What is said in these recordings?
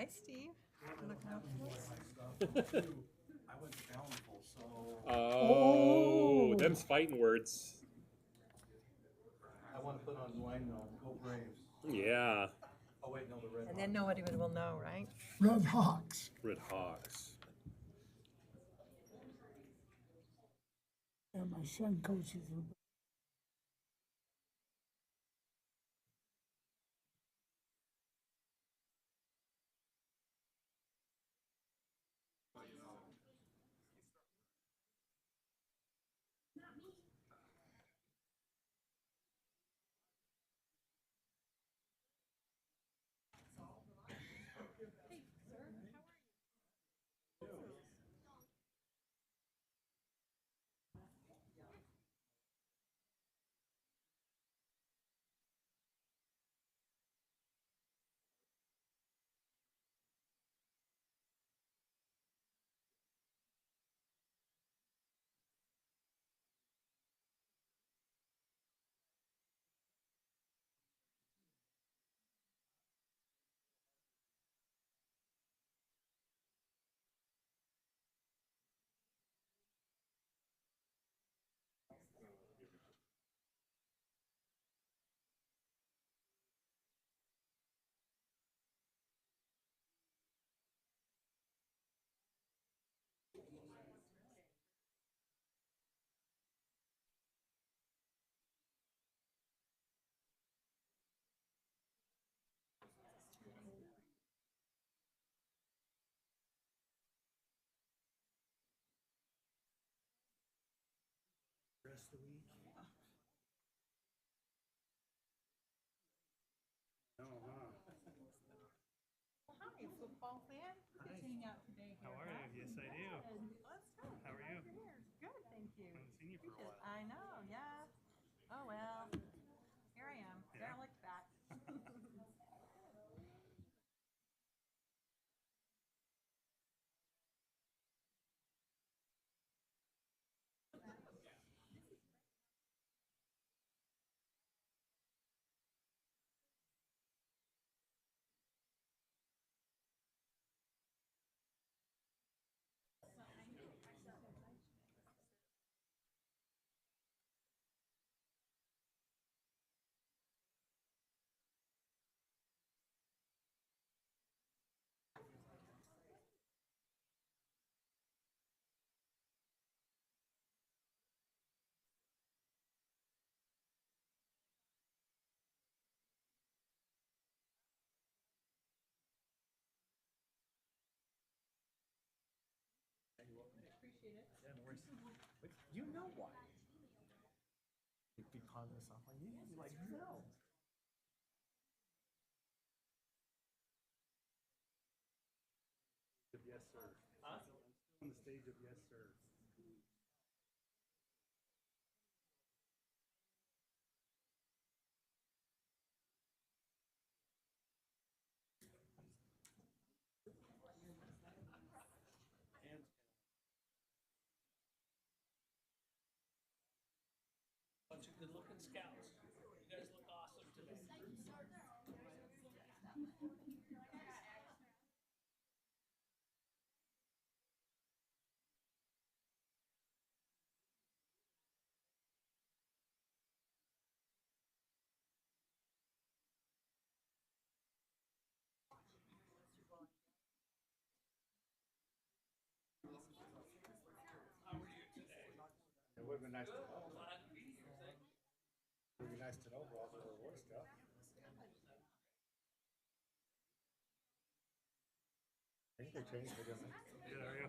Hi, Steve. You looking out for us? I went bountiful, so Oh, them's fighting words. I want to put on line though. Go Braves. Yeah, Oh wait, no, the Red. And then nobody will know, right? Red Hawks. Red Hawks. And my son coaches the Rest of the week. No, huh? Hi, football fan. Hi. Sitting out today. How are you? Yes, I do. Let's go. How are you? Good, thank you. Haven't seen you for a while. I know, yeah. Oh, well. Here I am. Yeah. Derelict back. Appreciate it. Yeah, no worries. But you know why? You'd be pausing us off like you. You'd be like, no. Yes, sir. Huh? I'm still on the stage of yes, sir. And bunch of good-looking scouts. You guys look awesome today. How are you today? It would have been nice to know. Glad to be here. Thank you. It would be nice to know for all the reward stuff. I think they changed it, didn't they? Good, how are you?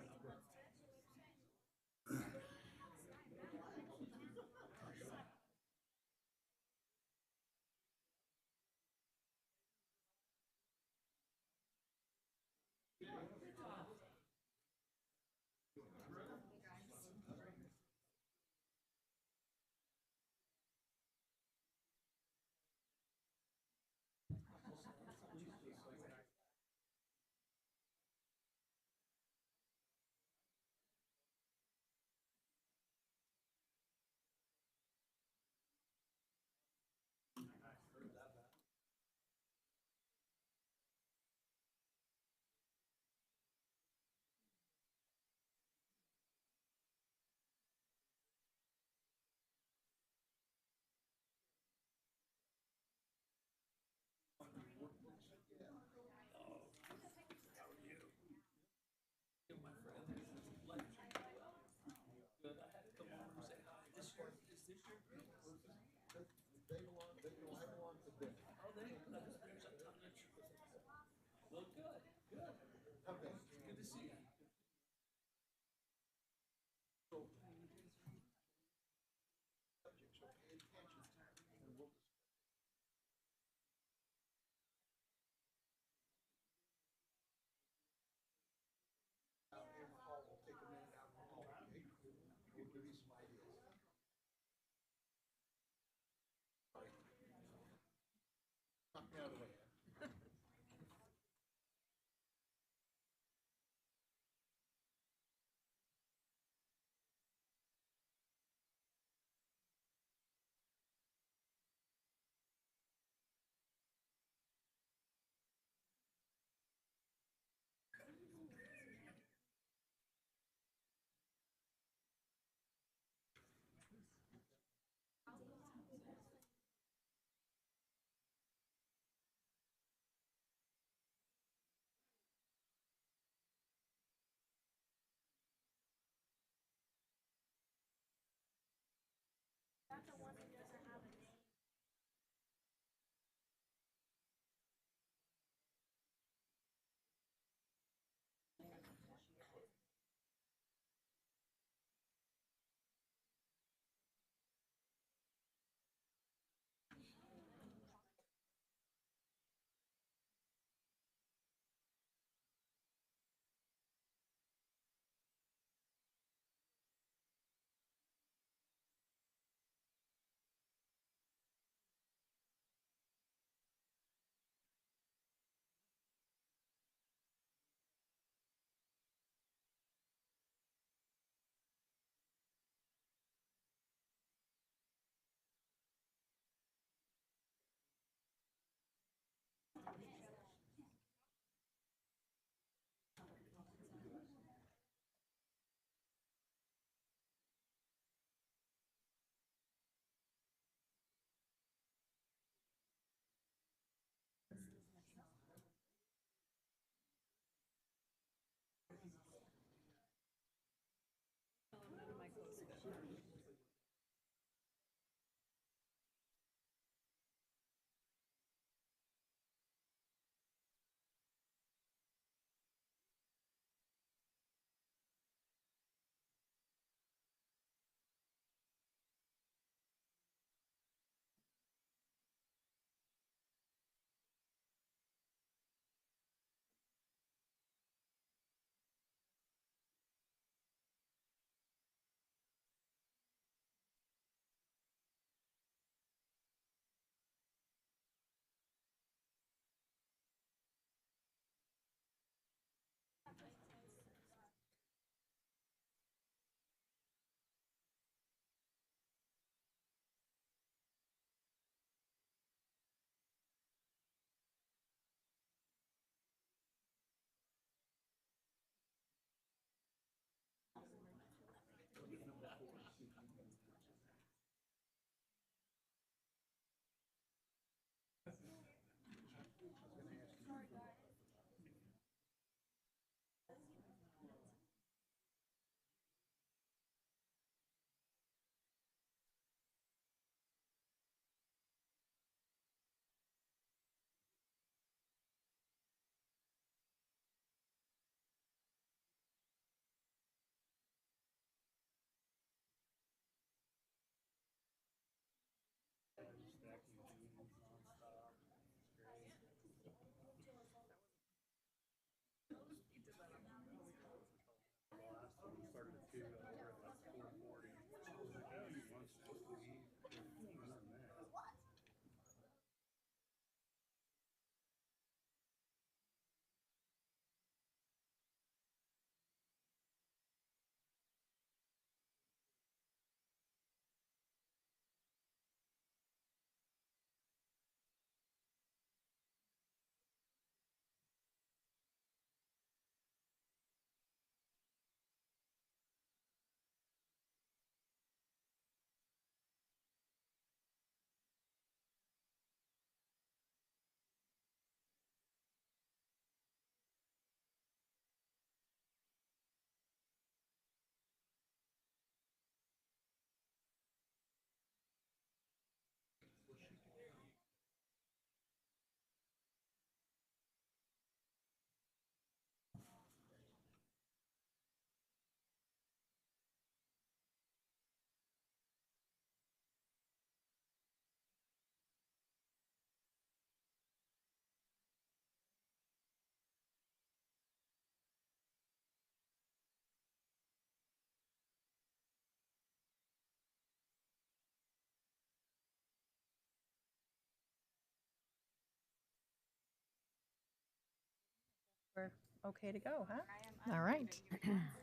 We're okay to go, huh? All right. Everybody's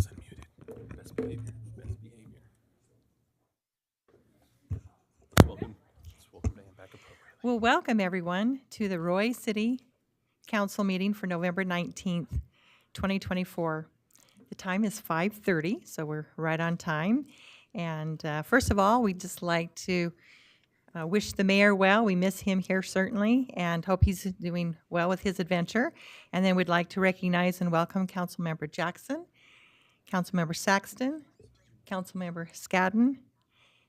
unmuted. Best behavior. Best behavior. Let's welcome Diane back appropriately. Well, welcome everyone to the Roy City Council meeting for November 19th, 2024. The time is 5:30, so we're right on time. And first of all, we'd just like to wish the mayor well. We miss him here certainly and hope he's doing well with his adventure. And then we'd like to recognize and welcome Councilmember Jackson, Councilmember Saxton, Councilmember Scadden,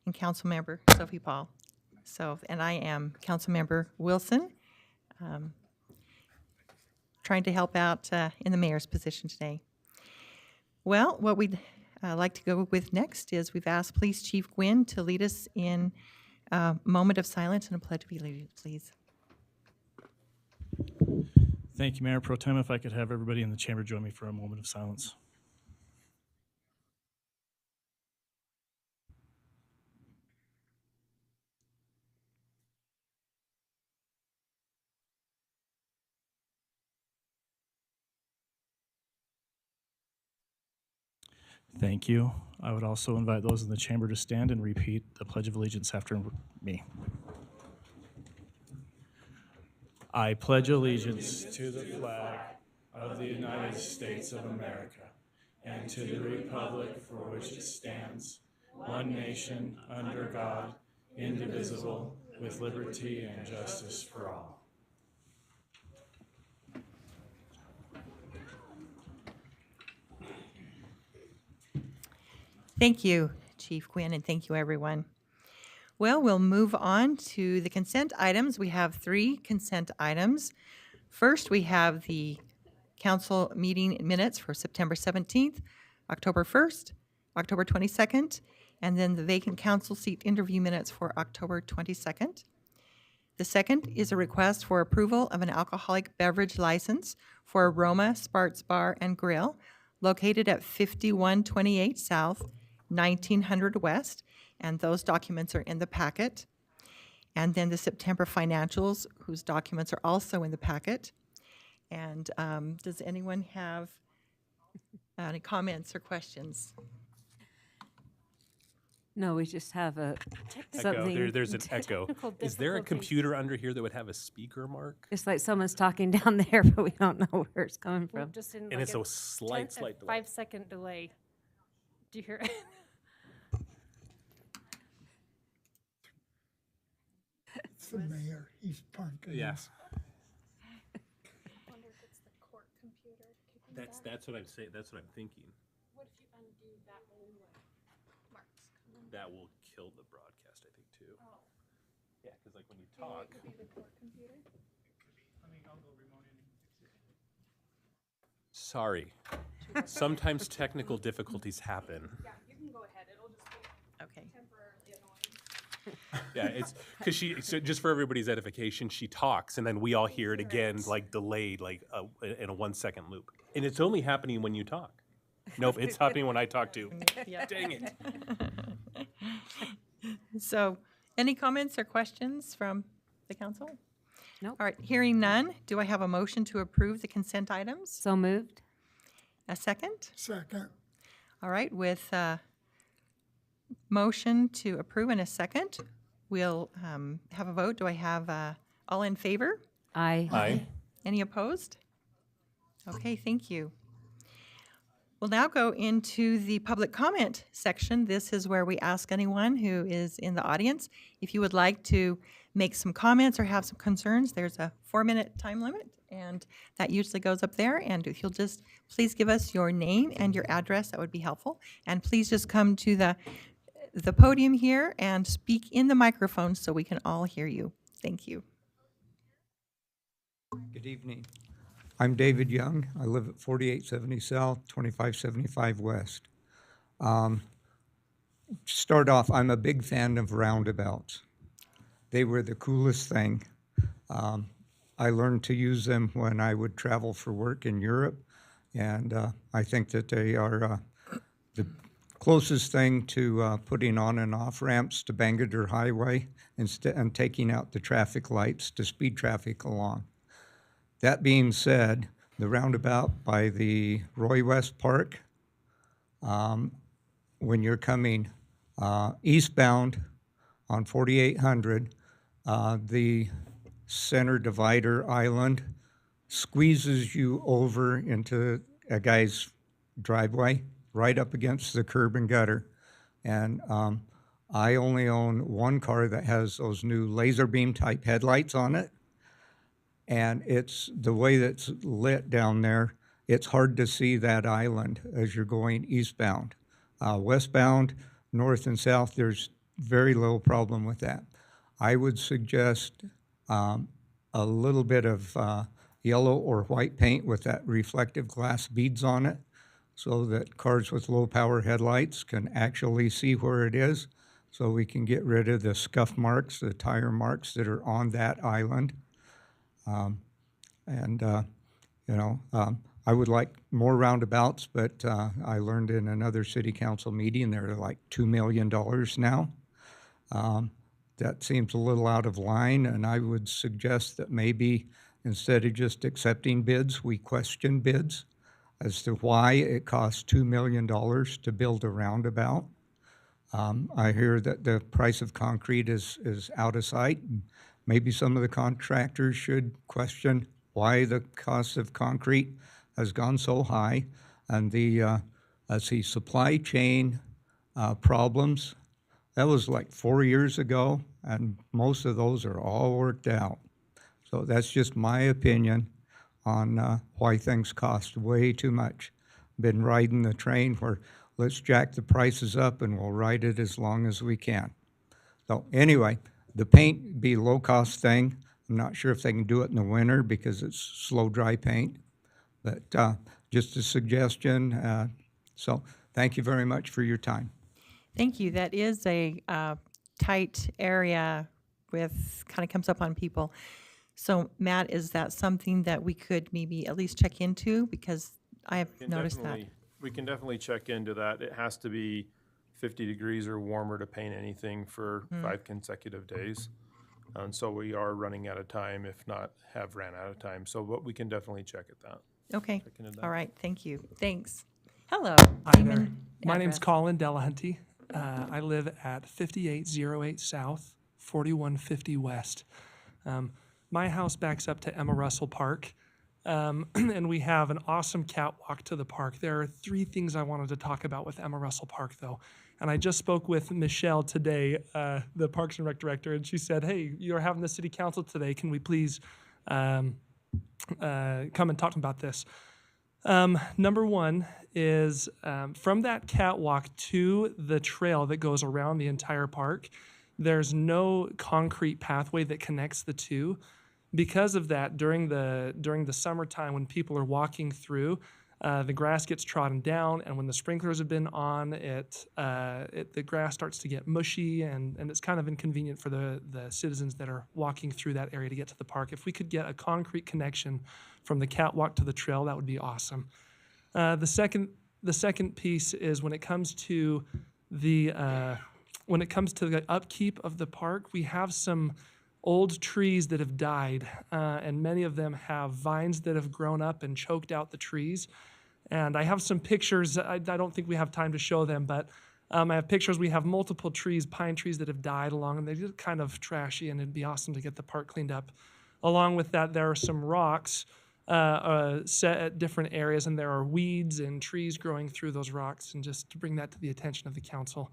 and Councilmember Sophie Paul. So, and I am Councilmember Wilson, trying to help out in the mayor's position today. Well, what we'd like to go with next is we've asked Police Chief Gwynn to lead us in a moment of silence and a pledge of allegiance, please. Thank you, Mayor Pro Tem. If I could have everybody in the chamber join me for a moment of silence. Thank you. I would also invite those in the chamber to stand and repeat the Pledge of Allegiance after me. I pledge allegiance to the flag of the United States of America and to the republic for which it stands, one nation, under God, indivisible, with liberty and justice for all. Thank you, Chief Gwynn, and thank you, everyone. Well, we'll move on to the consent items. We have 3 consent items. First, we have the council meeting minutes for September 17th, October 1st, October 22nd, and then the vacant council seat interview minutes for October 22nd. The second is a request for approval of an alcoholic beverage license for Aroma Sparts Bar and Grill located at 5128 South, 1900 West, and those documents are in the packet. And then the September financials, whose documents are also in the packet. And does anyone have any comments or questions? No, we just have a Echo. something. There's an echo. technical Is there a difficulty. computer under here that would have a speaker mark? It's like someone's talking down there, but we don't know where it's coming Well, from. just in And like it's a slight delay. 5-second delay. Do you hear it? It's the mayor. He's punking. Yes. Wonder if it's the court computer kicking That's what I'm saying. That's what I'm thinking. What if you undo that one Mark's coming? That will kill the broadcast, I think, too. Oh. Yeah, because like when you Maybe talk. it could be the court computer. Sorry. Sometimes technical difficulties happen. Yeah, you can go ahead. It'll just be Okay. temporarily annoying. Yeah, it's because so just for everybody's edification, she talks and then we all hear it again, like delayed, like in a 1-second loop. And it's only happening when you talk. Nope, it's happening when I talk too. Yeah. Dang it. So, any comments or questions from the council? Nope. All right, hearing none, do I have a motion to approve the consent items? So moved? A second? Second. All right, with a motion to approve in a second, we'll have a vote. Do I have all in favor? Aye. Aye. Any opposed? Okay, thank you. We'll now go into the public comment section. This is where we ask anyone who is in the audience, if you would like to make some comments or have some concerns, there's a 4-minute time limit, and that usually goes up there. And if you'll just please give us your name and your address, that would be helpful. And please just come to the podium here and speak in the microphone so we can all hear you. Thank you. Good evening. I'm David Young. I live at 4870 South, 2575 West. Start off, I'm a big fan of roundabouts. They were the coolest thing. I learned to use them when I would travel for work in Europe, and I think that they are the closest thing to putting on and off ramps to Bangalore Highway and taking out the traffic lights to speed traffic along. That being said, the roundabout by the Roy West Park, when you're coming eastbound on 4800, the center divider island squeezes you over into a guy's driveway right up against the curb and gutter. And I only own one car that has those new laser beam type headlights on it. And it's the way that's lit down there, it's hard to see that island as you're going eastbound. Westbound, north and south, there's very little problem with that. I would suggest a little bit of yellow or white paint with that reflective glass beads on it so that cars with low power headlights can actually see where it is, so we can get rid of the scuff marks, the tire marks that are on that island. I would like more roundabouts, but I learned in another city council meeting they're like $2 million now. That seems a little out of line, and I would suggest that maybe instead of just accepting bids, we question bids as to why it costs $2 million to build a roundabout. I hear that the price of concrete is out of sight. Maybe some of the contractors should question why the cost of concrete has gone so high, and the supply chain problems. That was like 4 years ago, and most of those are all worked out. So that's just my opinion on why things cost way too much. Been riding the train where let's jack the prices up and we'll ride it as long as we can. So anyway, the paint be a low-cost thing. I'm not sure if they can do it in the winter because it's slow dry paint, but just a suggestion. So thank you very much for your time. Thank you. That is a tight area with, kind of comes up on people. So Matt, is that something that we could maybe at least check into? Because I have noticed that. We can definitely check into that. It has to be 50 degrees or warmer to paint anything for 5 consecutive days. And so we are running out of time, if not have ran out of time. So but we can definitely check at that. Okay. Check into that. All right. Thank you. Thanks. Hello. Hi name there. and My name's address. Colin Delahunty. I live at 5808 South, 4150 West. My house backs up to Emma Russell Park, and we have an awesome catwalk to the park. There are 3 things I wanted to talk about with Emma Russell Park, though. And I just spoke with Michelle today, the Parks and Rec director, and she said, hey, you're having the city council today. Can we please come and talk about this? Number one is from that catwalk to the trail that goes around the entire park, there's no concrete pathway that connects the two. Because of that, during the summertime when people are walking through, the grass gets trodden down, and when the sprinklers have been on, the grass starts to get mushy, and it's kind of inconvenient for the citizens that are walking through that area to get to the park. If we could get a concrete connection from the catwalk to the trail, that would be awesome. The second piece is when it comes to the upkeep of the park, we have some old trees that have died, and many of them have vines that have grown up and choked out the trees. And I have some pictures. I don't think we have time to show them, but I have pictures. We have multiple trees, pine trees that have died along, and they're just kind of trashy, and it'd be awesome to get the park cleaned up. Along with that, there are some rocks set at different areas, and there are weeds and trees growing through those rocks, and just to bring that to the attention of the council.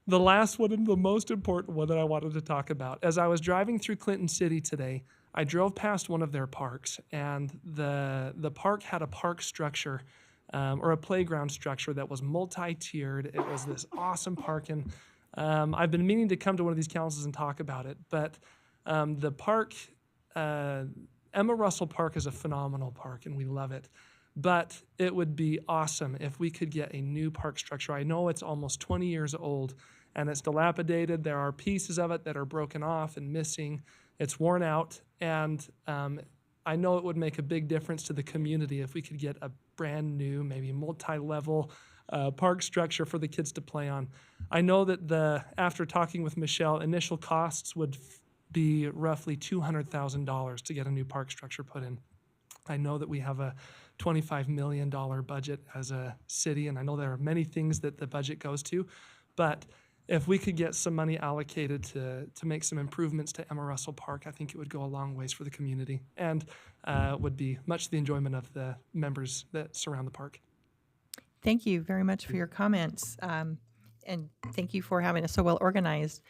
The last one and the most important one that I wanted to talk about, as I was driving through Clinton City today, I drove past one of their parks, and the park had a park structure or a playground structure that was multi-tiered. It was this awesome park, and I've been meaning to come to one of these councils and talk about it, but the park, Emma Russell Park is a phenomenal park, and we love it. But it would be awesome if we could get a new park structure. I know it's almost 20 years old, and it's dilapidated. There are pieces of it that are broken off and missing. It's worn out, and I know it would make a big difference to the community if we could get a brand new, maybe multi-level park structure for the kids to play on. I know that after talking with Michelle, initial costs would be roughly $200,000 to get a new park structure put in. I know that we have a $25 million budget as a city, and I know there are many things that the budget goes to, but if we could get some money allocated to make some improvements to Emma Russell Park, I think it would go a long ways for the community and would be much to the enjoyment of the members that surround the park. Thank you very much for your comments. And thank you for having us so well organized.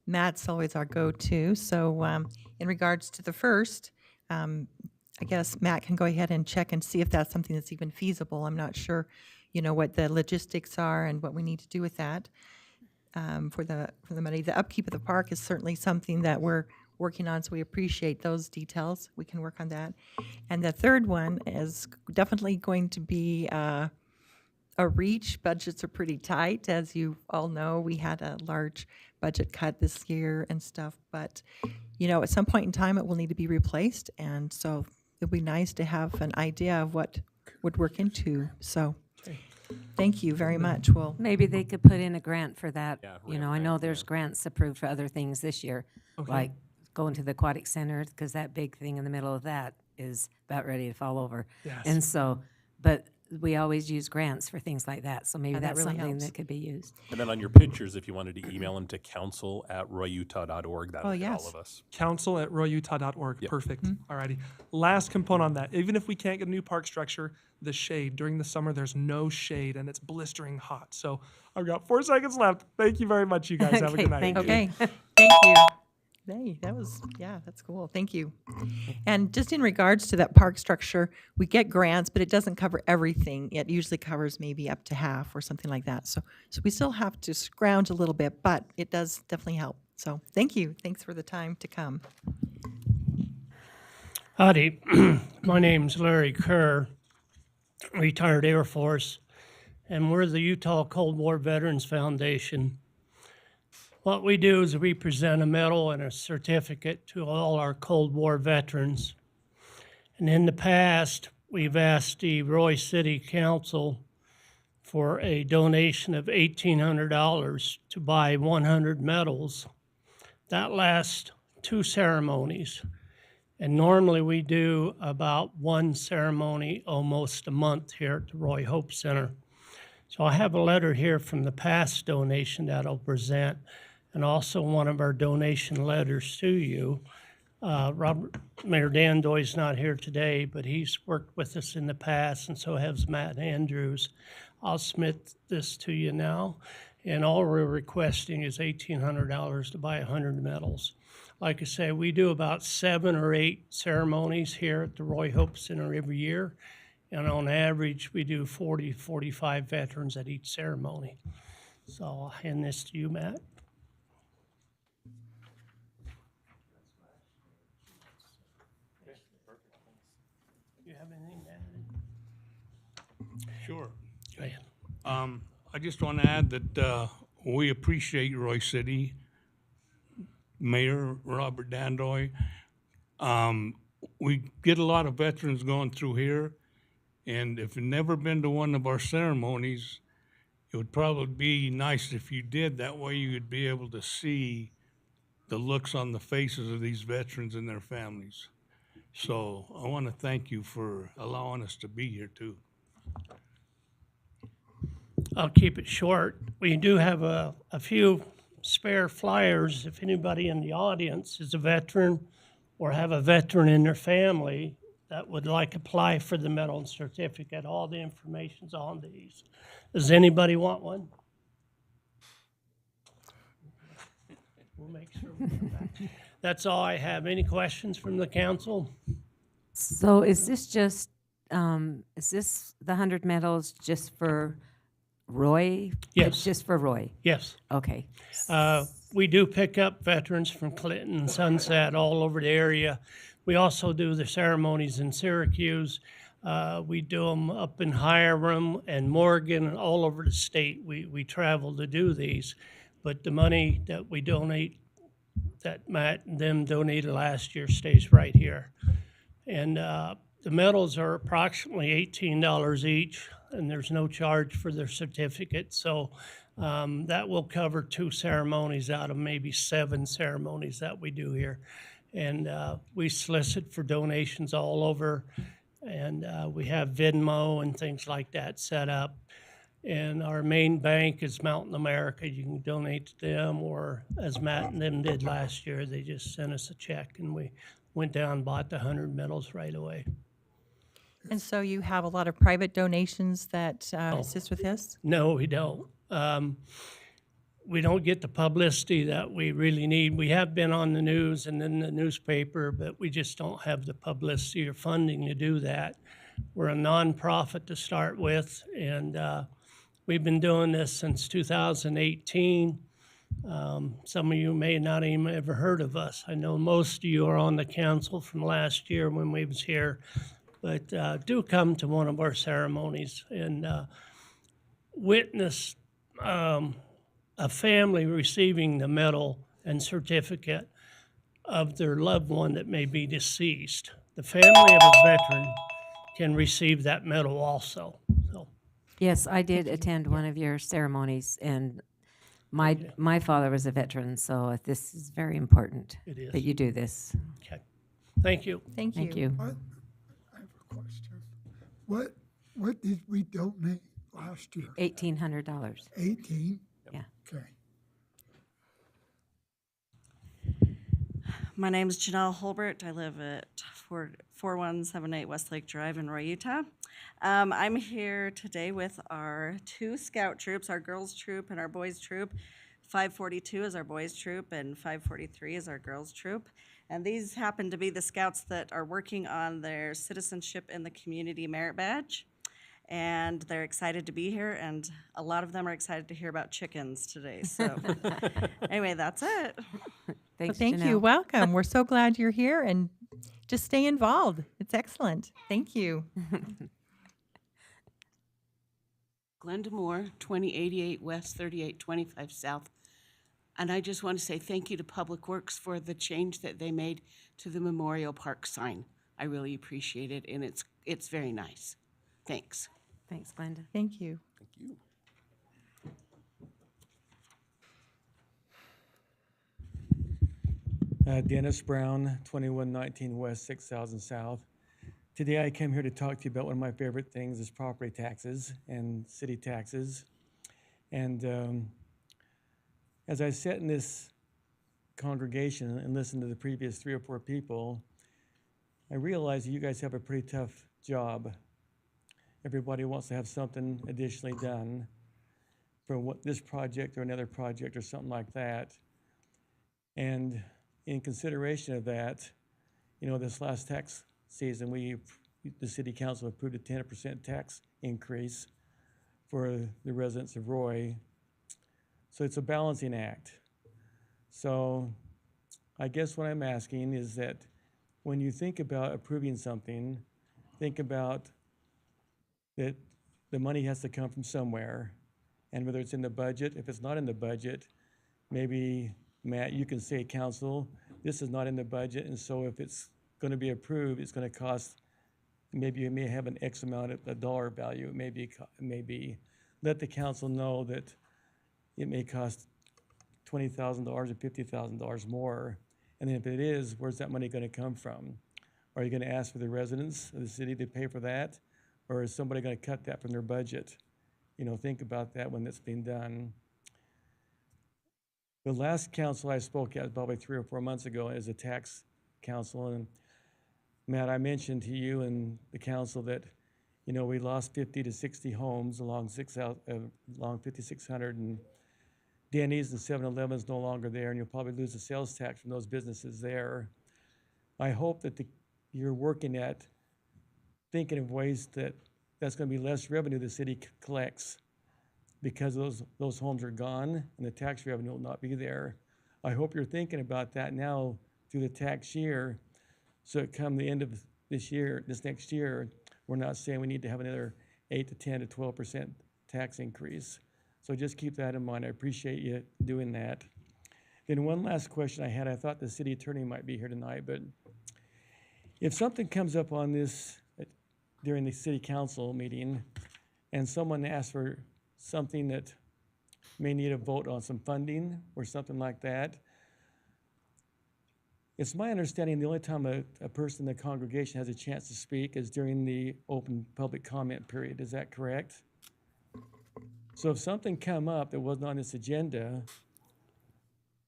Matt's always our go-to. So in regards to the first, I guess Matt can go ahead and check and see if that's something that's even feasible. I'm not sure, what the logistics are and what we need to do with that for the money. The upkeep of the park is certainly something that we're working on, so we appreciate those details. We can work on that. And the third one is definitely going to be a reach. Budgets are pretty tight. As you all know, we had a large budget cut this year and stuff, but, at some point in time, it will need to be replaced, and so it'd be nice to have an idea of what would work into. So, thank you very much. Well, Maybe they could put in a grant for that. Yeah, You ramp know, I know there's grants approved for other things this year, like going to the aquatic center, because that big thing in the middle of that is about ready to fall over. Yes. And so, but we always use grants for things like that, so maybe Yeah, that that's really something helps. that could be used. And then on your pictures, if you wanted to email them to council@royutah.org, that Oh, would hit yes. all of us. Council@royutah.org. Yep. Perfect. Alrighty. Last component on that. Even if we can't get a new park structure, the shade. During the summer, there's no shade and it's blistering hot. So I've got 4 seconds left. Thank you very much, you guys. Have a Okay, good night. thank you. okay, thank you. Hey, that's cool. Thank you. And just in regards to that park structure, we get grants, but it doesn't cover everything. It usually covers maybe up to half or something like that. So we still have to scrounge a little bit, but it does definitely help. So thank you. Thanks for the time to come. Howdy, my name's Larry Kerr, retired Air Force, and we're the Utah Cold War Veterans Foundation. What we do is we present a medal and a certificate to all our Cold War veterans. And in the past, we've asked the Roy City Council for a donation of $1,800 to buy 100 medals. That lasts 2 ceremonies. And normally we do about 1 ceremony almost a month here at the Roy Hope Center. So I have a letter here from the past donation that I'll present, and also one of our donation letters to you. Mayor Dandoy's not here today, but he's worked with us in the past, and so has Matt Andrews. I'll submit this to you now, and all we're requesting is $1,800 to buy 100 medals. Like I say, we do about 7 or 8 ceremonies here at the Roy Hope Center every year, and on average, we do 40, 45 veterans at each ceremony. So I'll hand this to you, Matt. You have anything to add? Sure. Go ahead. I just want to add that we appreciate Roy City, Mayor Robert Dandoy. We get a lot of veterans going through here, and if you've never been to one of our ceremonies, it would probably be nice if you did. That way you would be able to see the looks on the faces of these veterans and their families. So I want to thank you for allowing us to be here too. I'll keep it short. We do have a few spare flyers. If anybody in the audience is a veteran or have a veteran in their family that would like to apply for the medal and certificate, all the information's on these. Does anybody want one? We'll make sure we come back. That's all I have. Any questions from the council? So is this just, is this the 100 medals just for Roy? Yes. Just for Roy? Yes. Okay. We do pick up veterans from Clinton, Sunset, all over the area. We also do the ceremonies in Syracuse. We do them up in Hiram and Morgan, all over the state. We travel to do these. But the money that we donate, that Matt and them donated last year, stays right here. And the medals are approximately $18 each, and there's no charge for their certificate. So That will cover 2 ceremonies out of maybe 7 ceremonies that we do here. And we solicit for donations all over, and we have Venmo and things like that set up. And our main bank is Mountain America. You can donate to them, or as Matt and them did last year, they just sent us a check, and we went down and bought the 100 medals right away. And so you have a lot of private donations that assist with this? No, we don't. We don't get the publicity that we really need. We have been on the news and in the newspaper, but we just don't have the publicity or funding to do that. We're a nonprofit to start with, and we've been doing this since 2018. Some of you may not even ever heard of us. I know most of you are on the council from last year when we was here, but do come to one of our ceremonies and witness a family receiving the medal and certificate of their loved one that may be deceased. The family of a veteran can receive that medal also. So, Yes, I did attend one of your ceremonies, and my father was a veteran, so this is very important It is. that you do this. okay. Thank you. Thank you. Thank you. I have a question. What did we donate last year? $1,800. 18? Yeah. Okay. My name is Janelle Holbert. I live at 4178 Westlake Drive in Roy, Utah. I'm here today with our 2 scout troops, our girls troop and our boys troop. 542 is our boys troop and 543 is our girls troop. And these happen to be the scouts that are working on their citizenship in the community merit badge. And they're excited to be here, and a lot of them are excited to hear about chickens today. So anyway, that's it. Thanks, Thank Janelle. you. Welcome. We're so glad you're here, and just stay involved. It's excellent. Thank you. Glenda Moore, 2088 West, 3825 South. And I just want to say thank you to Public Works for the change that they made to the Memorial Park sign. I really appreciate it, and it's very nice. Thanks. Thanks, Glenda. Thank you. Thank you. Dennis Brown, 2119 West, 6000 South. Today I came here to talk to you about one of my favorite things is property taxes and city taxes. And as I sat in this congregation and listened to the previous 3 or 4 people, I realized that you guys have a pretty tough job. Everybody wants to have something additionally done for this project or another project or something like that. And in consideration of that, you know, this last tax season, the city council approved a 10% tax increase for the residents of Roy. So it's a balancing act. So I guess what I'm asking is that when you think about approving something, think about that the money has to come from somewhere, and whether it's in the budget, if it's not in the budget, maybe, Matt, you can say, council, this is not in the budget, and so if it's going to be approved, it's going to cost, maybe you may have an X amount of a dollar value, maybe let the council know that it may cost $20,000 or $50,000 more, and then if it is, where's that money going to come from? Are you going to ask for the residents of the city to pay for that? Or is somebody going to cut that from their budget? You know, think about that when that's being done. The last council I spoke at probably 3 or 4 months ago is a tax council. And Matt, I mentioned to you and the council that, you know, we lost 50 to 60 homes along 5600, and Denny's and 7-Eleven's no longer there, and you'll probably lose the sales tax from those businesses there. I hope that you're working at thinking of ways that's going to be less revenue the city collects because those homes are gone and the tax revenue will not be there. I hope you're thinking about that now through the tax year, so come the end of this next year, we're not saying we need to have another 8 to 10 to 12% tax increase. So just keep that in mind. I appreciate you doing that. Then one last question I had, I thought the city attorney might be here tonight, but if something comes up on this during the city council meeting and someone asks for something that may need a vote on some funding or something like that. It's my understanding the only time a person in the congregation has a chance to speak is during the open public comment period. Is that correct? So if something come up that wasn't on this agenda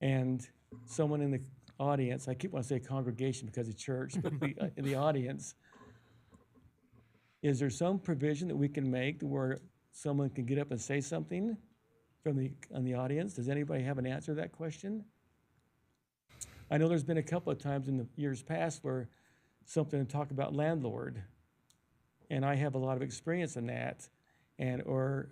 and someone in the audience, I keep wanting to say congregation because of church, but in the audience, is there some provision that we can make to where someone can get up and say something from the audience? Does anybody have an answer to that question? I know there's been a couple of times in the years past where something to talk about landlord, and I have a lot of experience in that, or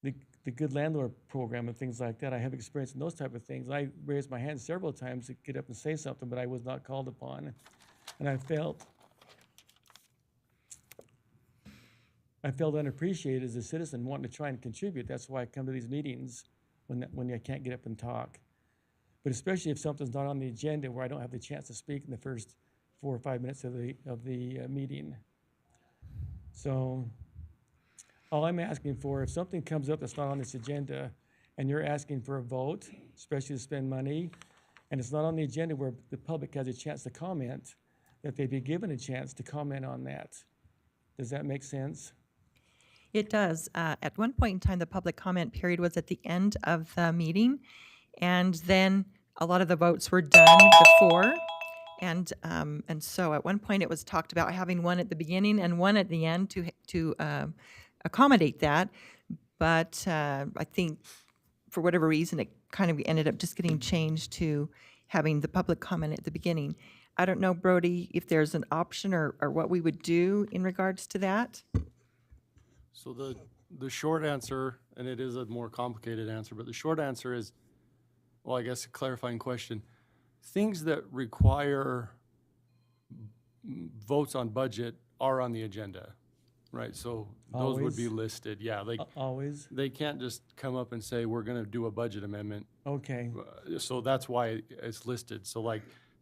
the good landlord program and things like that. I have experience in those type of things. I raised my hand several times to get up and say something, but I was not called upon, and I felt unappreciated as a citizen wanting to try and contribute. That's why I come to these meetings when I can't get up and talk. But especially if something's not on the agenda where I don't have the chance to speak in the first 4 or 5 minutes of the meeting. So all I'm asking for, if something comes up that's not on this agenda and you're asking for a vote, especially to spend money, and it's not on the agenda where the public has a chance to comment, that they be given a chance to comment on that. Does that make sense? It does. At one point in time, the public comment period was at the end of the meeting, and then a lot of the votes were done before. And so at one point it was talked about having one at the beginning and one at the end to accommodate that. But I think for whatever reason, it kind of ended up just getting changed to having the public comment at the beginning. I don't know, Brody, if there's an option or what we would do in regards to that. So the short answer, and it is a more complicated answer, but the short answer is, well, I guess a clarifying question. Things that require votes on budget are on the agenda, right? So those would be Always? listed. Yeah, like Always? they can't just come up and say, we're going to do a budget amendment. Okay. So that's why it's listed. So like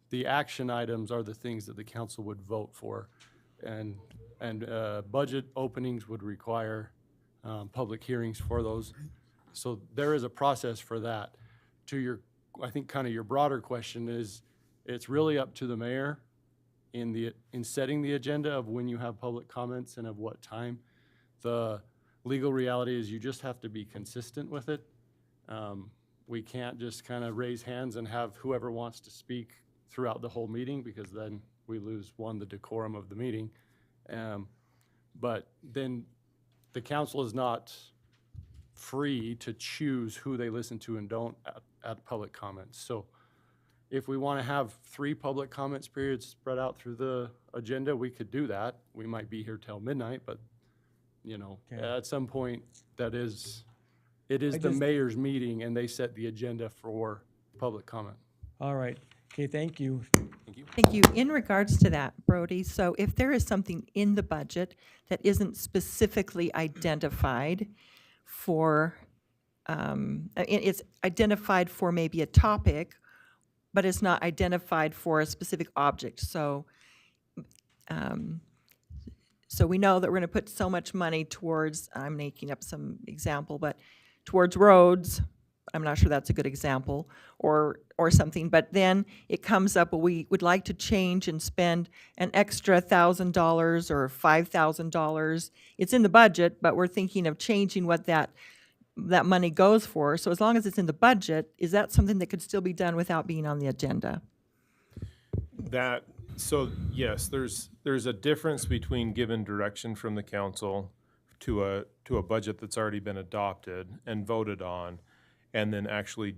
the action items are the things that the council would vote for. And budget openings would require public hearings for those. So there is a process for that. To your, I think kind of your broader question is, it's really up to the mayor in setting the agenda of when you have public comments and of what time. The legal reality is you just have to be consistent with it. We can't just kind of raise hands and have whoever wants to speak throughout the whole meeting, because then we lose, the decorum of the meeting. But then the council is not free to choose who they listen to and don't at public comments. So if we want to have 3 public comments periods spread out through the agenda, we could do that. We might be here till midnight, but at some point it is the mayor's meeting and they set the agenda for public comment. All right. Okay, thank you. Thank you. Thank you. In regards to that, Brody, so if there is something in the budget that isn't specifically identified for, it's identified for maybe a topic, but it's not identified for a specific object. So, so we know that we're going to put so much money towards, I'm making up some example, but towards roads. I'm not sure that's a good example, or something, but then it comes up, well, we would like to change and spend an extra $1,000 or $5,000. It's in the budget, but we're thinking of changing what that money goes for. So as long as it's in the budget, is that something that could still be done without being on the agenda? So yes, there's a difference between given direction from the council to a budget that's already been adopted and voted on, and then actually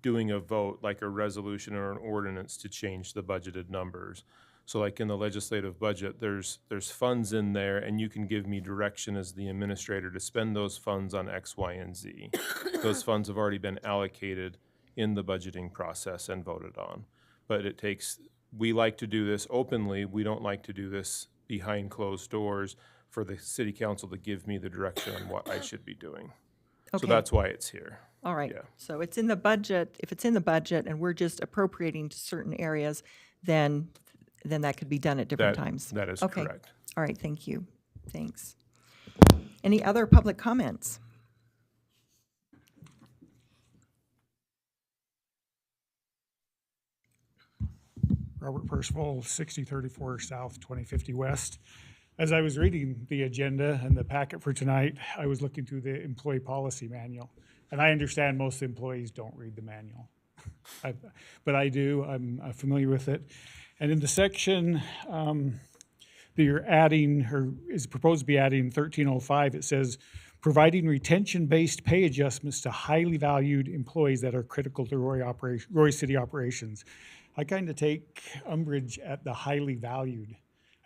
doing a vote like a resolution or an ordinance to change the budgeted numbers. So like in the legislative budget, there's funds in there, and you can give me direction as the administrator to spend those funds on X, Y, and Z. Those funds have already been allocated in the budgeting process and voted on. But we like to do this openly. We don't like to do this behind closed doors for the city council to give me the direction on what I should be doing. So Okay. that's why it's here. All right. Yeah. So it's in the budget. If it's in the budget and we're just appropriating to certain areas, then that could be done at different times. That is Okay. correct. All right, thank you. Thanks. Any other public comments? Robert Percival, 6034 South, 2050 West. As I was reading the agenda and the packet for tonight, I was looking through the employee policy manual. And I understand most employees don't read the manual. But I do, I'm familiar with it. And in the section that you're adding, or is proposed to be adding 1305, it says, providing retention-based pay adjustments to highly valued employees that are critical to Roy City operations. I kind of take umbrage at the highly valued.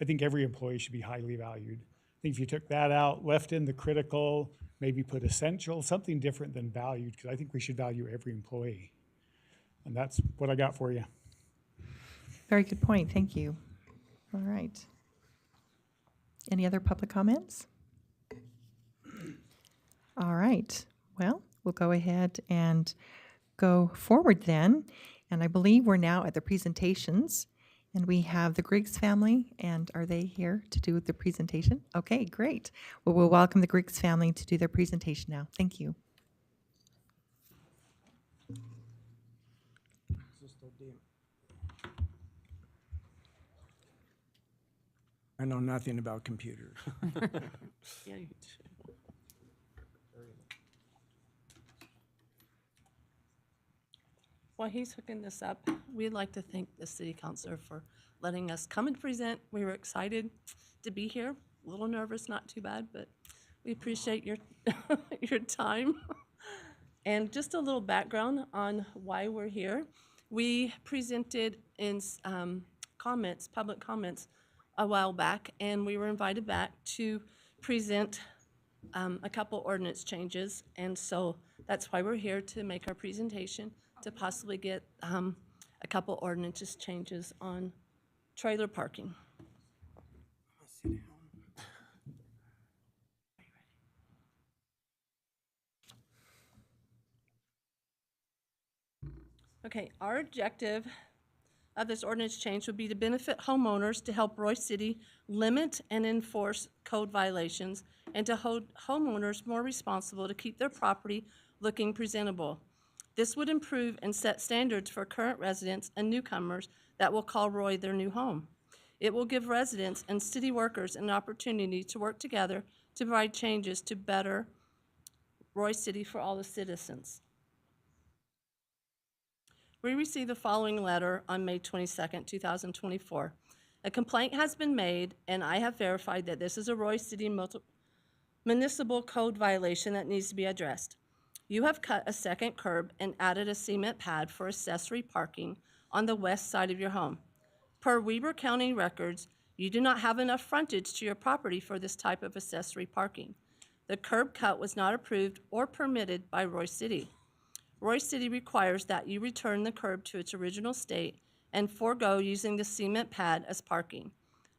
I think every employee should be highly valued. I think if you took that out, left in the critical, maybe put essential, something different than valued, because I think we should value every employee. And that's what I got for you. Very good point. Thank you. All right. Any other public comments? All right. Well, we'll go ahead and go forward then. And I believe we're now at the presentations. And we have the Griggs family, and are they here to do the presentation? Okay, great. Well, we'll welcome the Griggs family to do their presentation now. Thank you. I know nothing about computers. Yeah, you do. While he's hooking this up, we'd like to thank the city councilor for letting us come and present. We were excited to be here. A little nervous, not too bad, but we appreciate your your time. And just a little background on why we're here. We presented in public comments a while back, and we were invited back to present a couple ordinance changes. And so that's why we're here, to make our presentation, to possibly get a couple ordinances changes on trailer parking. Okay, our objective of this ordinance change would be to benefit homeowners, to help Roy City limit and enforce code violations, and to hold homeowners more responsible to keep their property looking presentable. This would improve and set standards for current residents and newcomers that will call Roy their new home. It will give residents and city workers an opportunity to work together to provide changes to better Roy City for all the citizens. We received the following letter on May 22nd, 2024. A complaint has been made, and I have verified that this is a Roy City municipal code violation that needs to be addressed. You have cut a second curb and added a cement pad for accessory parking on the west side of your home. Per Weber County records, you do not have enough frontage to your property for this type of accessory parking. The curb cut was not approved or permitted by Roy City. Roy City requires that you return the curb to its original state and forego using the cement pad as parking.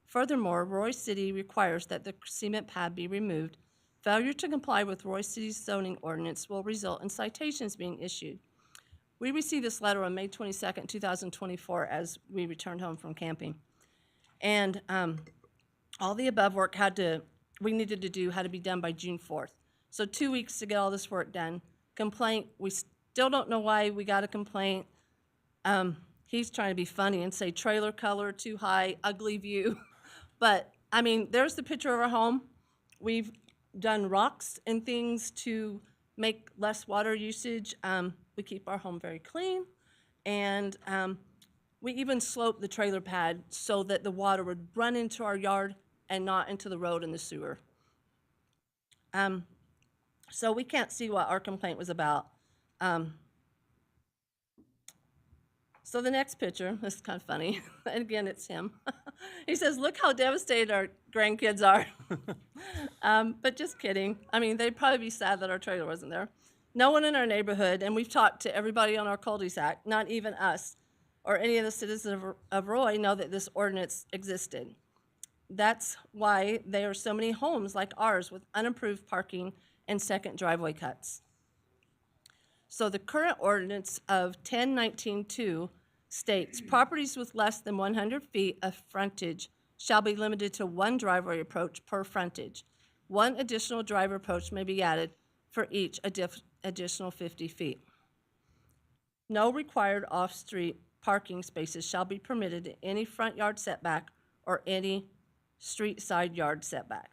Furthermore, Roy City requires that the cement pad be removed. Failure to comply with Roy City's zoning ordinance will result in citations being issued. We received this letter on May 22nd, 2024, as we returned home from camping. And all the above work we needed to do had to be done by June 4th. So 2 weeks to get all this work done. Complaint, we still don't know why we got a complaint. He's trying to be funny and say trailer color, too high, ugly view. But, I mean, there's the picture of our home. We've done rocks and things to make less water usage. We keep our home very clean. And we even slope the trailer pad so that the water would run into our yard and not into the road and the sewer. So we can't see what our complaint was about. So the next picture, this is kind of funny. And again, it's him. He says, look how devastated our grandkids are. But just kidding. I mean, they'd probably be sad that our trailer wasn't there. No one in our neighborhood, and we've talked to everybody on our cul-de-sac, not even us or any of the citizens of Roy, know that this ordinance existed. That's why there are so many homes like ours with unapproved parking and second driveway cuts. So the current ordinance of 1019-2 states properties with less than 100 feet of frontage shall be limited to one driveway approach per frontage. One additional driveway approach may be added for each additional 50 feet. No required off-street parking spaces shall be permitted in any front yard setback or any street side yard setback.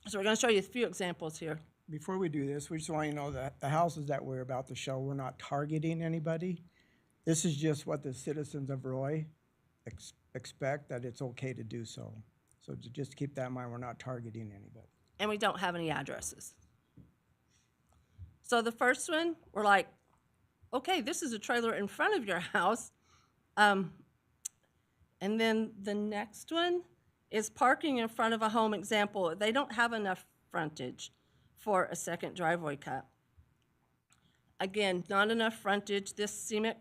So we're going to show you a few examples here. Before we do this, we just want you to know that the houses that we're about to show, we're not targeting anybody. This is just what the citizens of Roy expect, that it's okay to do so. So just keep that in mind, we're not targeting anybody. And we don't have any addresses. So the first one, we're like, okay, this is a trailer in front of your house. And then the next one is parking in front of a home. Example, they don't have enough frontage for a second driveway cut. Again, not enough frontage. This cement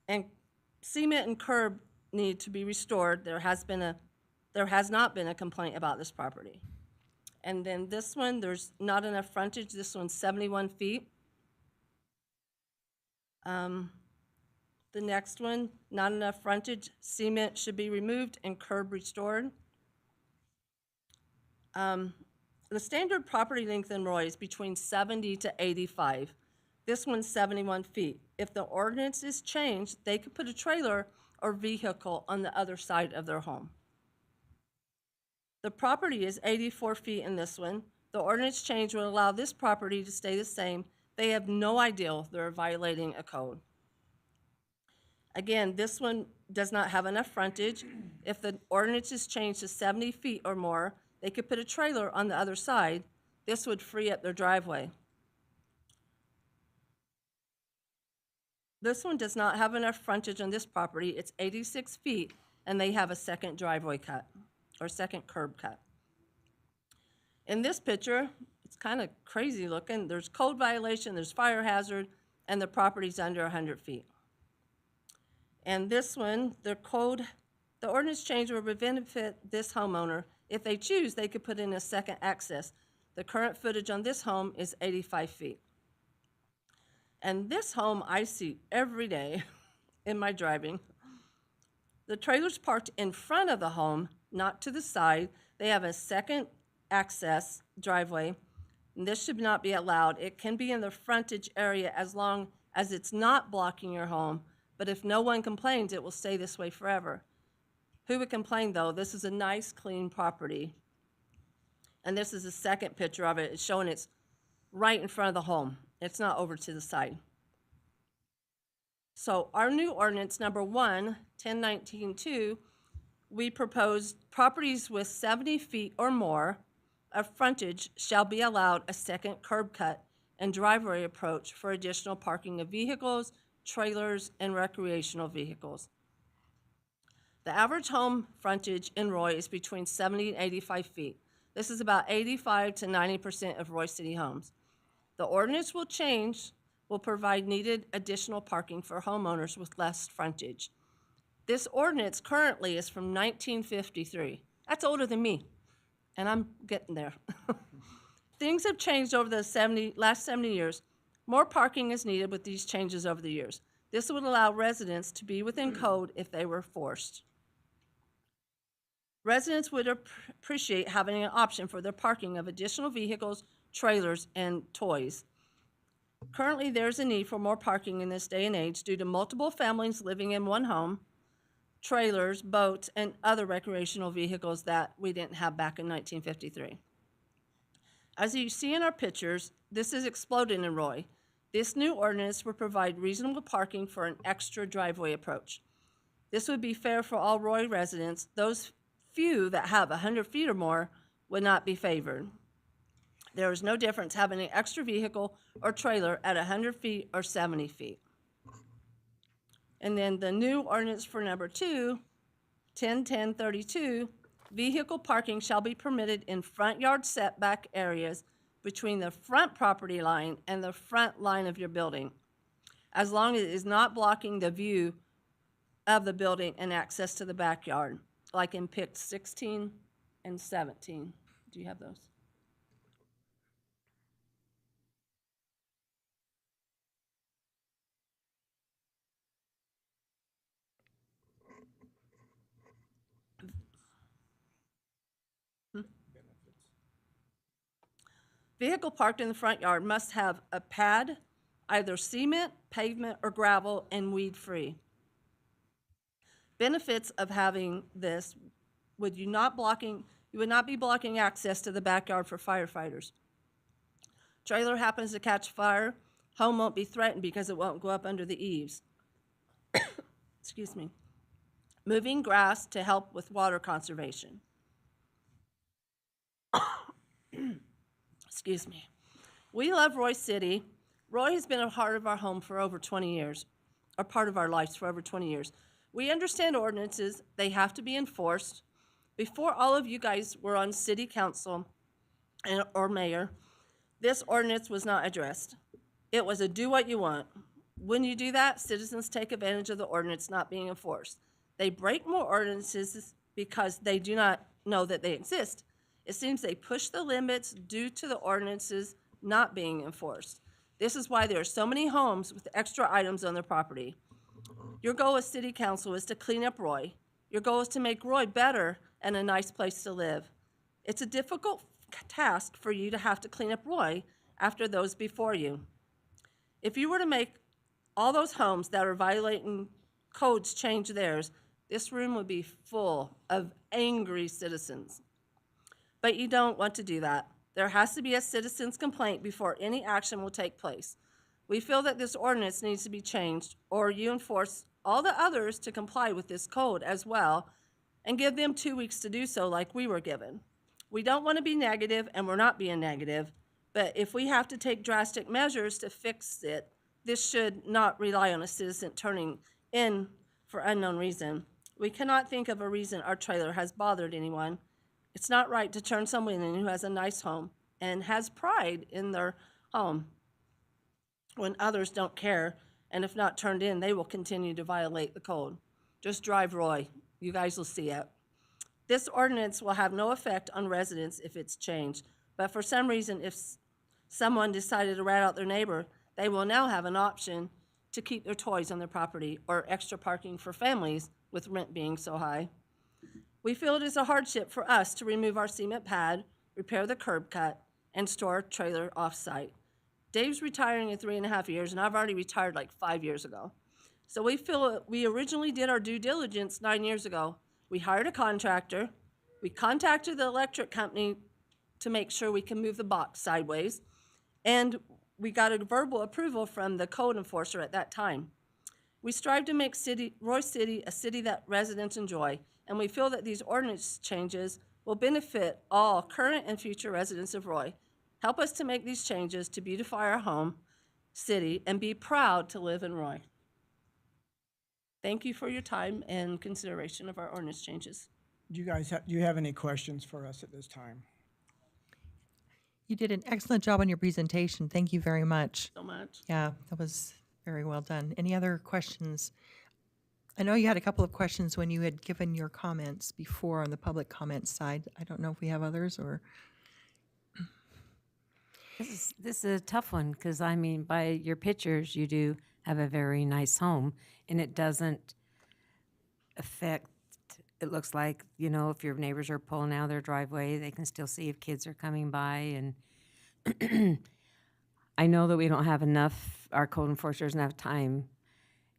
and curb need to be restored. There has not been a complaint about this property. And then this one, there's not enough frontage. This one's 71 feet. The next one, not enough frontage. Cement should be removed and curb restored. The standard property length in Roy is between 70 to 85. This one's 71 feet. If the ordinance is changed, they could put a trailer or vehicle on the other side of their home. The property is 84 feet in this one. The ordinance change would allow this property to stay the same. They have no idea they're violating a code. Again, this one does not have enough frontage. If the ordinance is changed to 70 feet or more, they could put a trailer on the other side. This would free up their driveway. This one does not have enough frontage on this property. It's 86 feet, and they have a second driveway cut, or second curb cut. In this picture, it's kind of crazy looking. There's code violation, there's fire hazard, and the property's under 100 feet. And this one, the ordinance change will benefit this homeowner. If they choose, they could put in a second access. The current footage on this home is 85 feet. And this home I see every day in my driving. The trailer's parked in front of the home, not to the side. They have a second access driveway. And this should not be allowed. It can be in the frontage area as long as it's not blocking your home. But if no one complains, it will stay this way forever. Who would complain, though? This is a nice, clean property. And this is the second picture of it. It's showing it's right in front of the home. It's not over to the side. So our new ordinance, number 1, 1019-2, we proposed properties with 70 feet or more of frontage shall be allowed a second curb cut and driveway approach for additional parking of vehicles, trailers, and recreational vehicles. The average home frontage in Roy is between 70 and 85 feet. This is about 85 to 90% of Roy City homes. The ordinance will provide needed additional parking for homeowners with less frontage. This ordinance currently is from 1953. That's older than me, and I'm getting there. Things have changed over the last 70 years. More parking is needed with these changes over the years. This would allow residents to be within code if they were forced. Residents would appreciate having an option for their parking of additional vehicles, trailers, and toys. Currently, there's a need for more parking in this day and age due to multiple families living in one home, trailers, boats, and other recreational vehicles that we didn't have back in 1953. As you see in our pictures, this is exploding in Roy. This new ordinance will provide reasonable parking for an extra driveway approach. This would be fair for all Roy residents. Those few that have 100 feet or more would not be favored. There is no difference having an extra vehicle or trailer at 100 feet or 70 feet. And then the new ordinance for number 2, 101032, vehicle parking shall be permitted in front yard setback areas between the front property line and the front line of your building, as long as it is not blocking the view of the building and access to the backyard, like in pic 16 and 17. Do you have those? Vehicle parked in the front yard must have a pad, either cement, pavement, or gravel, and weed-free. Benefits of having this you would not be blocking access to the backyard for firefighters. Trailer happens to catch fire, home won't be threatened because it won't go up under the eaves. Excuse me. Moving grass to help with water conservation. Excuse me. We love Roy City. Roy has been a part of our home for over 20 years, or part of our lives for over 20 years. We understand ordinances, they have to be enforced. Before all of you guys were on city council or mayor, this ordinance was not addressed. It was a do what you want. When you do that, citizens take advantage of the ordinance not being enforced. They break more ordinances because they do not know that they exist. It seems they push the limits due to the ordinances not being enforced. This is why there are so many homes with extra items on their property. Your goal as city council is to clean up Roy. Your goal is to make Roy better and a nice place to live. It's a difficult task for you to have to clean up Roy after those before you. If you were to make all those homes that are violating codes change theirs, this room would be full of angry citizens. But you don't want to do that. There has to be a citizen's complaint before any action will take place. We feel that this ordinance needs to be changed, or you enforce all the others to comply with this code as well, and give them 2 weeks to do so like we were given. We don't want to be negative, and we're not being negative, but if we have to take drastic measures to fix it, this should not rely on a citizen turning in for unknown reason. We cannot think of a reason our trailer has bothered anyone. It's not right to turn someone in who has a nice home and has pride in their home when others don't care, and if not turned in, they will continue to violate the code. Just drive Roy. You guys will see it. This ordinance will have no effect on residents if it's changed, but for some reason, if someone decided to rat out their neighbor, they will now have an option to keep their toys on their property or extra parking for families with rent being so high. We feel it is a hardship for us to remove our cement pad, repair the curb cut, and store our trailer off-site. Dave's retiring in 3.5 years, and I've already retired like 5 years ago. So we feel we originally did our due diligence 9 years ago. We hired a contractor. We contacted the electric company to make sure we can move the box sideways, and we got a verbal approval from the code enforcer at that time. We strive to make Roy City a city that residents enjoy, and we feel that these ordinance changes will benefit all current and future residents of Roy. Help us to make these changes to beautify our home, city, and be proud to live in Roy. Thank you for your time and consideration of our ordinance changes. Do you have any questions for us at this time? You did an excellent job on your presentation. Thank you very much. So much. Yeah, that was very well done. Any other questions? I know you had a couple of questions when you had given your comments before on the public comment side. I don't know if we have others or. This is a tough one because, I mean, by your pictures, you do have a very nice home, and it doesn't affect, it looks like, you know, if your neighbors are pulling out of their driveway, they can still see if kids are coming by. And I know that we don't have enough, our code enforcers don't have time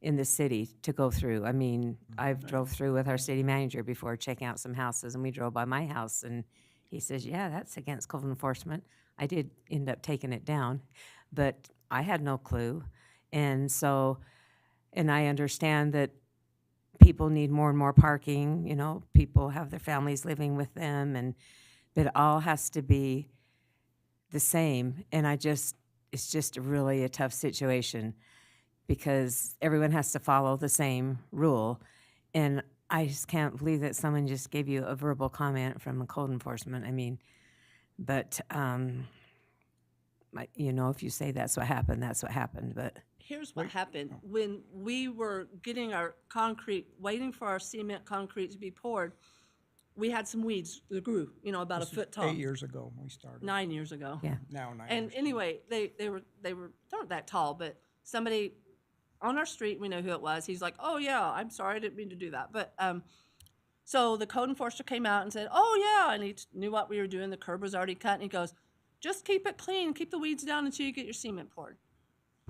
in the city to go through. I mean, I've drove through with our city manager before checking out some houses, and we drove by my house, and he says, yeah, that's against code enforcement. I did end up taking it down, but I had no clue. And so, and I understand that people need more and more parking, you know, people have their families living with them, and but it all has to be the same. And it's just really a tough situation because everyone has to follow the same rule. And I just can't believe that someone just gave you a verbal comment from the code enforcement. I mean, but, you know, if you say that's what happened, that's what happened, but. Here's what happened. When we were getting our concrete, waiting for our cement concrete to be poured, we had some weeds that grew, you know, about a foot tall. 8 years ago we started. 9 years ago. Yeah. Now 9 And years. anyway, they weren't that tall, but somebody on our street, we know who it was. He's like, oh yeah, I'm sorry, I didn't mean to do that. But so the code enforcer came out and said, oh yeah, and he knew what we were doing. The curb was already cut, and he goes, just keep it clean, keep the weeds down until you get your cement poured.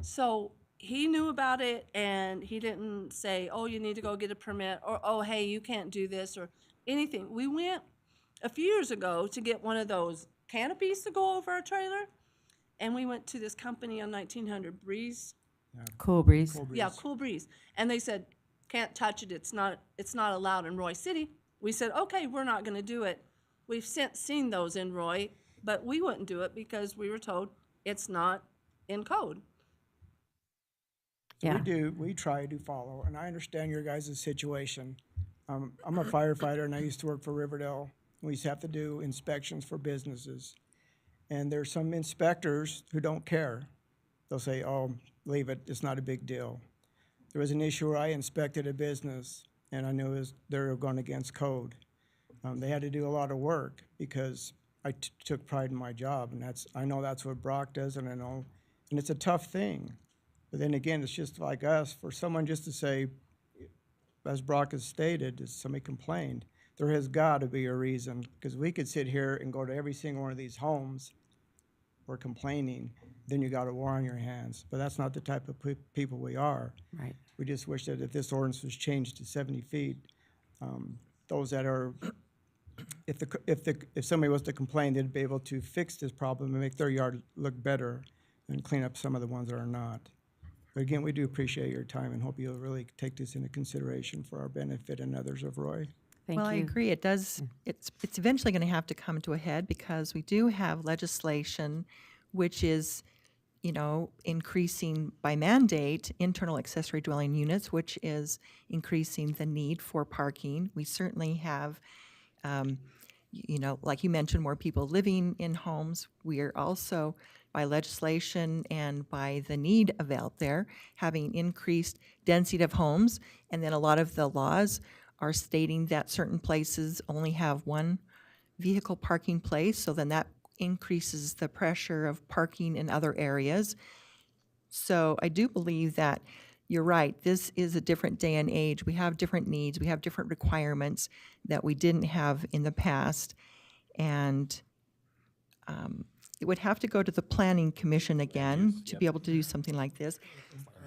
So he knew about it and he didn't say, oh, you need to go get a permit, or, oh, hey, you can't do this, or anything. We went a few years ago to get one of those canopies to go over our trailer, and we went to this company on 1900 Breeze. Cool Breeze. Yeah, Cool Breeze. And they said, can't touch it, it's not allowed in Roy City. We said, okay, we're not gonna do it. We've since seen those in Roy, but we wouldn't do it because we were told it's not in code. Yeah. We try to follow, and I understand your guys' situation. I'm a firefighter, and I used to work for Riverdale. We used to have to do inspections for businesses. And there's some inspectors who don't care. They'll say, oh, leave it, it's not a big deal. There was an issue where I inspected a business, and I knew they were going against code. They had to do a lot of work because I took pride in my job, and I know that's what Brock does, and I know, and it's a tough thing. But then again, it's just like us, for someone just to say, as Brock has stated, if somebody complained, there has got to be a reason, because we could sit here and go to every single one of these homes, we're complaining, then you got a war on your hands. But that's not the type of people we are. Right. We just wish that if this ordinance was changed to 70 feet, those that are, if somebody was to complain, they'd be able to fix this problem and make their yard look better and clean up some of the ones that are not. But again, we do appreciate your time and hope you'll really take this into consideration for our benefit and others of Roy. Thank Well, I you. agree. It does, it's eventually going to have to come to a head because we do have legislation which is, increasing by mandate internal accessory dwelling units, which is increasing the need for parking. We certainly have, like you mentioned, more people living in homes. We are also, by legislation and by the need of out there, having increased density of homes. And then a lot of the laws are stating that certain places only have one vehicle parking place, so then that increases the pressure of parking in other areas. So I do believe that you're right, this is a different day and age. We have different needs, we have different requirements that we didn't have in the past. And it would have to go to the Planning Commission again to be able to do something like this.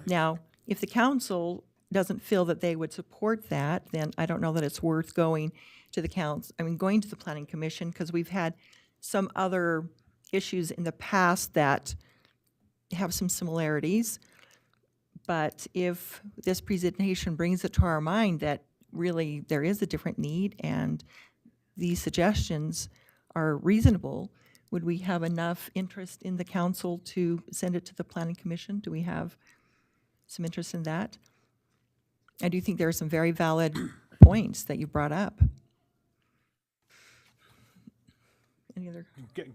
Now, if the council doesn't feel that they would support that, then I don't know that it's worth going to the going to the Planning Commission, because we've had some other issues in the past that have some similarities. But if this presentation brings it to our mind that really there is a different need and these suggestions are reasonable, would we have enough interest in the council to send it to the Planning Commission? Do we have some interest in that? I do think there are some very valid points that you brought up. Any other?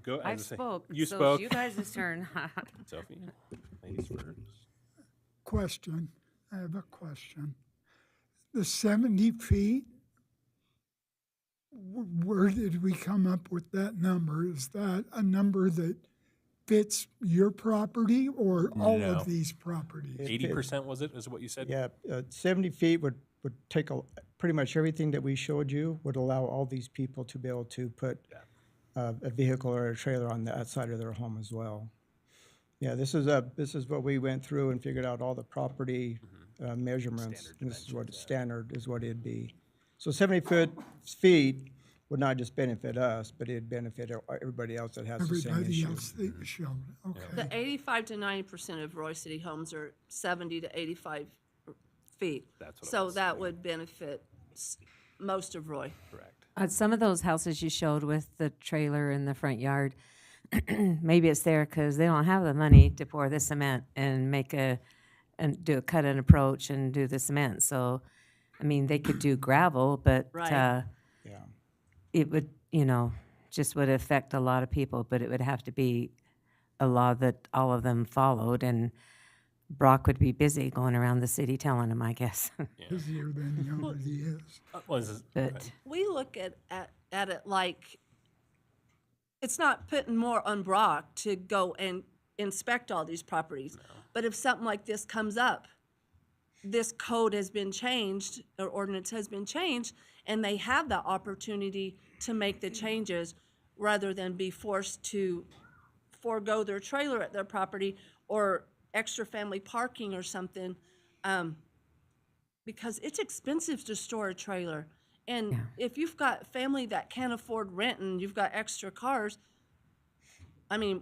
Go. I spoke. You so spoke. It's you guys' turn. Sophie, ladies first. Question, I have a question. The 70 feet, where did we come up with that number? Is that a number that fits your property or all No. of these properties? 80% was it? Is what you said? Yeah, 70 feet would take pretty much everything that we showed you would allow all these people to be able to put a vehicle or a trailer on the outside of their home as well. Yeah, this is what we went through and figured out all the property measurements. And this is what standard is what it'd be. So 70 feet would not just benefit us, but it'd benefit everybody else that has the same Everybody issue. else that showed, okay. The 85 to 90% of Roy City homes are 70 to 85 feet. That's what I So was that would benefit most of Roy. Correct. Some of those houses you showed with the trailer in the front yard, maybe it's there because they don't have the money to pour the cement and do a cut and approach and do the cement. So, I mean, they could do gravel, but Right. it would, just would affect a lot of people. But it would have to be a law that all of them followed, and Brock would be busy going around the city telling them, I guess. Busier than he already is. But We look at it like it's not putting more on Brock to go and inspect all these properties. But if something like this comes up, this code has been changed, or ordinance has been changed, and they have the opportunity to make the changes rather than be forced to forego their trailer at their property or extra family parking or something, because it's expensive to store a trailer. And if you've got family that can't afford rent and you've got extra cars, I mean,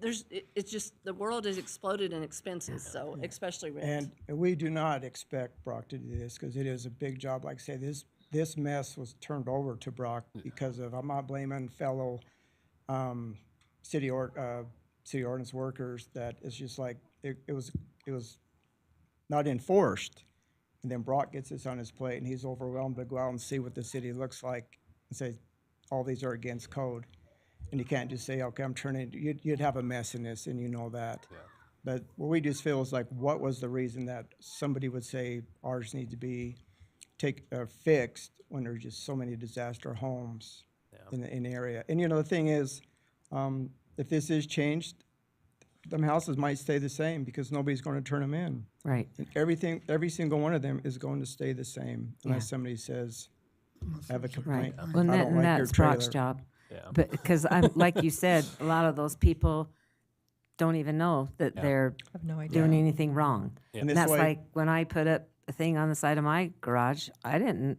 it's just, the world has exploded in expenses, so especially rent. And we do not expect Brock to do this because it is a big job. Like I say, this mess was turned over to Brock because of, I'm not blaming fellow city ordinance workers, that it's just like, it was not enforced. And then Brock gets this on his plate and he's overwhelmed to go out and see what the city looks like and say, all these are against code. And you can't just say, okay, I'm turning, you'd have a mess in this, and you know that. Yeah. But what we just feel is like, what was the reason that somebody would say ours need to be fixed when there's just so many disaster homes in the area? And the thing is, if this is changed, them houses might stay the same because nobody's going to turn them in. Right. And every single one of them is going to stay the same unless somebody says, I have a complaint. Right. Well, I don't like that's your Brock's trailer. job. But because like you said, a lot of those people don't even know that they're have no idea. doing anything wrong. And And that's way- like when I put up a thing on the side of my garage, we didn't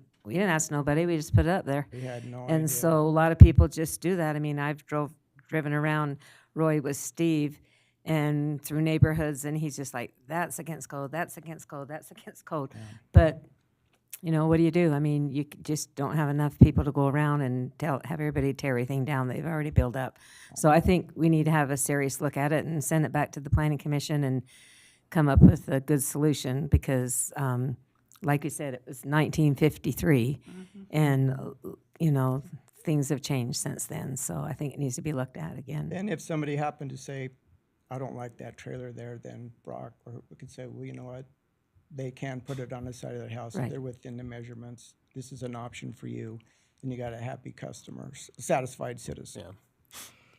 ask nobody, we just put it up there. We had no And idea. so a lot of people just do that. I mean, I've driven around Roy with Steve and through neighborhoods, and he's just like, that's against code, that's against code, that's against code. But what do you do? I mean, you just don't have enough people to go around and have everybody tear everything down they've already built up. So I think we need to have a serious look at it and send it back to the planning commission and come up with a good solution because, like you said, it was 1953, and things have changed since then. So I think it needs to be looked at again. And if somebody happened to say, I don't like that trailer there, then Brock, or we could say, well, you know what? They can put it on the side of their house if Right. they're within the measurements. This is an option for you. And you got a happy customers, satisfied citizen. Yeah.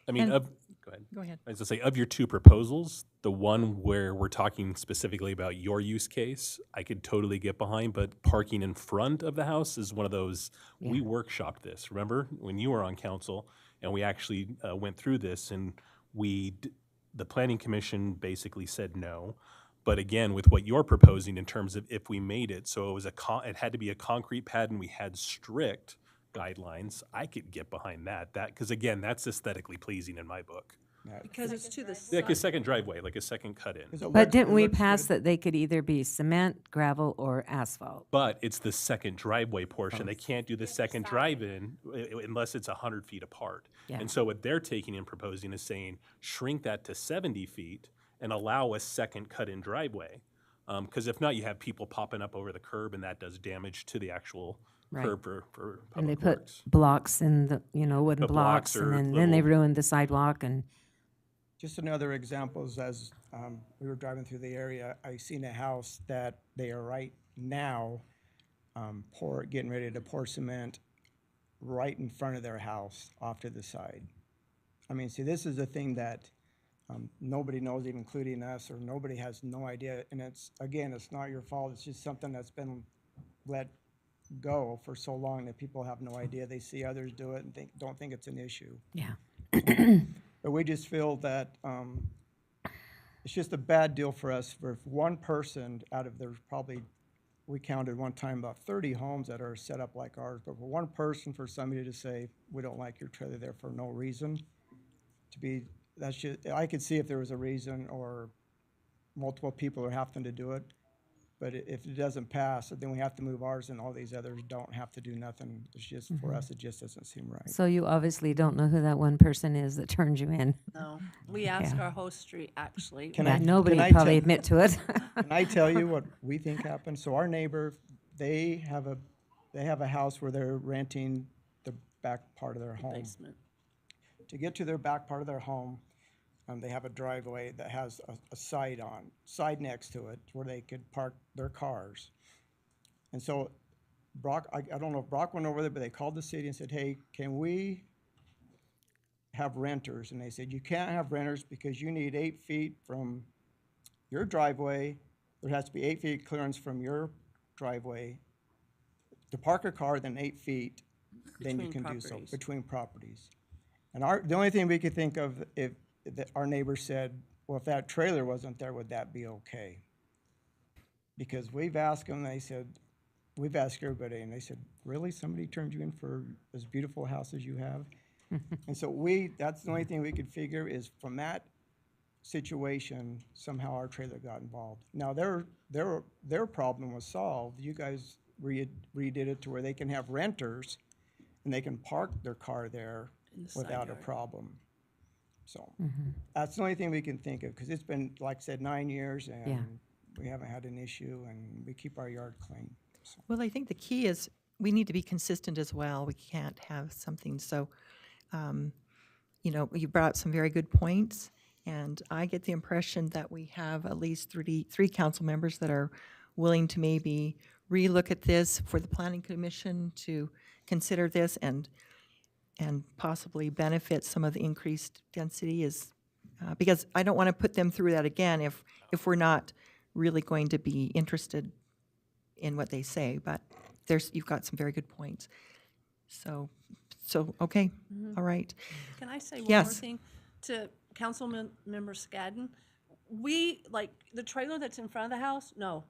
I mean, And- go ahead. Go ahead. I was gonna say, of your two proposals, the one where we're talking specifically about your use case, I could totally get behind, but parking in front of the house is one of those, we workshopped this, remember? When you were on council, and we actually went through this, and the planning commission basically said no. But again, with what you're proposing in terms of if we made it, so it was it had to be a concrete pad and we had strict guidelines, I could get behind that. Because again, that's aesthetically pleasing in my book. Because it's to the Like a side. second driveway, like a second cut in. But didn't we pass that they could either be cement, gravel, or asphalt? But it's the second driveway portion. They can't do the second drive-in unless it's 100 feet apart. Yeah. And so what they're taking and proposing is saying, shrink that to 70 feet and allow a second cut-in driveway. Because if not, you have people popping up over the curb, and that does damage to the actual Right. curb for And they public put works. blocks in the, wooden The blocks blocks, are and then they little- ruined the sidewalk and. Just another example is as we were driving through the area, I seen a house that they are right now getting ready to pour cement right in front of their house off to the side. I mean, see, this is the thing that nobody knows, even including us, or nobody has no idea. And it's not your fault. It's just something that's been let go for so long that people have no idea. They see others do it and don't think it's an issue. Yeah. But we just feel that it's just a bad deal for us for if one person out of there's probably, we counted one time about 30 homes that are set up like ours, but for one person, for somebody to say, we don't like your trailer there for no reason, that's just, I could see if there was a reason or multiple people are having to do it. But if it doesn't pass, then we have to move ours and all these others don't have to do nothing. It's just, for us, it just doesn't seem right. So you obviously don't know who that one person is that turned you in. No, we asked Yeah. our host street, actually. Nobody can I probably tell- admit to it. Can I tell you what we think happened? So our neighbor, they have a house where they're renting the back part of their home. Basement. To get to their back part of their home, they have a driveway that has a side next to it where they could park their cars. And so Brock, I don't know if Brock went over there, but they called the city and said, hey, can we have renters? And they said, you can't have renters because you need 8 feet from your driveway. There has to be 8 feet clearance from your driveway to park a car, then 8 feet, then you Between can do so, properties. between properties. And the only thing we could think of if our neighbor said, well, if that trailer wasn't there, would that be okay? Because we've asked them, they said, we've asked everybody, and they said, really? Somebody turned you in for as beautiful a house as you have? And so that's the only thing we could figure is from that situation, somehow our trailer got involved. Now, their problem was solved. You guys redid it to where they can have renters, and they can park their car there without a problem. So that's the only thing we can think of, because it's been, like I said, 9 years, and we haven't had an issue, and we keep our yard clean. So. Well, I think the key is we need to be consistent as well. We can't have something so, you know, you brought up some very good points, and I get the impression that we have at least three council members that are willing to maybe relook at this for the Planning Commission to consider this and possibly benefit some of the increased density is, because I don't want to put them through that again if we're not really going to be interested in what they say, but you've got some very good points. So okay, all right. Can I say one more Yes. thing to Councilman Member Scadden? We, like, the trailer that's in front of the house, no.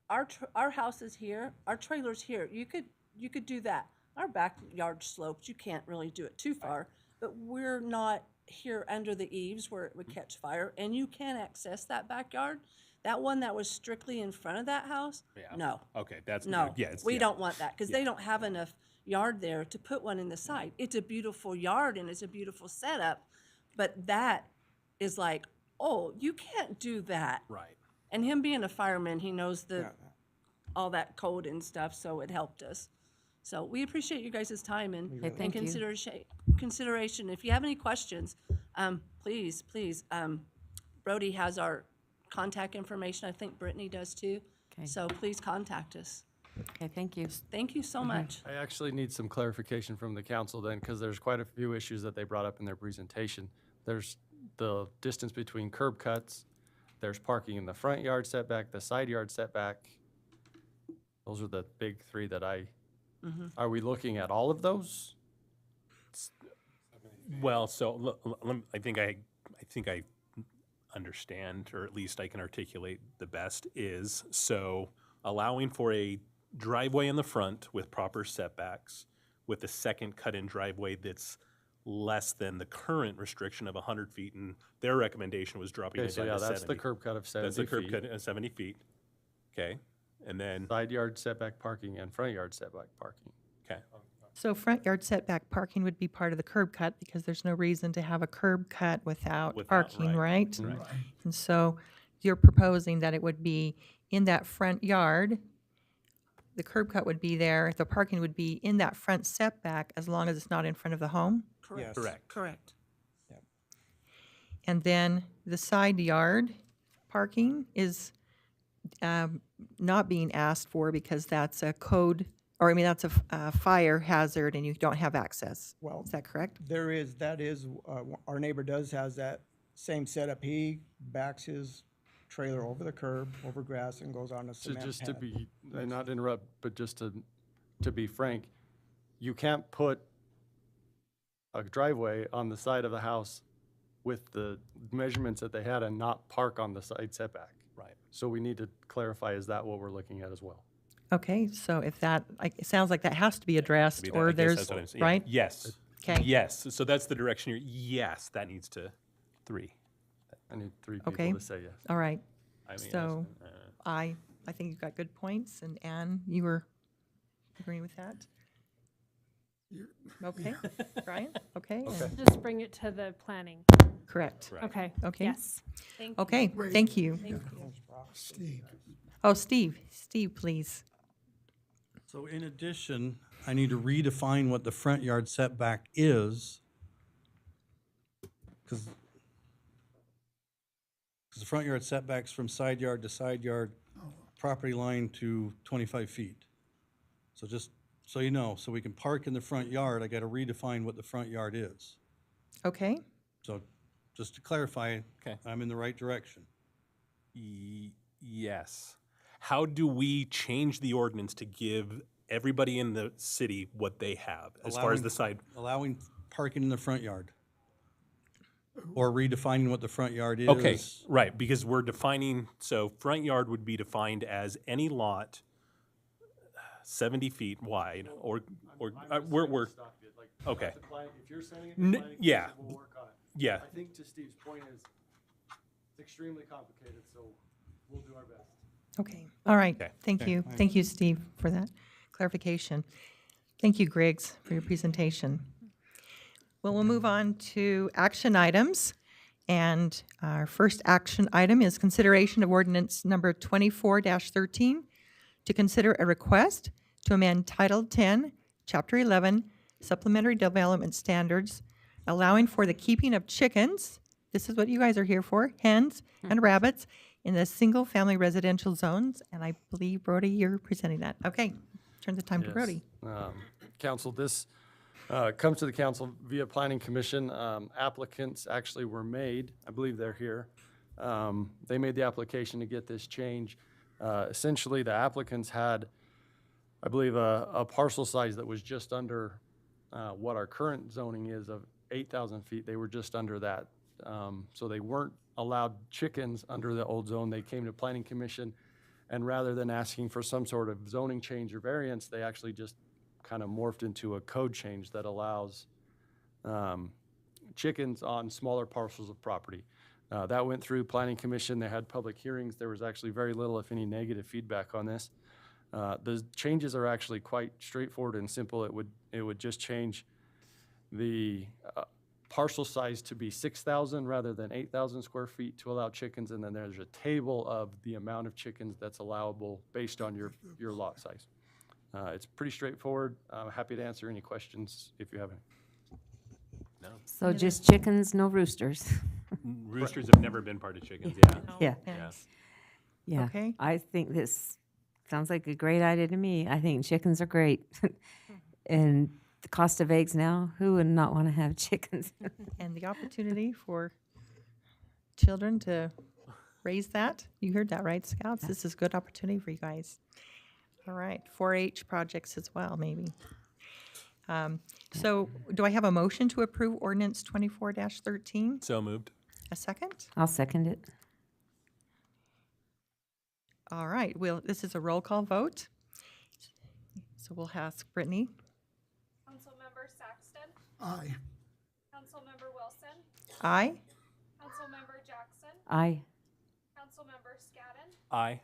Our house is here, our trailer's here. You could do that. Our backyard slopes, you can't really do it too far, but we're not here under the eaves where it would catch fire, and you can access that backyard. That one that was strictly in front of that house, no. Okay, that's, No, yeah. we don't want that, because they don't have enough yard there to put one in the side. It's a beautiful yard and it's a beautiful setup, but that is like, oh, you can't do that. Right. And him being a fireman, he knows all that code and stuff, so it helped us. So we appreciate you guys' time and thank you. consideration. If you have any questions, please, Brody has our contact information. I think Brittany does too. Okay. So please contact us. Okay, thank you. Thank you so much. I actually need some clarification from the council then, because there's quite a few issues that they brought up in their presentation. There's the distance between curb cuts, there's parking in the front yard setback, the side yard setback. Those are the big three that are we looking at all of those? Well, so I think I understand, or at least I can articulate the best is, so allowing for a driveway in the front with proper setbacks, with a second cut-in driveway that's less than the current restriction of 100 feet, and their recommendation was dropping Okay, it so down to 70. that's the curb cut of 70 That's the curb feet. cut of 70 feet. Okay, and then, Side yard setback parking and front yard setback parking. okay, So front yard setback parking would be part of the curb cut because there's no reason to have a curb cut without parking, right? right. And so you're proposing that it would be in that front yard, the curb cut would be there, the parking would be in that front setback as long as it's not in front of the home? Correct. Correct. Correct. And then the side yard parking is not being asked for because that's a code, or I mean, that's a fire hazard and you don't have access. Well, Is that correct? that is, our neighbor has that same setup. He backs his trailer over the curb, over grass, and goes on a So cement just to pad. be, and not to interrupt, but just to be frank, you can't put a driveway on the side of the house with the measurements that they had and not park on the side setback. Right. So we need to clarify, is that what we're looking at as well? Okay, so if that, it sounds like that has to be addressed, Be that- I or guess there's, that's what I'm saying. Yeah. right? Yes. Okay. Yes, so that's the direction yes, that needs to, 3. I need 3 Okay. people to say yes. All right. I mean, So yes, I think you've got good points, and Ann, you were agreeing with that? Okay, Brian, okay? and- Just bring it to the planning. Correct. Okay. Okay. Yes. Thank you. Okay, thank you. Steve. Oh, Steve, please. So in addition, I need to redefine what the front yard setback is. Because the front yard setback's from side yard to side yard, property line to 25 feet. So just so you know, so we can park in the front yard, I got to redefine what the front yard is. Okay, So just to clarify, Okay. I'm in the right direction. Yes. How do we change the ordinance to give everybody in the city what they have as far as the side? Allowing parking in the front yard. Or redefining what the front yard is. Okay, right, because we're defining, so front yard would be defined as any lot 70 feet wide, or, we're, okay. If you're sending it to N- planning yeah. commission, we'll work on it. Yeah. I think to Steve's point is, it's extremely complicated, so we'll do our best. Okay, all right. Okay. Thank you. Thank you, Steve, for that clarification. Thank you, Griggs, for your presentation. Well, we'll move on to action items. And our first action item is consideration of ordinance number 24-13 to consider a request to amend Title 10, Chapter 11, Supplementary Development Standards, allowing for the keeping of chickens, this is what you guys are here for, hens and rabbits, in the single-family residential zones. And I believe, Brody, you're presenting that. Okay, turn the time to Yes. Brody. Council, this comes to the council via planning commission. Applicants actually were made, I believe they're here. They made the application to get this change. Essentially, the applicants had, I believe, a parcel size that was just under what our current zoning is of 8,000 feet. They were just under that. So they weren't allowed chickens under the old zone. They came to planning commission, and rather than asking for some sort of zoning change or variance, they actually just kind of morphed into a code change that allows chickens on smaller parcels of property. That went through planning commission. They had public hearings. There was actually very little, if any, negative feedback on this. The changes are actually quite straightforward and simple. It would just change the parcel size to be 6,000 rather than 8,000 square feet to allow chickens, and then there's a table of the amount of chickens that's allowable based on your lot size. It's pretty straightforward. I'm happy to answer any questions if you have any. No. So just chickens, no roosters. Roosters have never been part of chickens, yeah. Yeah. Yeah. Yeah. Okay. I think this sounds like a great idea to me. I think chickens are great. And the cost of eggs now, who would not want to have chickens? And the opportunity for children to raise that. You heard that, right, Scouts? This is a good opportunity for you guys. All right, 4-H projects as well, maybe. So do I have a motion to approve ordinance 24-13? So moved. A second? I'll second it. All right, this is a roll call vote. So we'll ask Brittany. Councilmember Saxton, Aye. Councilmember Wilson, Aye. Councilmember Jackson, Aye. Councilmember Scadden, Aye.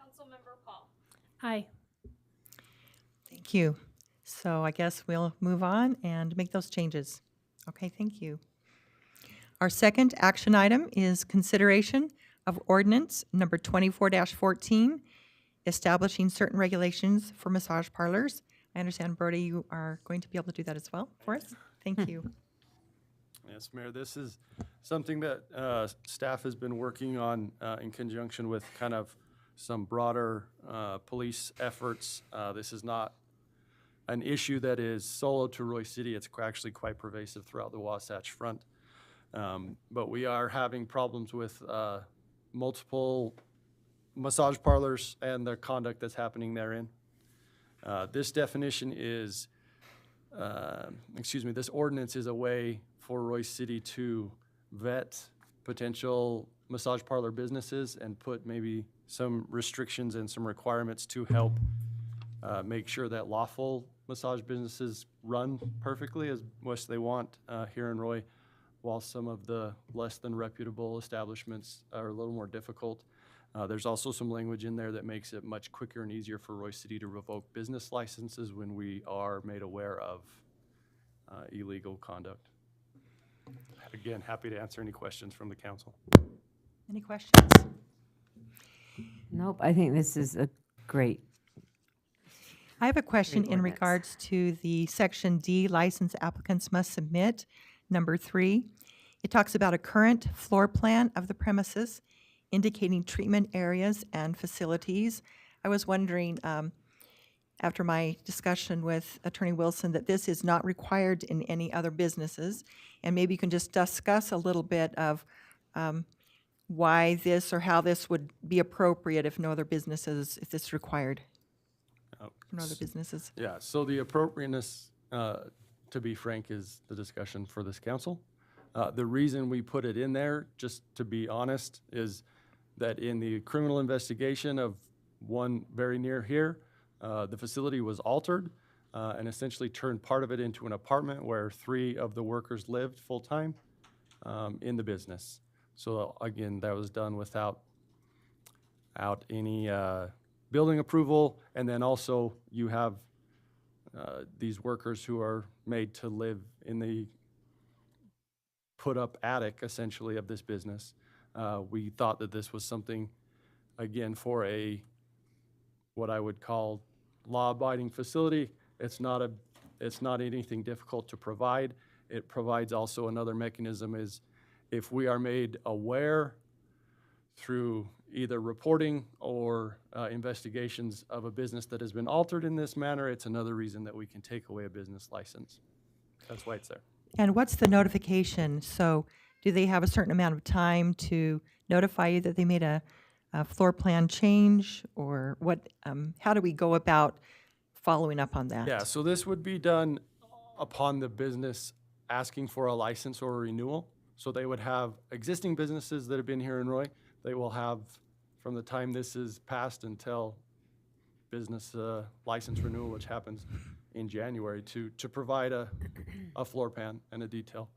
Councilmember Paul. Aye. Thank you. So I guess we'll move on and make those changes. Okay, thank you. Our second action item is consideration of ordinance number 24-14, establishing certain regulations for massage parlors. I understand, Brody, you are going to be able to do that as well for us. Thank you. Yes, Mayor, this is something that staff has been working on in conjunction with kind of some broader police efforts. This is not an issue that is solo to Roy City. It's actually quite pervasive throughout the Wasatch Front. But we are having problems with multiple massage parlors and the conduct that's happening therein. This definition is, this ordinance is a way for Roy City to vet potential massage parlor businesses and put maybe some restrictions and some requirements to help make sure that lawful massage businesses run perfectly as much they want here in Roy, while some of the less than reputable establishments are a little more difficult. There's also some language in there that makes it much quicker and easier for Roy City to revoke business licenses when we are made aware of illegal conduct. Again, happy to answer any questions from the council. Any questions? Nope, I think this is a great. I have a question Great in ordinance. regards to the section D, license applicants must submit, number 3. It talks about a current floor plan of the premises indicating treatment areas and facilities. I was wondering, after my discussion with Attorney Wilson, that this is not required in any other businesses, and maybe you can just discuss a little bit of why this or how this would be appropriate if no other businesses, if this is required. No other businesses. Yeah, so the appropriateness, to be frank, is the discussion for this council. The reason we put it in there, just to be honest, is that in the criminal investigation of one very near here, the facility was altered and essentially turned part of it into an apartment where 3 of the workers lived full-time in the business. So again, that was done without any building approval. And then also you have these workers who are made to live in the put-up attic, essentially, of this business. We thought that this was something, again, for what I would call law-abiding facility. It's not anything difficult to provide. It provides also another mechanism is if we are made aware through either reporting or investigations of a business that has been altered in this manner, it's another reason that we can take away a business license. That's why it's there. And what's the notification? So do they have a certain amount of time to notify you that they made a floor plan change, or what? How do we go about following up on that? Yeah, so this would be done upon the business asking for a license or a renewal. So they would have existing businesses that have been here in Roy. They will have, from the time this is passed until business license renewal, which happens in January, to provide a floor plan and a detail.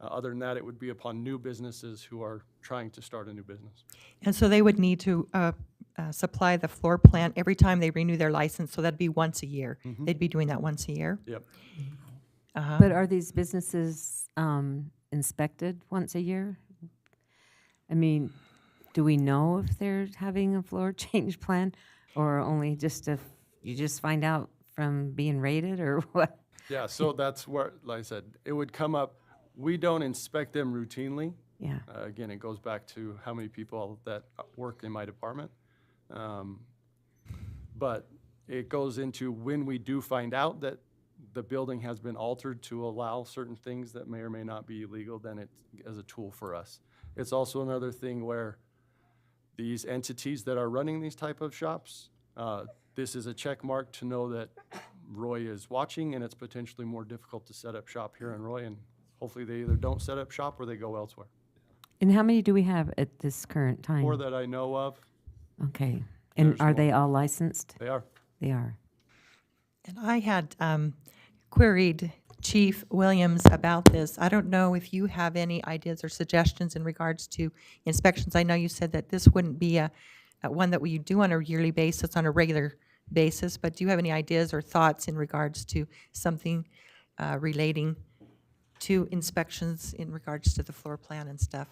Other than that, it would be upon new businesses who are trying to start a new business. And so they would need to supply the floor plan every time they renew their license, so that'd be once a year. Mhm. They'd be doing that once a year? Yep. But are these businesses inspected once a year? I mean, do we know if they're having a floor change plan, or only just if you just find out from being rated, or what? Yeah, so that's where, like I said, it would come up. We don't inspect them routinely. Yeah. Again, it goes back to how many people that work in my department. But it goes into when we do find out that the building has been altered to allow certain things that may or may not be illegal, then it as a tool for us. It's also another thing where these entities that are running these type of shops, this is a check mark to know that Roy is watching, and it's potentially more difficult to set up shop here in Roy, and hopefully they either don't set up shop or they go elsewhere. And how many do we have at this current time? More that I know of. Okay. And There's are more. they all licensed? They are. They are. And I had queried Chief Williams about this. I don't know if you have any ideas or suggestions in regards to inspections. I know you said that this wouldn't be a one that we do on a yearly basis, on a regular basis, but do you have any ideas or thoughts in regards to something relating to inspections in regards to the floor plan and stuff?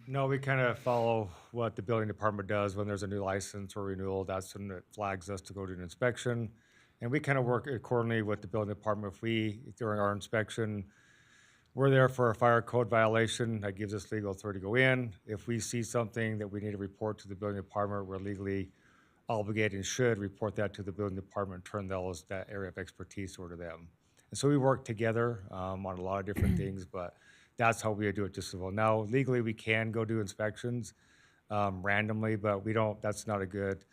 No, we kind of follow what the building department does when there's a new license or renewal. That's when it flags us to go to an inspection. And we kind of work accordingly with the building department. If we, during our inspection, we're there for a fire code violation, that gives us legal authority to go in. If we see something that we need to report to the building department, we're legally obligated and should report that to the building department, turn that area of expertise over to them. And so we work together on a lot of different things, but that's how we do it just as well. Now, legally, we can go do inspections randomly, but we don't, that's not a good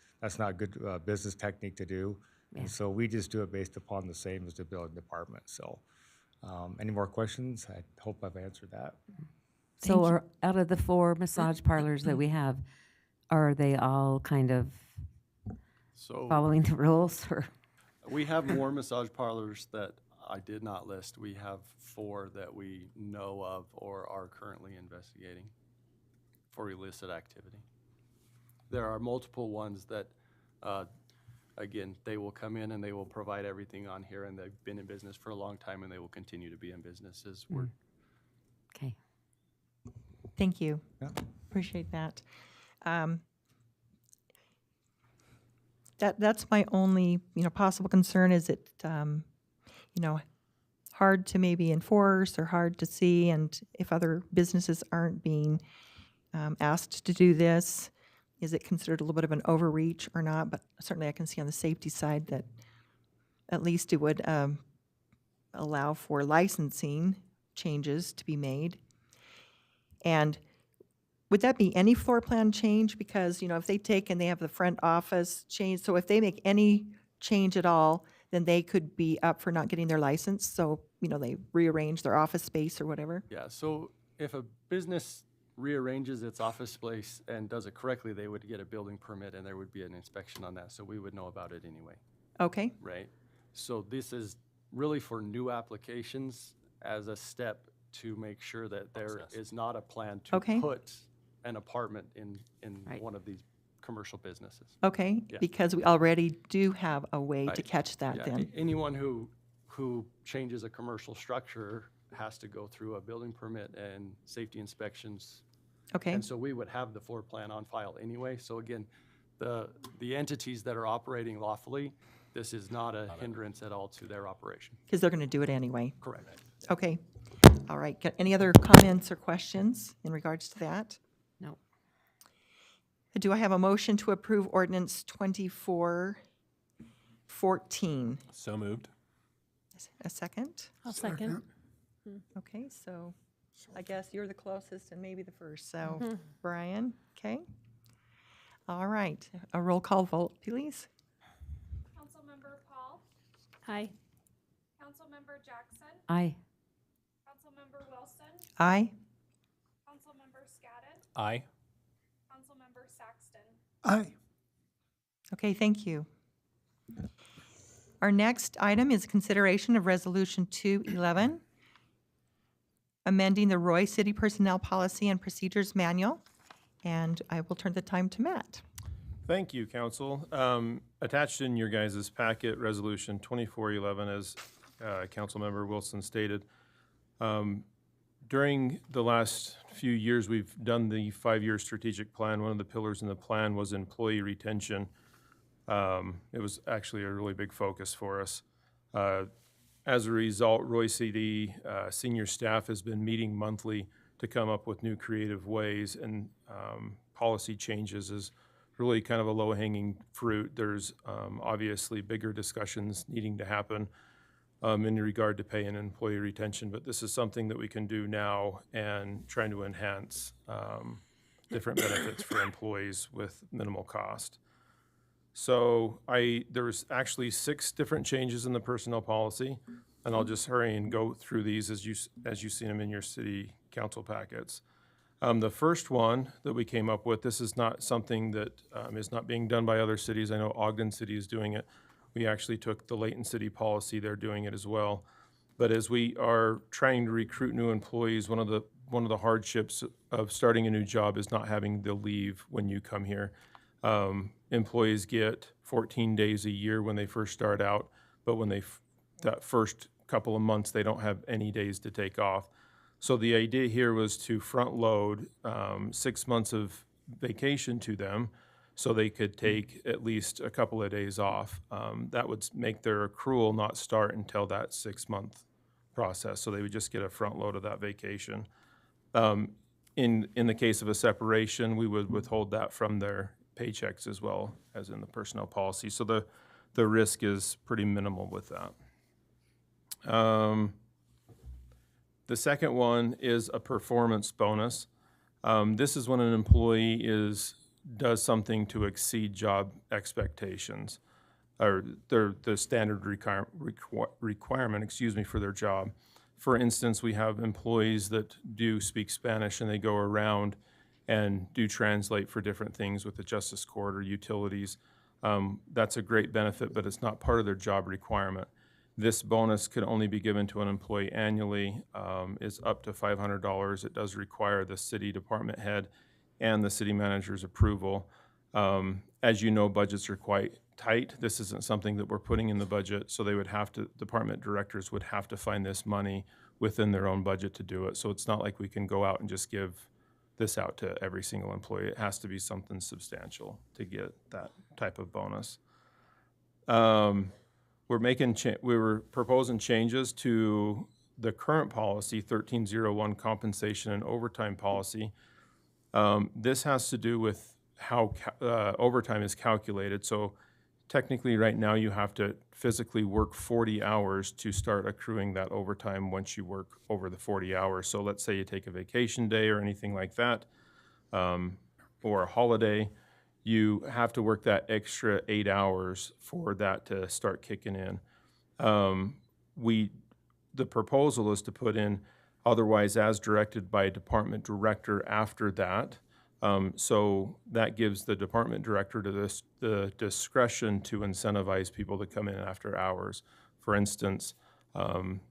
business technique to do. Yeah. And so we just do it based upon the same as the building department. So any more questions? I hope I've answered that. So are, out of the 4 massage parlors that we have, are they all kind of following the rules, or? We have more massage parlors that I did not list. We have 4 that we know of or are currently investigating for illicit activity. There are multiple ones that, again, they will come in and they will provide everything on here, and they've been in business for a long time, and they will continue to be in business as we're. Okay. Thank you. Yeah. Appreciate that. That's my only, possible concern. Is it, hard to maybe enforce or hard to see, and if other businesses aren't being asked to do this, is it considered a little bit of an overreach or not? But certainly I can see on the safety side that at least it would allow for licensing changes to be made. And would that be any floor plan change? Because, if they take and they have the front office change, so if they make any change at all, then they could be up for not getting their license. So, they rearrange their office space or whatever. Yeah, so if a business rearranges its office space and does it correctly, they would get a building permit and there would be an inspection on that, so we would know about it anyway, Okay, right? So this is really for new applications as a step to make sure that there is not a plan to Okay. put an apartment in Right. one of these commercial businesses. okay, Yeah. because we already do have a way to Right. catch that Yeah, then. anyone who changes a commercial structure has to go through a building permit and safety inspections. Okay. And so we would have the floor plan on file anyway. So again, the entities that are operating lawfully, this is not a hindrance at all to their operation. Because they're going to do it anyway. Correct. Okay. All right. Any other comments or questions in regards to that? No. Do I have a motion to approve ordinance 2414? So moved. A second? I'll second. Okay, so I guess you're the closest and maybe the first. So Brian, okay? All right. A roll call vote, please. Councilmember Paul, Aye. Councilmember Jackson, Aye. Councilmember Wilson, Aye. Councilmember Scadden, Aye. Councilmember Saxton. Aye. Okay, thank you. Our next item is consideration of Resolution 211, amending the Roy City Personnel Policy and Procedures Manual. And I will turn the time to Matt. Thank you, council. Attached in your guys' packet, Resolution 2411, as Councilmember Wilson stated. During the last few years, we've done the 5-year strategic plan. One of the pillars in the plan was employee retention. It was actually a really big focus for us. As a result, Roy City senior staff has been meeting monthly to come up with new creative ways, and policy changes is really kind of a low-hanging fruit. There's obviously bigger discussions needing to happen in regard to pay and employee retention, but this is something that we can do now and trying to enhance different benefits for employees with minimal cost. So there's actually 6 different changes in the personnel policy, and I'll just hurry and go through these as you've seen them in your city council packets. The first one that we came up with, this is not something that is not being done by other cities. I know Ogden City is doing it. We actually took the Layton City policy. They're doing it as well. But as we are trying to recruit new employees, one of the hardships of starting a new job is not having the leave when you come here. Employees get 14 days a year when they first start out, but when that first couple of months, they don't have any days to take off. So the idea here was to front load 6 months of vacation to them so they could take at least a couple of days off. That would make their accrual not start until that 6-month process. So they would just get a front load of that vacation. In the case of a separation, we would withhold that from their paychecks as well as in the personnel policy. So the risk is pretty minimal with that. The second one is a performance bonus. This is when an employee does something to exceed job expectations, or the standard requirement, for their job. For instance, we have employees that do speak Spanish and they go around and do translate for different things with the Justice Court or utilities. That's a great benefit, but it's not part of their job requirement. This bonus could only be given to an employee annually, is up to $500. It does require the city department head and the city manager's approval. As you know, budgets are quite tight. This isn't something that we're putting in the budget, so department directors would have to find this money within their own budget to do it. So it's not like we can go out and just give this out to every single employee. It has to be something substantial to get that type of bonus. We were proposing changes to the current policy, 1301, compensation and overtime policy. This has to do with how overtime is calculated. So technically right now you have to physically work 40 hours to start accruing that overtime once you work over the 40 hours. So let's say you take a vacation day or anything like that, or a holiday, you have to work that extra 8 hours for that to start kicking in. The proposal is to put in otherwise as directed by department director after that. So that gives the department director the discretion to incentivize people to come in after hours. For instance,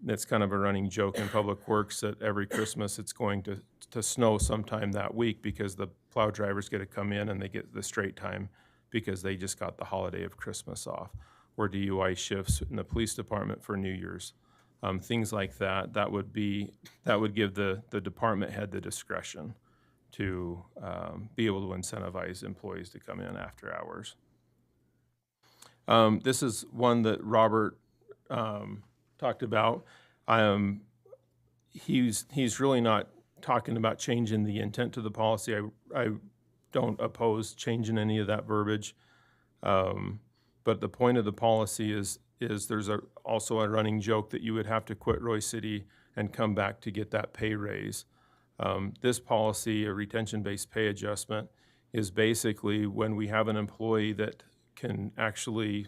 it's kind of a running joke in Public Works that every Christmas it's going to snow sometime that week because the plow drivers get to come in and they get the straight time because they just got the holiday of Christmas off, or DUI shifts in the police department for New Year's. Things like that, that would give the department head the discretion to be able to incentivize employees to come in after hours. This is one that Robert talked about. He's really not talking about changing the intent of the policy. I don't oppose changing any of that verbiage. But the point of the policy is there's also a running joke that you would have to quit Roy City and come back to get that pay raise. This policy, a retention-based pay adjustment, is basically when we have an employee that can actually,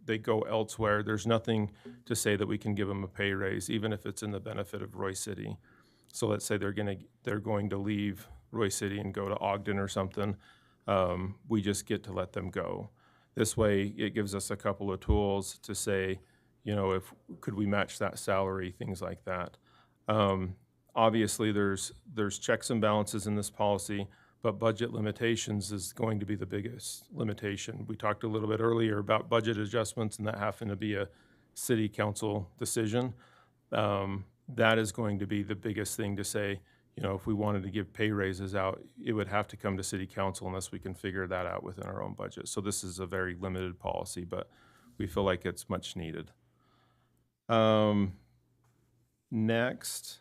they go elsewhere. There's nothing to say that we can give them a pay raise, even if it's in the benefit of Roy City. So let's say they're going to leave Roy City and go to Ogden or something. We just get to let them go. This way, it gives us a couple of tools to say, could we match that salary, things like that. Obviously, there's checks and balances in this policy, but budget limitations is going to be the biggest limitation. We talked a little bit earlier about budget adjustments and that having to be a city council decision. That is going to be the biggest thing to say, if we wanted to give pay raises out, it would have to come to city council unless we can figure that out within our own budget. So this is a very limited policy, but we feel like it's much needed. Next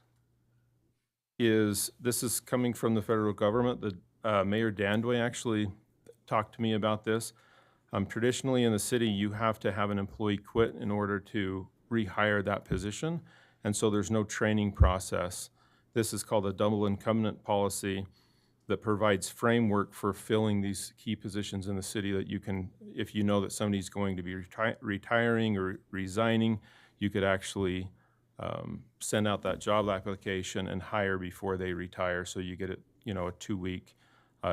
this is coming from the federal government. Mayor Dandwe actually talked to me about this. Traditionally in the city, you have to have an employee quit in order to rehire that position, and so there's no training process. This is called a double incumbent policy that provides framework for filling these key positions in the city that you can, if you know that somebody's going to be retiring or resigning, you could actually send out that job application and hire before they retire, so you get a 2-week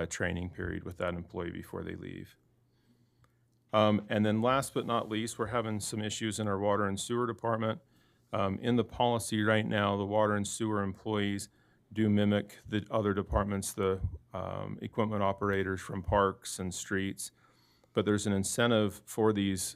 training period with that employee before they leave. And then last but not least, we're having some issues in our water and sewer department. In the policy right now, the water and sewer employees do mimic the other departments, the equipment operators from parks and streets, but there's an incentive for these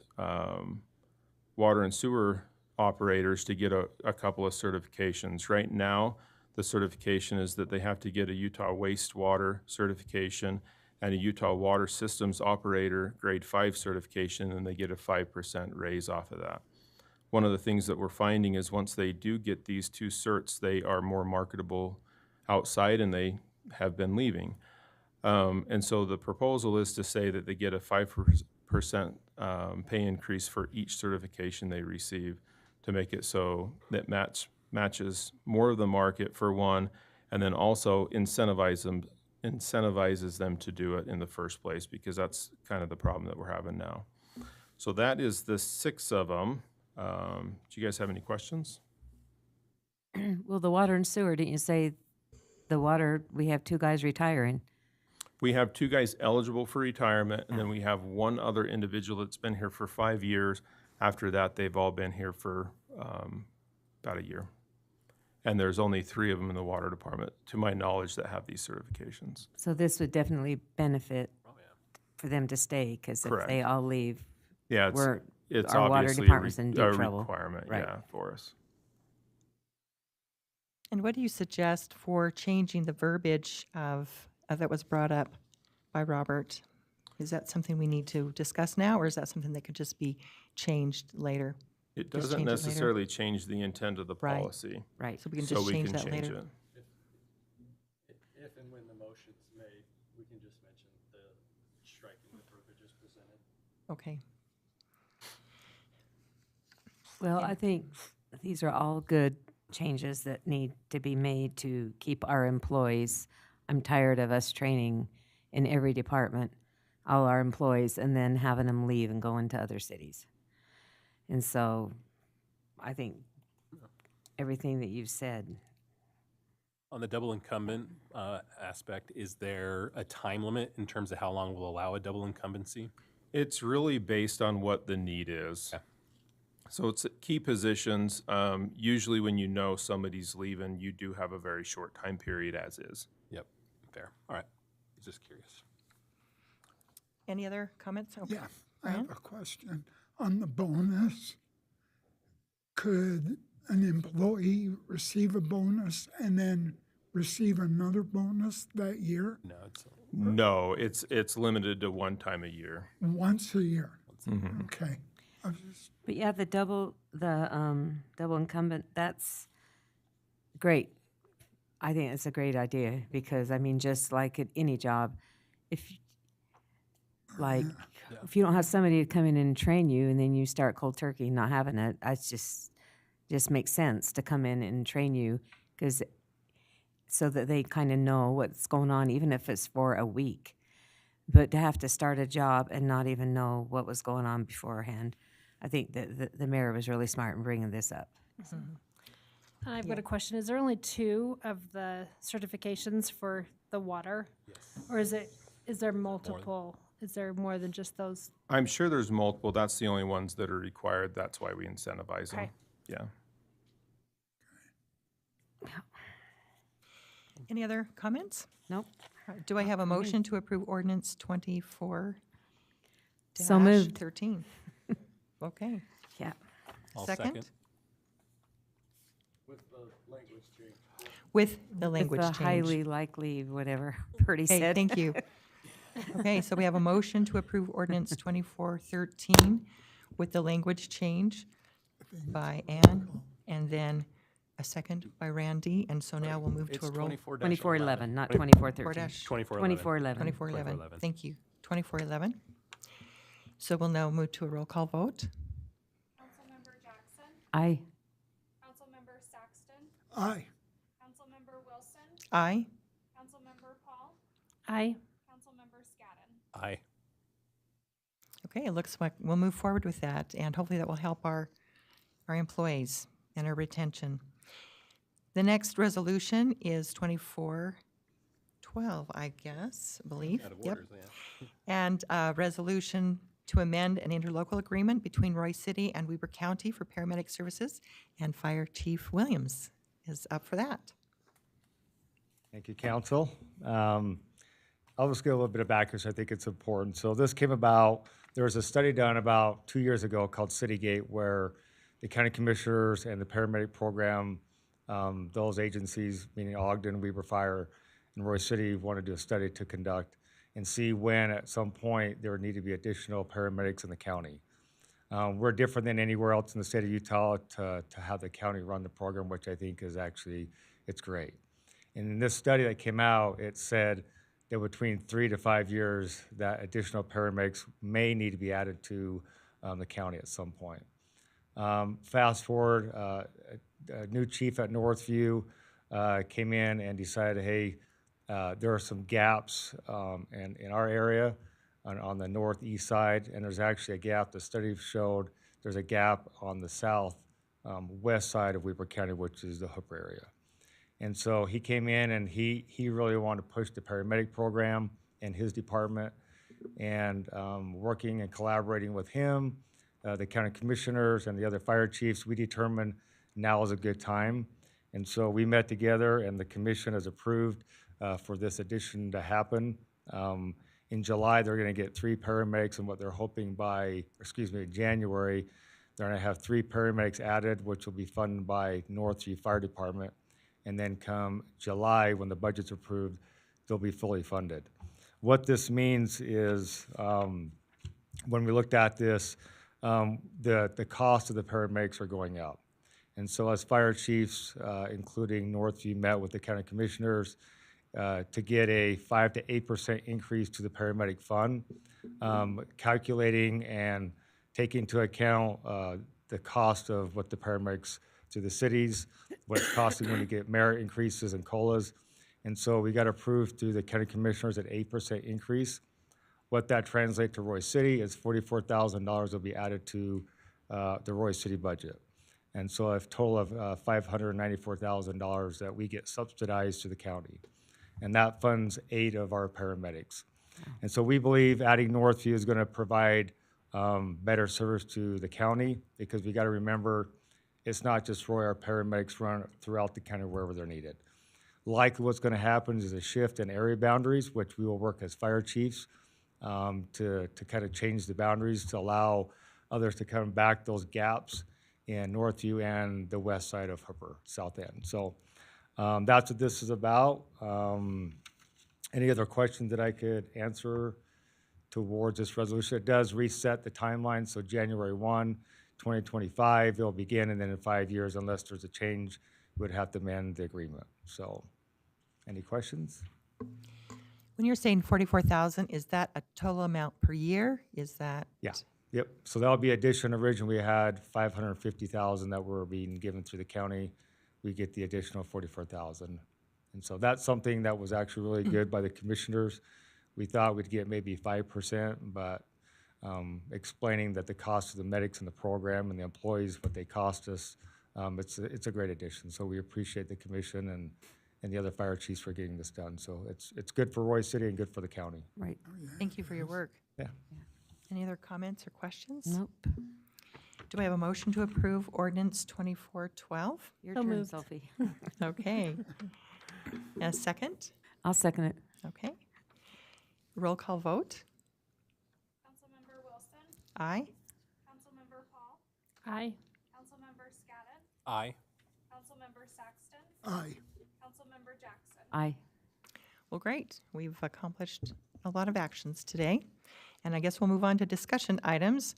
water and sewer operators to get a couple of certifications. Right now, the certification is that they have to get a Utah wastewater certification and a Utah Water Systems Operator grade 5 certification, and they get a 5% raise off of that. One of the things that we're finding is once they do get these 2 certs, they are more marketable outside and they have been leaving. And so the proposal is to say that they get a 5% pay increase for each certification they receive to make it so that matches more of the market for one, and then also incentivizes them to do it in the first place, because that's kind of the problem that we're having now. So that is the 6 of them. Do you guys have any questions? Well, the water and sewer, didn't you say the water, we have 2 guys retiring? We have 2 guys eligible for retirement, and then we have 1 other individual that's been here for 5 years. After that, they've all been here for about a year. And there's only 3 of them in the water department, to my knowledge, that have these certifications. So this would definitely benefit for them to stay, because if Correct. they all leave, Yeah, it's our water obviously department's in deep a trouble. requirement, Right. yeah, for us. And what do you suggest for changing the verbiage that was brought up by Robert? Is that something we need to discuss now, or is that something that could just be changed later? It Just doesn't change it later? necessarily change the intent of the Right. policy. Right. So we can just change that later. If and when the motion's made, we can just mention the striking the verbiage as presented. Okay. Well, I think these are all good changes that need to be made to keep our employees. I'm tired of us training in every department, all our employees, and then having them leave and go into other cities. And so I think everything that you've said On the double incumbent aspect, is there a time limit in terms of how long we'll allow a double incumbency? It's really based on what the need is. Okay. So it's key positions. Usually when you know somebody's leaving, you do have a very short time period as is. Yep, fair. All right, just curious. Any other comments? Okay. Yeah, I have a question on the bonus. Could an employee receive a bonus and then receive another bonus that year? No, it's limited to one time a year. Once a year? Mhm. Okay. I was just, But yeah, the double incumbent, that's great. I think it's a great idea because, I mean, just like at any job, if you don't have somebody to come in and train you and then you start cold turkey not having it, it's just makes sense to come in and train you because so that they kind of know what's going on, even if it's for a week. But to have to start a job and not even know what was going on beforehand, I think that the mayor was really smart in bringing this up. And I've got a question. Is there only 2 of the certifications for the water? Yes. Or is there multiple? Is there more than just those? I'm sure there's multiple. That's the only ones that are required. That's why we incentivize them. Okay. Yeah. Any other comments? Nope. Do I have a motion to approve ordinance 24? So moved. 13. Okay. Yeah. I'll Second? With the language change. With the language With the change. highly likely, whatever Purdy Okay, said. thank you. Okay, so we have a motion to approve ordinance 2413 with the language change by Ann, and then a second by Randy, and so now we'll move to a roll. 2411, not 2413. 2411. 2411, thank you. 2411. So we'll now move to a roll call vote. Councilmember Jackson, Aye. Councilmember Saxton, aye. Councilmember Wilson, Aye. Councilmember Paul, Aye. Councilmember Scadden. Aye. Okay, it looks like we'll move forward with that, and hopefully that will help our employees and our retention. The next resolution is 2412, I guess, believe. Out of Yep. orders, yeah. And resolution to amend an interlocal agreement between Roy City and Weber County for paramedic services, and Fire Chief Williams is up for that. Thank you, council. I'll just give a little bit of background, I think it's important. So this came about, there was a study done about 2 years ago called Citygate, where the county commissioners and the paramedic program, those agencies, meaning Ogden, Weber Fire, and Roy City, wanted to do a study to conduct and see when at some point there would need to be additional paramedics in the county. We're different than anywhere else in the state of Utah to have the county run the program, which I think is actually, it's great. And in this study that came out, it said that between 3 to 5 years, that additional paramedics may need to be added to the county at some point. Fast forward, a new chief at Northview came in and decided, hey, there are some gaps in our area on the northeast side, and there's actually a gap. The study showed there's a gap on the west side of Weber County, which is the Hooper area. And so he came in and he really wanted to push the paramedic program in his department, and working and collaborating with him, the county commissioners and the other fire chiefs, we determined now is a good time. And so we met together and the commission has approved for this addition to happen. In July, they're gonna get 3 paramedics, and what they're hoping by, January, they're gonna have 3 paramedics added, which will be funded by Northview Fire Department. And then come July, when the budget's approved, they'll be fully funded. What this means is, when we looked at this, the cost of the paramedics are going up. And so as fire chiefs, including Northview, met with the county commissioners to get a 5 to 8% increase to the paramedic fund, calculating and taking into account the cost of what the paramedics to the cities, what it's costing when you get merit increases and COLAs. And so we got approved through the county commissioners at 8% increase. What that translates to Roy City is $44,000 will be added to the Roy City budget. And so a total of $594,000 that we get subsidized to the county. And that funds 8 of our paramedics. And so we believe adding Northview is going to provide better service to the county, because we got to remember it's not just Roy, our paramedics run throughout the county wherever they're needed. Likely what's going to happen is a shift in area boundaries, which we will work as fire chiefs to kind of change the boundaries to allow others to come back those gaps in Northview and the west side of Hooper, south end. So that's what this is about. Any other questions that I could answer towards this resolution? It does reset the timeline, so January 1, 2025, it'll begin, and then in 5 years, unless there's a change, we'd have to amend the agreement. So, any questions? When you're saying 44,000, is that a total amount per year? Is that? Yeah. Yep. So that'll be addition. Originally, we had 550,000 that were being given through the county. We get the additional 44,000. And so that's something that was actually really good by the commissioners. We thought we'd get maybe 5%, but explaining that the cost of the medics in the program and the employees, what they cost us, it's a great addition. So we appreciate the commission and the other fire chiefs for getting this done. So it's good for Roy City and good for the county. Right. Thank you for your work. Yeah. Any other comments or questions? Nope. Do I have a motion to approve ordinance 2412? Your So turn, moved. Sophie. Okay. And a second? I'll second it. Okay. Roll call vote. Councilmember Wilson, Aye. Councilmember Paul, Aye. Councilmember Scadden, Aye. Councilmember Saxton, Aye. Councilmember Jackson. Aye. Well, great. We've accomplished a lot of actions today. And I guess we'll move on to discussion items.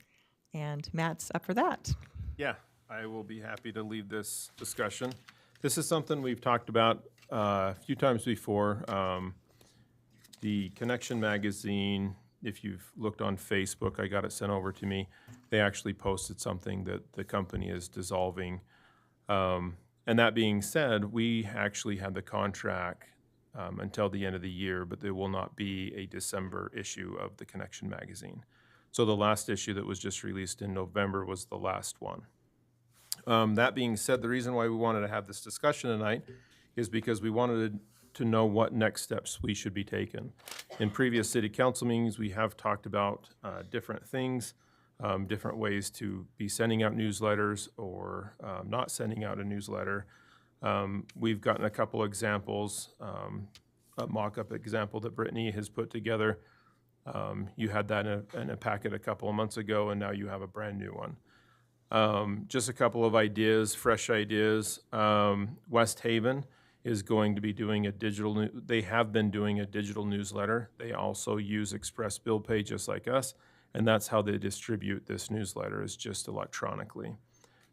And Matt's up for that. Yeah, I will be happy to lead this discussion. This is something we've talked about a few times before. The Connection magazine, if you've looked on Facebook, I got it sent over to me. They actually posted something that the company is dissolving. And that being said, we actually had the contract until the end of the year, but there will not be a December issue of the Connection magazine. So the last issue that was just released in November was the last one. That being said, the reason why we wanted to have this discussion tonight is because we wanted to know what next steps we should be taking. In previous city council meetings, we have talked about different things, different ways to be sending out newsletters or not sending out a newsletter. We've gotten a couple examples, a mock-up example that Brittany has put together. You had that in a packet a couple of months ago, and now you have a brand new one. Just a couple of ideas, fresh ideas. West Haven is going to be doing a digital, they have been doing a digital newsletter. They also use Express Bill Pay just like us, and that's how they distribute this newsletter, is just electronically.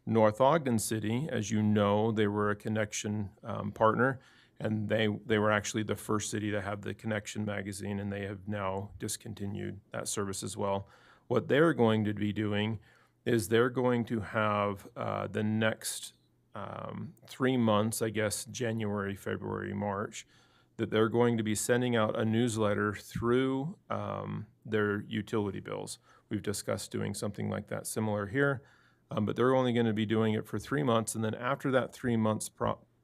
North Ogden City, as you know, they were a Connection partner, and they were actually the first city to have the Connection magazine, and they have now discontinued that service as well. What they're going to be doing is they're going to have the next 3 months, I guess, January, February, March, that they're going to be sending out a newsletter through their utility bills. We've discussed doing something like that similar here, but they're only going to be doing it for 3 months, and then after that 3 months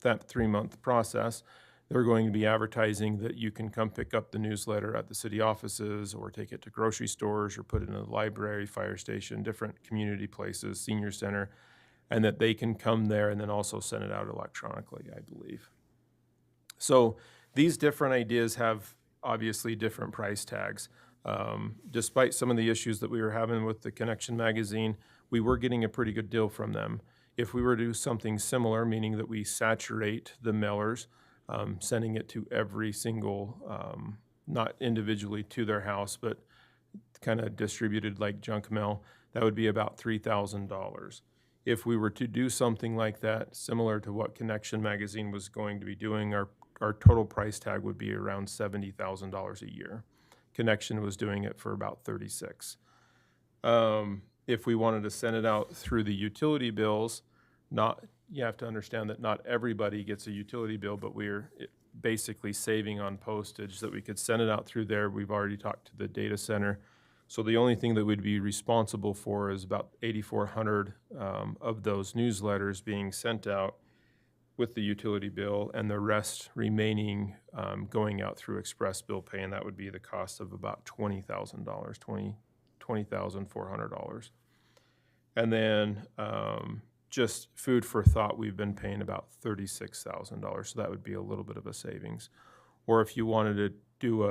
that 3-month process, they're going to be advertising that you can come pick up the newsletter at the city offices or take it to grocery stores or put it in a library, fire station, different community places, senior center, and that they can come there and then also send it out electronically, I believe. So these different ideas have obviously different price tags. Despite some of the issues that we were having with the Connection magazine, we were getting a pretty good deal from them. If we were to do something similar, meaning that we saturate the mailers, sending it to every single, not individually to their house, but kind of distributed like junk mail, that would be about $3,000. If we were to do something like that, similar to what Connection magazine was going to be doing, our total price tag would be around $70,000 a year. Connection was doing it for about $36,000. If we wanted to send it out through the utility bills, you have to understand that not everybody gets a utility bill, but we're basically saving on postage, that we could send it out through there. We've already talked to the data center. So the only thing that we'd be responsible for is about 8,400 of those newsletters being sent out with the utility bill, and the rest remaining going out through express bill pay, and that would be the cost of about $20,000, $20,400. And then just food for thought, we've been paying about $36,000, so that would be a little bit of a savings. Or if you wanted to do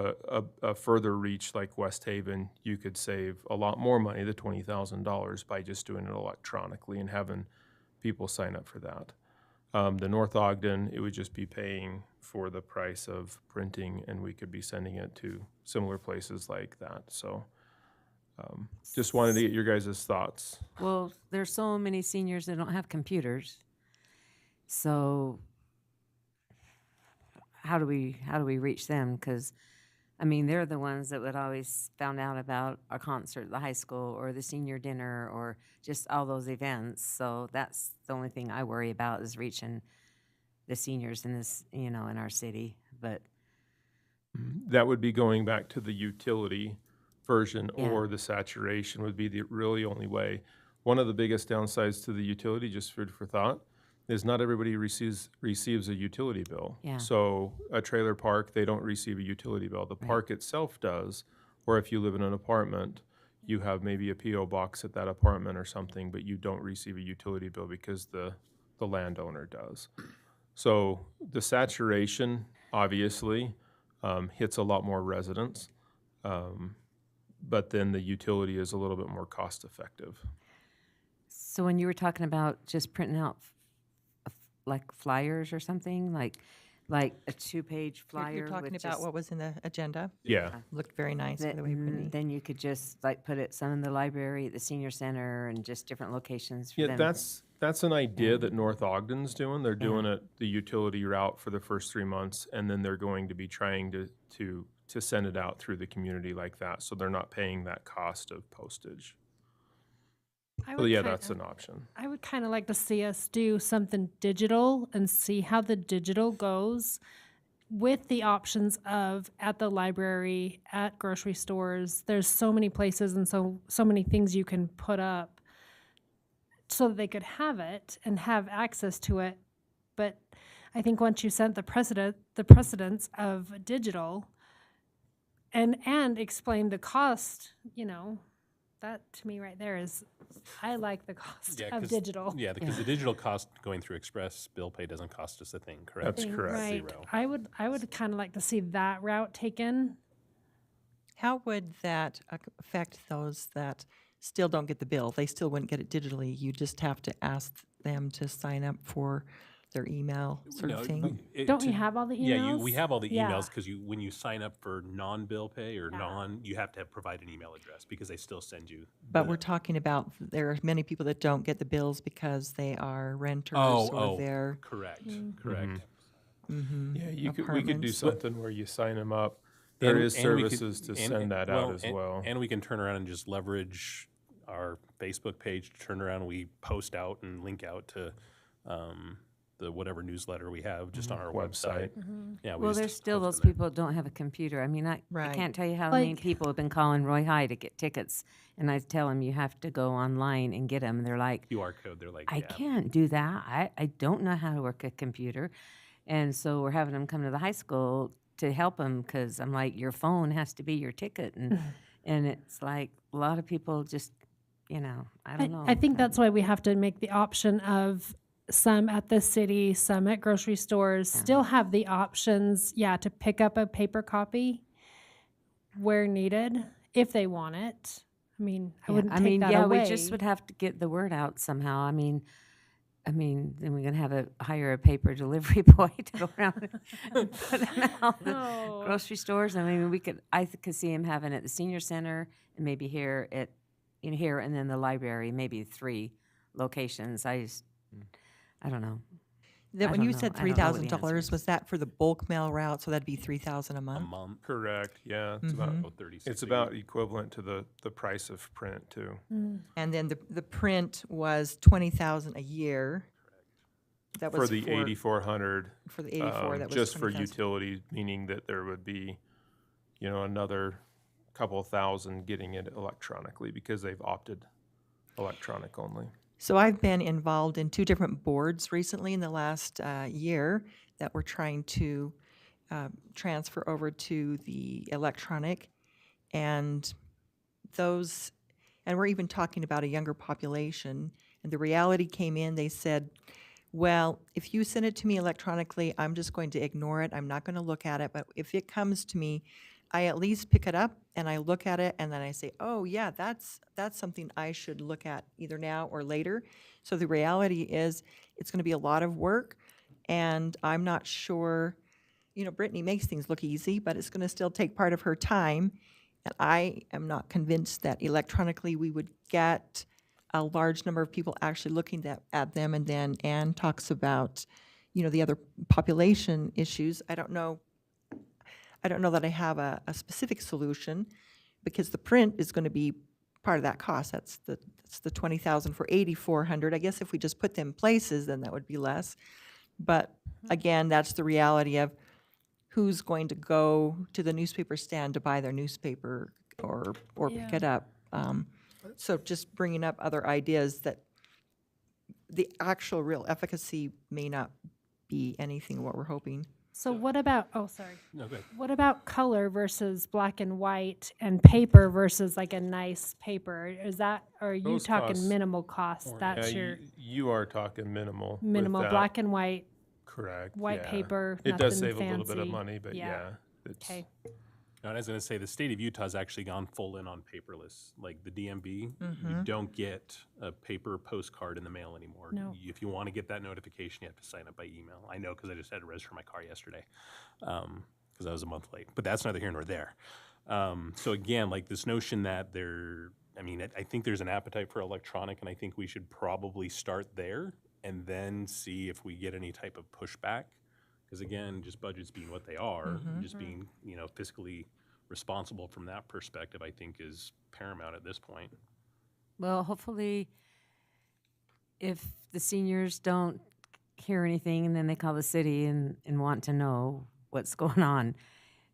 a further reach like West Haven, you could save a lot more money, the $20,000, by just doing it electronically and having people sign up for that. The North Ogden, it would just be paying for the price of printing, and we could be sending it to similar places like that. So just wanted to get your guys' thoughts. Well, there's so many seniors that don't have computers. So how do we reach them? Because, I mean, they're the ones that would always found out about our concert at the high school or the senior dinner or just all those events. So that's the only thing I worry about is reaching the seniors in this, you know, in our city. But that would be going back to the utility version, Yeah. or the saturation would be the really only way. One of the biggest downsides to the utility, just food for thought, is not everybody receives a utility bill. Yeah. So a trailer park, they don't receive a utility bill. The park itself does, or if you live in an apartment, you have maybe a PO box at that apartment or something, but you don't receive a utility bill because the landowner does. So the saturation obviously hits a lot more residents, but then the utility is a little bit more cost effective. so when you were talking about just printing out like flyers or something, like a 2-page flyer. You're talking with about just- what was in the agenda? Yeah. Looked very nice. That- the way Brittany- then you could just like put it some in the library, at the senior center, and just different locations for Yeah, them. that's an idea that North Ogden's doing. They're doing it the utility route for the first 3 months, and then they're going to be trying to send it out through the community like that, so they're not paying that cost of postage. I So would yeah, kinda- that's an option. I would kind of like to see us do something digital and see how the digital goes with the options of at the library, at grocery stores. There's so many places and so many things you can put up so that they could have it and have access to it. But I think once you set the precedence of digital and explain the cost, you know, that to me right there is, I like the cost Yeah, of 'cause- digital. Yeah, because the digital cost going through express bill pay doesn't cost us a thing, correct? That's correct. Right. Zero. I would kind of like to see that route taken. How would that affect those that still don't get the bill? They still wouldn't get it digitally. You just have to ask them to sign up for their email sort No, of thing? Don't we have all the Yeah, we emails? have all the Yeah. emails because when you sign up for non-bill pay or you have to provide an email address because they still send you. But we're talking about, there are many people that don't get the bills because they are renters or they're. correct, Mm. correct. Yeah, we could do Apartments. something where you sign them up. There is And we could- services to and- send that out as and- well. And we can turn around and just leverage our Facebook page to turn around. We post out and link out to the whatever newsletter we have just on our website. Yeah, we Well, just there's still post those it there. people that don't have a computer. I mean, I Right. can't tell you how many Like- people have been calling Roy High to get tickets, and I tell them you have to go online and get them. And they're like, QR code. They're like, I yeah. can't do that. I don't know how to work a computer. And so we're having them come to the high school to help them because I'm like, your phone has to be your ticket. And it's like a lot of people just, you know, I don't know. I think that's why we have to make the option of some at the city, some at grocery stores, still have the options, to pick up a paper copy where needed, if they want it. I mean, I wouldn't take that away. we just would have to get the word out somehow. I mean, then we're gonna have to hire a paper delivery boy to go around and put them out the No. grocery stores. I mean, I could see him having it at the senior center and maybe here here and then the library, maybe 3 locations. I don't know. That I when don't you know. said I don't know what the answer $3,000, was that for the bulk mail route? So that'd be $3,000 a A month? month. Correct, yeah. It's Mhm. about 36 It's a about year. equivalent to the price of print too. And then the print was $20,000 a year. That For was the 8,400. For the 84, that was Just for 20,000. utility, meaning that there would be, another couple thousand getting it electronically because they've opted electronic only. So I've been involved in 2 different boards recently in the last year that we're trying to transfer over to the electronic. And we're even talking about a younger population. And the reality came in, they said, well, if you send it to me electronically, I'm just going to ignore it. I'm not going to look at it. But if it comes to me, I at least pick it up and I look at it and then I say, oh yeah, that's something I should look at either now or later. So the reality is it's going to be a lot of work, and I'm not sure, Brittany makes things look easy, but it's going to still take part of her time. And I am not convinced that electronically we would get a large number of people actually looking at them. And then Anne talks about, the other population issues. I don't know that I have a specific solution, because the print is going to be part of that cost. That's the $20,000 for 8,400. I guess if we just put them places, then that would be less. But again, that's the reality of who's going to go to the newspaper stand to buy their newspaper or pick it up. So just bringing up other ideas that the actual real efficacy may not be anything what we're hoping. So what about, oh, sorry. No, go ahead. What about color versus black and white and paper versus like a nice paper? Is that, or are you Those talking costs- minimal cost? That's Yeah, your you are talking minimal. with minimal that. black and white. Correct. white yeah. paper, It does nothing save a little bit of fancy. money, but Yeah. yeah. It's, Okay. No, and I was going to say, the state of Utah's actually gone full in on paperless. Like the DMV, you Mhm. don't get a paper postcard in the mail anymore. No. If you want to get that notification, you have to sign up by email. I know because I just had to register my car yesterday because I was a month late. But that's neither here nor there. So again, like this notion that I think there's an appetite for electronic, and I think we should probably start there and then see if we get any type of pushback. Because again, just budgets being what they are, just being, fiscally responsible from that perspective, I think is paramount at this point. Well, hopefully, if the seniors don't hear anything and then they call the city and want to know what's going on,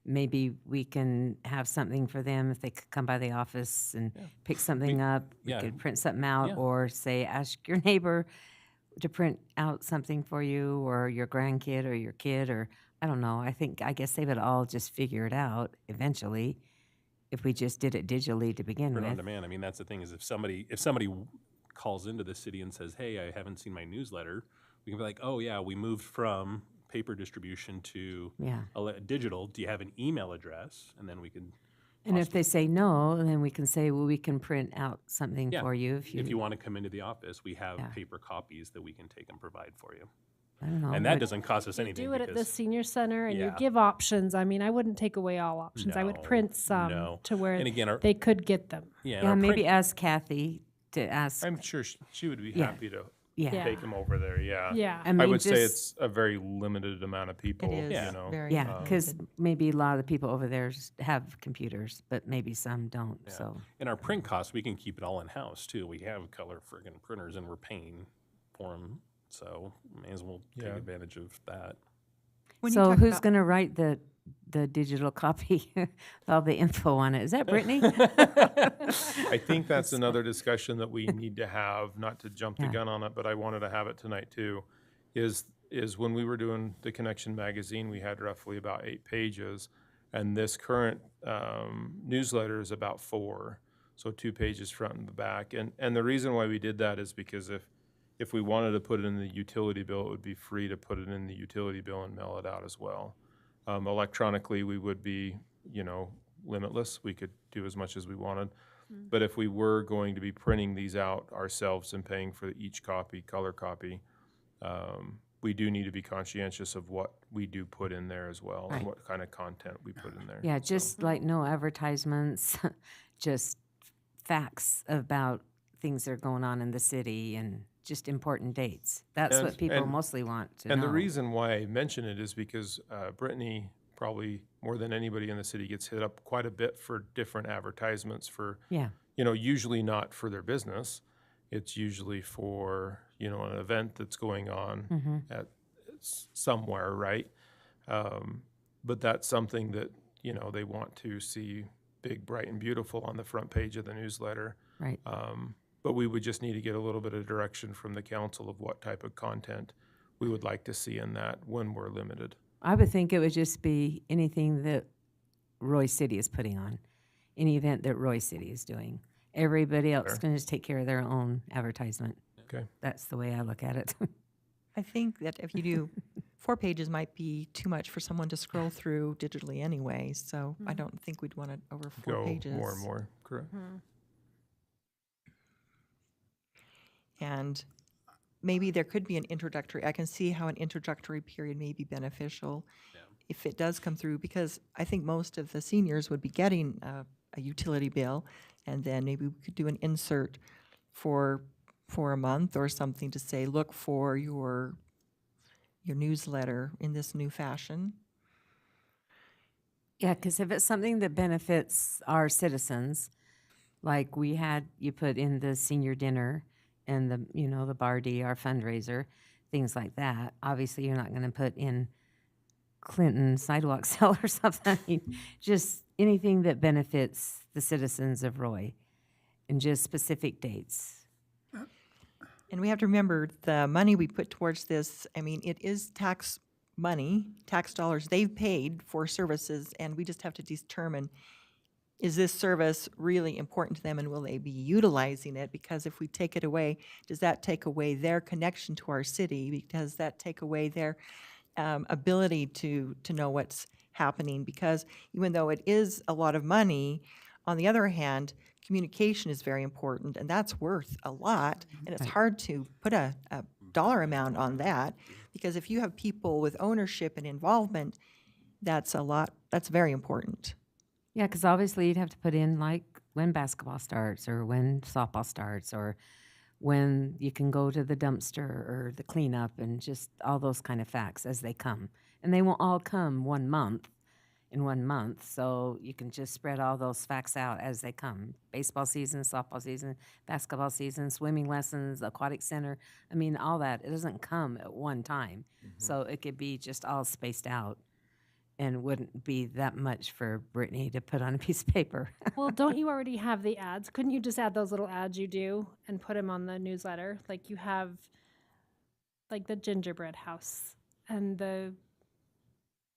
maybe we can have something for them if they could come by the office and pick something up. We yeah. could print something out, Yeah. or say, ask your neighbor to print out something for you, or your grandkid or your kid, or I don't know. I guess they would all just figure it out eventually if we just did it digitally to begin Print on with. demand. I mean, that's the thing is if somebody calls into the city and says, hey, I haven't seen my newsletter, we can be like, oh yeah, we moved from paper distribution to Yeah. digital. Do you have an email address? And then we can. And if they say no, then we can say, well, we can print out something Yeah. for you If you want to come into the office, we have Yeah. paper copies that we can take and provide for you. I don't know. And that but- doesn't cost us You anything. do it at the because- senior center and you Yeah. give options. I mean, I wouldn't take away all options. I would No, print some no. to where And again, our- they could get them. Yeah, and Yeah, our maybe print- ask Kathy to ask. I'm sure she would be Yeah. happy to Yeah. take them over there, yeah. Yeah. I I mean, would say just- it's a very limited amount of people, is you know. very Yeah, um, because maybe a lot of the people over there have computers, but maybe some don't, Yeah. so. And our print costs, we can keep it all in-house too. We have color friggin' printers and we're paying for them. So may as well take Yeah. advantage of that. When you So talk who's about- going to write the digital copy with all the info on it? Is that Brittany? I think that's another discussion that we need to have, not to jump the Yeah. gun on it, but I wanted to have it tonight too, is when we were doing the Connection magazine, we had roughly about 8 pages, and this current newsletter is about 4, so 2 pages front and the back. And the reason why we did that is because if we wanted to put it in the utility bill, it would be free to put it in the utility bill and mail it out as well. Electronically, we would be, limitless. We could do as much as we wanted. But if we were going to be printing these out ourselves and paying for each copy, color copy, we do need to be conscientious of what we do put in there as well, and Right. what kind of content we put in there. Yeah, So- just like no advertisements, just facts about things that are going on in the city and just important dates. That's And- what people and- mostly want to And know. the reason why I mention it is because Brittany, probably more than anybody in the city, gets hit up quite a bit for different advertisements for, Yeah. usually not for their business. It's usually for, an event that's going on at somewhere, right? But that's something that, they want to see big, bright, and beautiful on the front page of the newsletter. Right. But we would just need to get a little bit of direction from the council of what type of content we would like to see in that when we're limited. I would think it would just be anything that Roy City is putting on, any event that Roy City is doing. Everybody else Fair. can just take care of their own advertisement. Okay. That's the way I look at it. I think that if you do, 4 pages might be too much for someone to scroll through digitally anyway, so I don't think we'd want it over 4 Go pages. more and more, correct? And maybe there could be an introductory, I can see how an introductory period may be beneficial if it does come through, because I think most of the seniors would be getting a utility bill, and then maybe we could do an insert for a month or something to say, look for your newsletter in this new fashion. Yeah, because if it's something that benefits our citizens, like you put in the senior dinner and the Bar D, our fundraiser, things like that. Obviously, you're not going to put in Clinton sidewalk sale or something. I mean, just anything that benefits the citizens of Roy, and just specific dates. And we have to remember the money we put towards this, I mean, it is tax money, tax dollars they've paid for services, and we just have to determine, is this service really important to them and will they be utilizing it? Because if we take it away, does that take away their connection to our city? Does that take away their ability to know what's happening? Because even though it is a lot of money, on the other hand, communication is very important, and that's worth a lot, and it's hard to put a dollar amount on that, because if you have people with ownership and involvement, that's a lot, that's very important. Yeah, because obviously you'd have to put in like when basketball starts or when softball starts or when you can go to the dumpster or the cleanup and just all those kind of facts as they come. And they won't all come in 1 month, so you can just spread all those facts out as they come. Baseball season, softball season, basketball season, swimming lessons, aquatic center. I mean, all that, it doesn't come at one time. So it could be just all spaced out and wouldn't be that much for Brittany to put on a piece of paper. Well, don't you already have the ads? Couldn't you just add those little ads you do and put them on the newsletter? Like you have, like the gingerbread house and the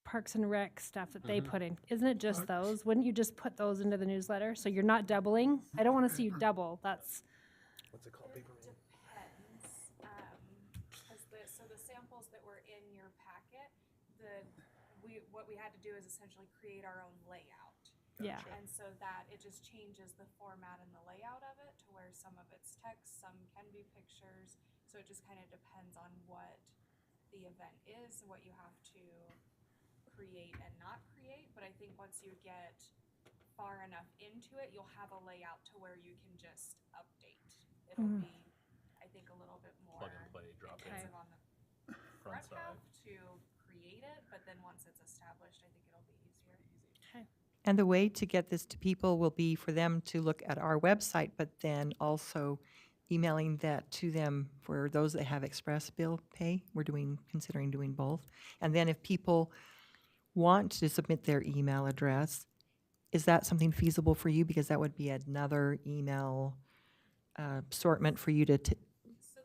Parks and Rec stuff that they put in. Isn't it just those? Wouldn't you just put those into the newsletter so you're not doubling? I don't want to see you double. That's What's it called? Paper? Depends. So the samples that were in your packet, what we had to do is essentially create our own layout. Yeah. And so that it just changes the format and the layout of it to where some of it's text, some can be pictures. So it just kind of depends on what the event is and what you have to create and not create. But I think once you get far enough into it, you'll have a layout to where you can just update. It'll be, I think, a little bit more Plug and play, drop in. intensive on the Front front half side. to create it, but then once it's established, I think it'll be easier. And the way to get this to people will be for them to look at our website, but then also emailing that to them for those that have express bill pay. We're considering doing both. And then if people want to submit their email address, is that something feasible for you? Because that would be another email assortment for you to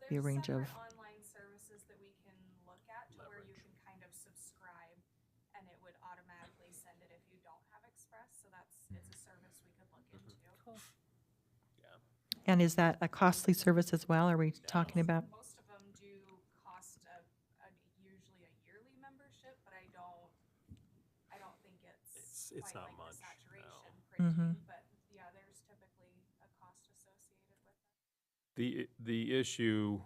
be a range of. Online services that we can look at to where you can kind of subscribe and it would automatically send it if you don't have Express. So it's a service we could look into. Cool. And is that a costly service as well? Are we talking about? Most of them do cost usually a yearly membership, but I don't think it's It's quite not like much, the saturation no. printing, but yeah, there's typically a cost associated with it. The issue,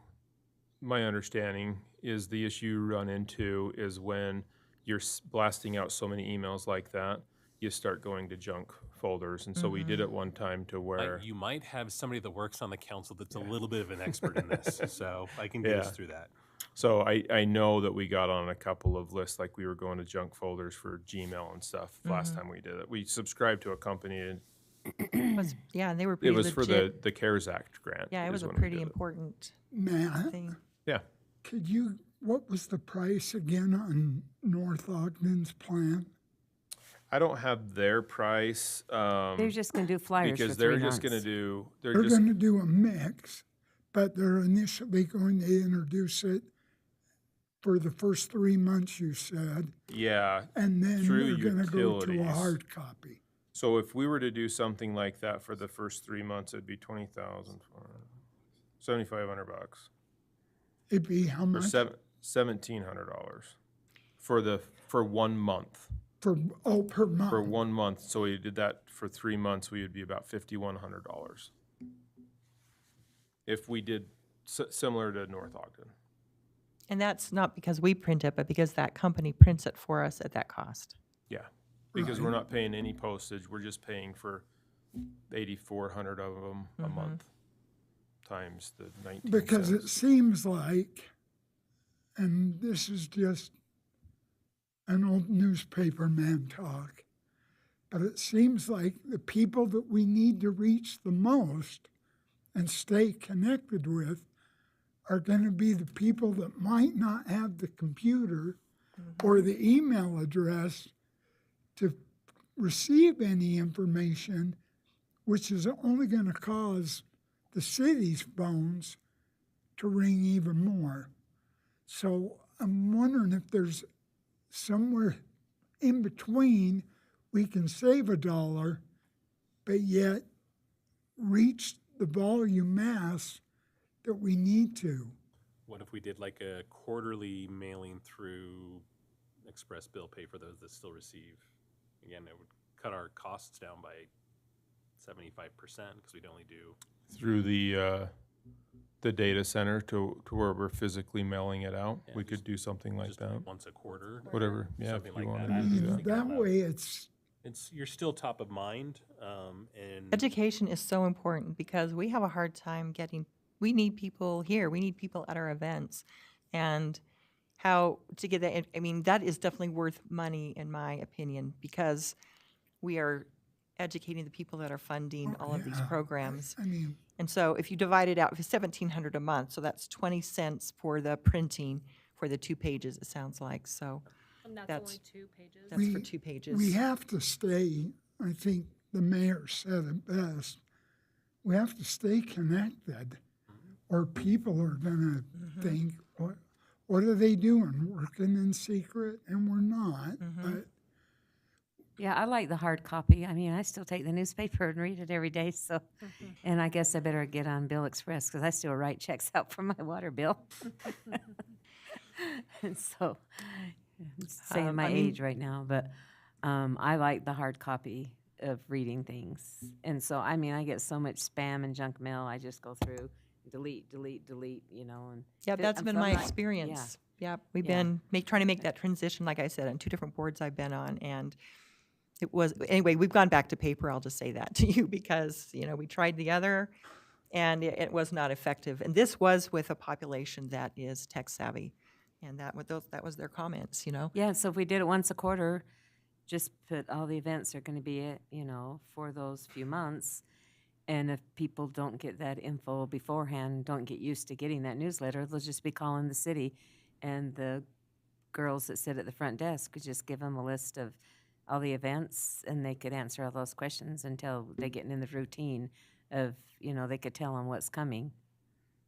my understanding, is the issue you run into is when you're blasting out so many emails like that, you start going to junk folders. And so we did it one time to where. You might have somebody that works on the council that's a little bit of an expert in this, so I can get us through that. So I know that we got on a couple of lists, like we were going to junk folders for Gmail and stuff last time we did it. We subscribed to a company and Yeah, and they were it pretty was for legit. the CARES Act grant. Yeah, it is was a when we pretty did it. important Matt, thing. Yeah. what was the price again on North Ogden's plan? I don't have their price. They're just gonna do flyers for because 3 they're just gonna months. do, They're they're just, gonna do a mix, but they're initially going to introduce it for the first 3 months, you said, yeah. and then through they're gonna go to a utilities. hard copy. So if we were to do something like that for the first 3 months, it'd be 20,000, 7,500 bucks. It'd be how Or much? $1,700 for 1 month. Per month? For 1 month, so we did that for 3 months, we would be about $5,100. If we did similar to North Ogden. And that's not because we print it, but because that company prints it for us at that cost. Yeah, because we're not paying any postage, we're just paying for 8,400 of them a month, times the 19 Because cents. it seems like, and this is just an old newspaper man talk, but it seems like the people that we need to reach the most and stay connected with are going to be the people that might not have the computer or the email address to receive any information, which is only going to cause the city's phones to ring even more. So I'm wondering if there's somewhere in between we can save $1, but yet reach the volume mass that we need to. What if we did like a quarterly mailing through Express Bill Pay for those that still receive? Again, it would cut our costs down by 75% because we'd only do. Through the data center to where we're physically mailing it out, we could do something like that. Once a quarter. or Whatever, yeah, something if you like wanted that. to I'm do just that. thinking That about- way it's, you're still top of mind, and Education is so important because we have a hard time we need people here, we need people at our events. And how to get that, I mean, that is definitely worth money in my opinion, because we are educating the people that are funding all of these yeah. programs. I mean, And so if you divide it out, for $1,700 a month, so that's 20 cents for the printing for the 2 pages, it sounds like, so. And that's That's- only 2 pages. That's for 2 pages. we have to stay, I think the mayor said it best, we have to stay connected, or people are gonna think, what are they doing, working in secret? And we're not, but Yeah, I like the hard copy. I mean, I still take the newspaper and read it every day, so. And I guess I better get on Bill Express, because I still write checks out for my water bill. And so, I'm saying my I mean- age right now, but I like the hard copy of reading things. And so, I mean, I get so much spam and junk mail, I just go through, delete, you know, and. Yeah, but that's I'm been from my like- experience. Yeah, we've Yeah. been trying to make that transition, like I said, on 2 different boards I've been on, and it was, anyway, we've gone back to paper, I'll just say that to you, because, we tried the other, and it was not effective. And this was with a population that is tech savvy, and that was their comments, Yeah, so if we did it once a quarter, just put all the events are gonna be, for those few months. And if people don't get that info beforehand, don't get used to getting that newsletter, they'll just be calling the city. And the girls that sit at the front desk could just give them a list of all the events, and they could answer all those questions until they get in the routine of, they could tell them what's coming.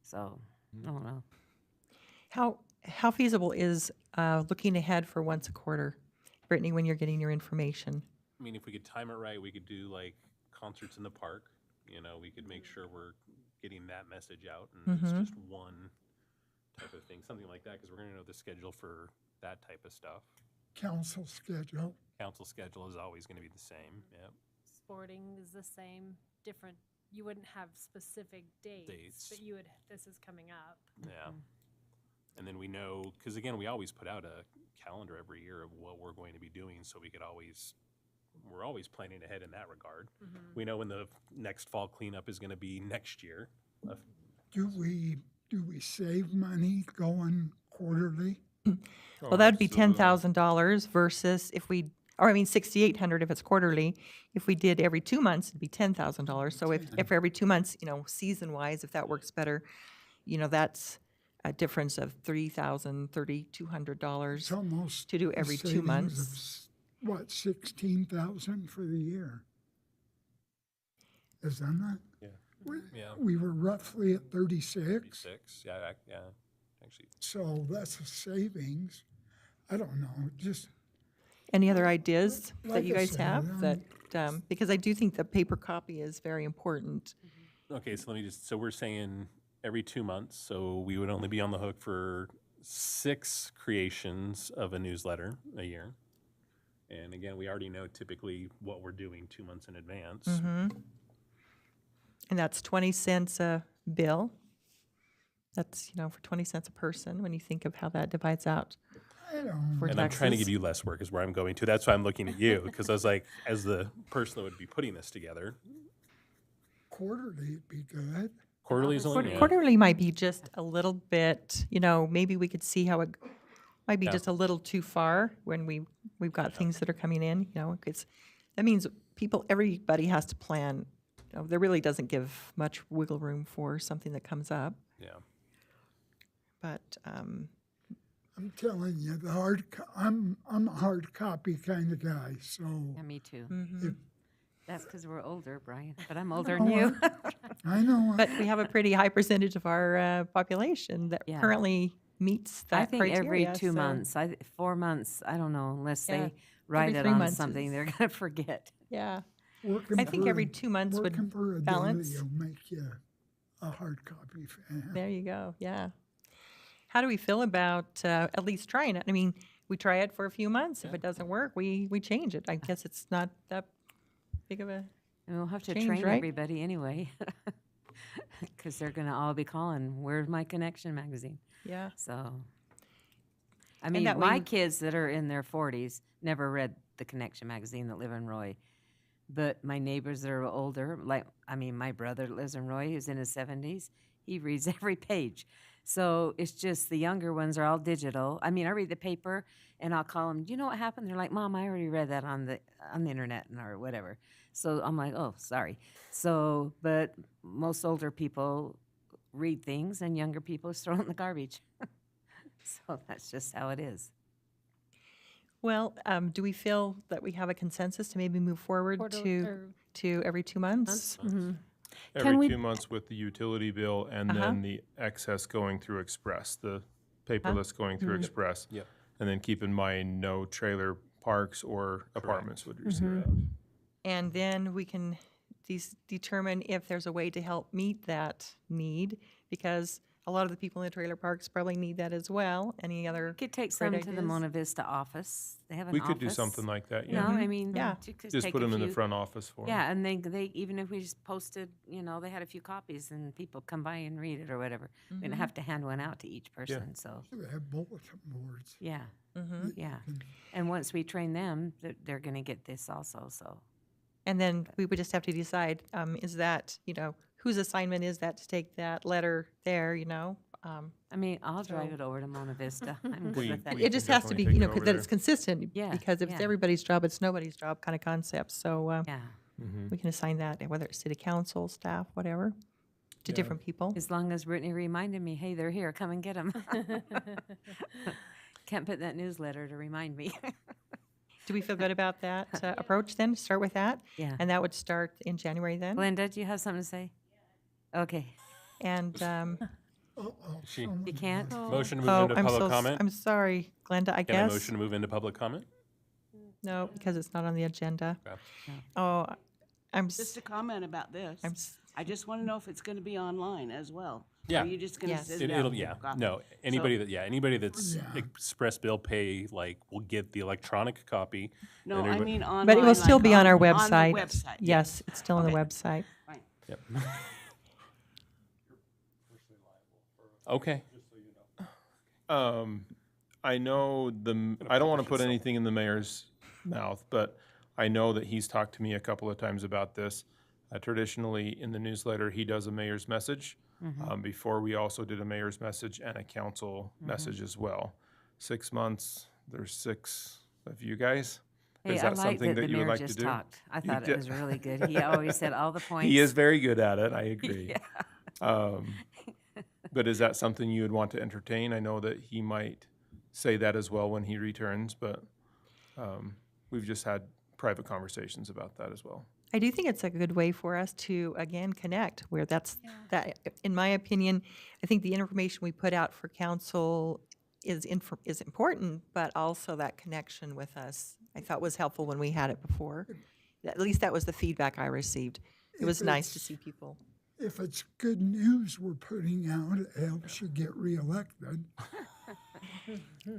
So, I don't know. How feasible is looking ahead for once a quarter, Brittany, when you're getting your information? I mean, if we could time it right, we could do like concerts in the park. We could make sure we're getting that message out, and it's just one type of thing, something like that, because we're going to know the schedule for that type of stuff. council schedule. Council schedule is always going to be the same. Yep. Sporting is the same, different, you wouldn't have specific dates, but you would, this is coming up. Yeah. And then we know, because again, we always put out a calendar every year of what we're going to be doing, so we're always planning ahead in that regard. We know when the next fall cleanup is going to be next year. Do we save money going quarterly? Well, that'd be $10,000 versus $6,800 if it's quarterly. If we did every 2 months, it'd be $10,000. So if every 2 months, season-wise, if that works better, that's a difference of $3,200 It's almost to do a every 2 savings months. what, 16,000 for the year? Isn't that? Yeah. Yeah. We were roughly at 36, 36, yeah, yeah, actually. so that's a savings. I don't know, just, Any other ideas Like that you I guys said, have that, because I do think the paper copy is very important. Okay, so let me just, so we're saying every 2 months, so we would only be on the hook for 6 creations of a newsletter a year. And again, we already know typically what we're doing 2 months in advance. And that's 20 cents a bill. That's, for 20 cents a person, when you think of how that divides out I don't for And I'm trying to taxes. give you less work is where I'm going to. That's why I'm looking at you, because I was like, as the person that would be putting this together, quarterly would be good. quarterly is only, yeah. Quarterly might be just a little bit, maybe we could see how it might be Yeah. just a little too far when we've got things that are coming in, it's, that means everybody has to plan. There really doesn't give much wiggle room for something that comes up, Yeah. but, I'm telling you, I'm a hard copy kind of guy, so. Yeah, me too. if- That's because we're older, Brian, but I'm older than you. I know. but we have a pretty high percentage of our population that Yeah. currently meets that I think every criteria, 2 so- months, 4 months, I don't know, unless Yeah, they write every it 3 on months something, is- they're gonna forget. Yeah. Working I think for every a- 2 months would Working for a balance. daily will make you a hard copy fan. There you go, yeah. How do we feel about at least trying it? I mean, we try it for a few months. If it doesn't work, we change it. I guess it's not that big of a And we'll have to change, train right? everybody anyway, because they're gonna all be calling, "Where's my Connection magazine?" Yeah. So, I mean, that my way- kids that are in their 40s never read the Connection magazine that live in Roy. But my neighbors that are older, my brother that lives in Roy, who's in his 70s, he reads every page. So it's just the younger ones are all digital. I mean, I read the paper and I'll call them, "Do you know what happened?" They're like, "Mom, I already read that on the internet or whatever." So I'm like, "Oh, sorry." So, but most older people read things and younger people just throw it in the garbage. So that's just how it is. Well, do we feel that we have a consensus to maybe move forward Quarter- to every 2 months? Can Every we- 2 months with the utility bill and then the excess going through Express, the paperless going through Express. Yep. And then keep in mind, no trailer parks or apartments would receive that. And then we can determine if there's a way to help meet that need, because a lot of the people in the trailer parks probably need that as well. Any other Could take great some to the ideas? Mona Vista office. They have an We office. could do something like that, You know, yeah. I mean, Yeah. Just take put a them in the few- front office for 'em. Yeah, and they even if we just posted, they had a few copies and people come by and read it or whatever. We didn't have to hand one out to each person. So They have bulletin boards. yeah, yeah. And once we train them, they're going to get this also. So And then we would just have to decide, is that, whose assignment is that to take that letter there, I mean, I'll drive it over to Mona Vista. I'm good We- with that. we It can just has to definitely be, take it over that there. it's consistent. Yeah, Because if it's yeah. everybody's job, it's nobody's job kind of concept. So Yeah, we can assign that, whether it's city council, staff, whatever, to different people. as long as Brittany reminded me, hey, they're here, come and get them. Can't put that newsletter to remind me. Do we feel good about that approach then? Start with that? Yeah. And that would start in January then? Glenda, do you have something to say? Okay. And, She, You can't? motion to move oh, into I'm public so, comment? I'm sorry, Glenda, I Can I guess. motion to move into public comment? No, because it's not on the agenda. Okay. Oh, I'm, Just a comment about this. I'm s- I just want to know if it's going to be online as well. Yeah. Or are you just going to Yes. sit down It'll, and yeah, copy? no, anybody that's Yeah. express bill pay, will get the electronic copy. No, and I everybody- mean online. but it will still like be on our On the website. website. Yes, it's still on the Okay. website. Fine. Yep. Okay. I know I don't want to put anything in the mayor's mouth, but I know that he's talked to me a couple of times about this. Traditionally, in the newsletter, he does a mayor's message. Before, we also did a mayor's message and a council message as well. 6 months, there's 6 of you guys. Hey, Is I that like something that the you would mayor like to just do? talked. I You thought it did- was really good. He always said all the points. He is very good at it, I agree. Yeah. But is that something you would want to entertain? I know that he might say that as well when he returns, but we've just had private conversations about that as well. I do think it's a good way for us to, again, connect, where that, in my opinion, I think the information we put out for council is important, but also that connection with us, I thought was helpful when we had it before. At least that was the feedback I received. It was nice to see people. If it's good news we're putting out, it helps you get reelected.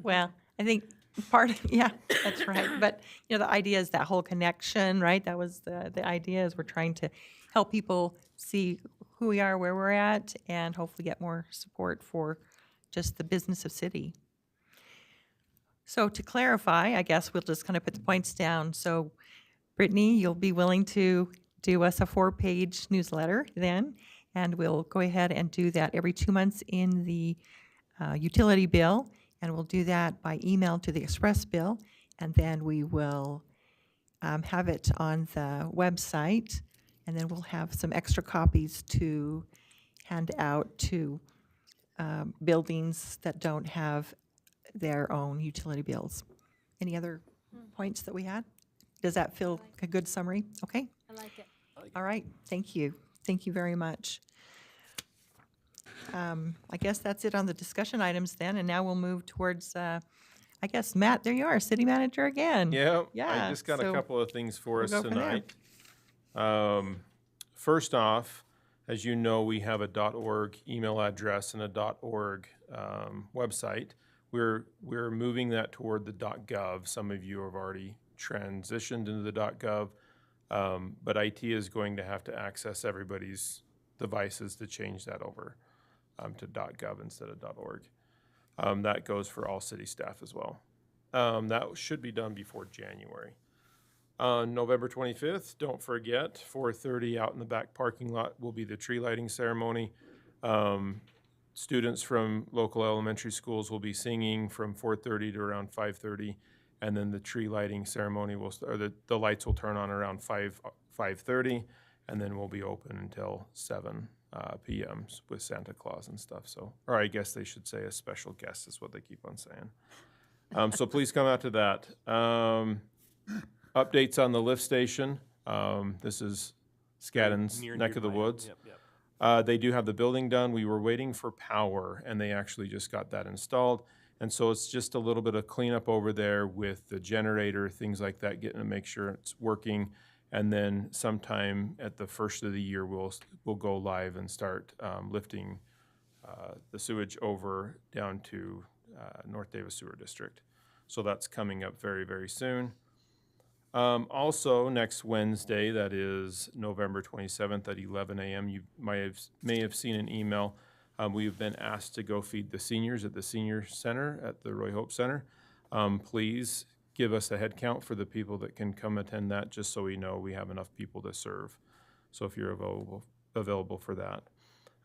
Well, I think part of, yeah, that's right. But, you know, the idea is that whole connection, right? That was the idea, is we're trying to help people see who we are, where we're at, and hopefully get more support for just the business of city. So to clarify, I guess we'll just kind of put the points down. So Brittany, you'll be willing to do us a 4-page newsletter then, and we'll go ahead and do that every 2 months in the utility bill, and we'll do that by email to the express bill, and then we will have it on the website, and then we'll have some extra copies to hand out to buildings that don't have their own utility bills. Any other points that we had? Does that feel a good summary? Okay. I like it. All right, thank you. Thank you very much. I guess that's it on the discussion items then, and now we'll move towards, I guess, Matt, there you are, city manager again. Yeah, Yeah, I just got so a couple of things for we'll us go from there. tonight. First off, as you know, we have a .org email address and a .org website. We're moving that toward the .gov. Some of you have already transitioned into the .gov. But IT is going to have to access everybody's devices to change that over to .gov instead of .org. That goes for all city staff as well. That should be done before January. On November 25th, don't forget, 4:30 out in the back parking lot will be the tree lighting ceremony. Students from local elementary schools will be singing from 4:30 to around 5:30. And then the tree lighting ceremony will, or the lights will turn on around 5:30, and then we'll be open until 7 p.m. with Santa Claus and stuff. So, or I guess they should say a special guest is what they keep on saying. So please come out to that. Updates on the lift station. This is Scadden's neck of the woods. They do have the building done. We were waiting for power, and they actually just got that installed. And so it's just a little bit of cleanup over there with the generator, things like that, getting to make sure it's working. And then sometime at the first of the year, we'll go live and start lifting the sewage over down to North Davis Sewer District. So that's coming up very, very soon. Also, next Wednesday, that is November 27th at 11 a.m., you may have seen an email. We've been asked to go feed the seniors at the senior center at the Roy Hope Center. Please give us a head count for the people that can come attend that, just so we know we have enough people to serve. So if you're available for that.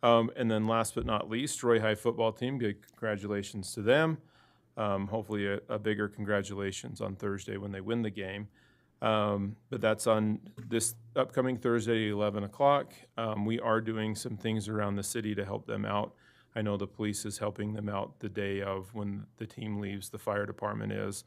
And then last but not least, Roy High football team, big congratulations to them. Hopefully a bigger congratulations on Thursday when they win the game. But that's on this upcoming Thursday, 11 o'clock. We are doing some things around the city to help them out. I know the police is helping them out the day of when the team leaves. The fire department is.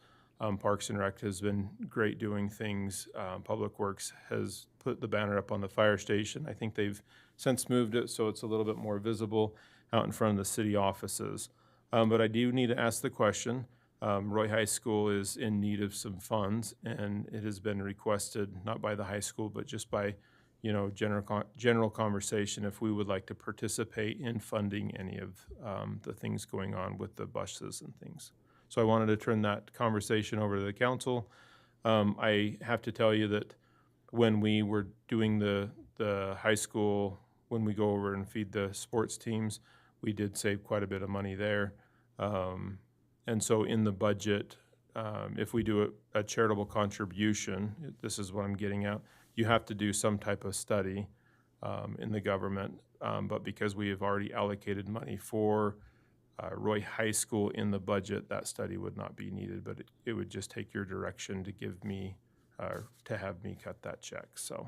Parks and Rec has been great doing things. Public Works has put the banner up on the fire station. I think they've since moved it so it's a little bit more visible out in front of the city offices. But I do need to ask the question. Roy High School is in need of some funds, and it has been requested, not by the high school, but just by, general conversation, if we would like to participate in funding any of the things going on with the buses and things. So I wanted to turn that conversation over to the council. I have to tell you that when we were doing the high school, when we go over and feed the sports teams, we did save quite a bit of money there. And so in the budget, if we do a charitable contribution, this is what I'm getting at, you have to do some type of study in the government. But because we have already allocated money for Roy High School in the budget, that study would not be needed, but it would just take your direction to give me, to have me cut that check. So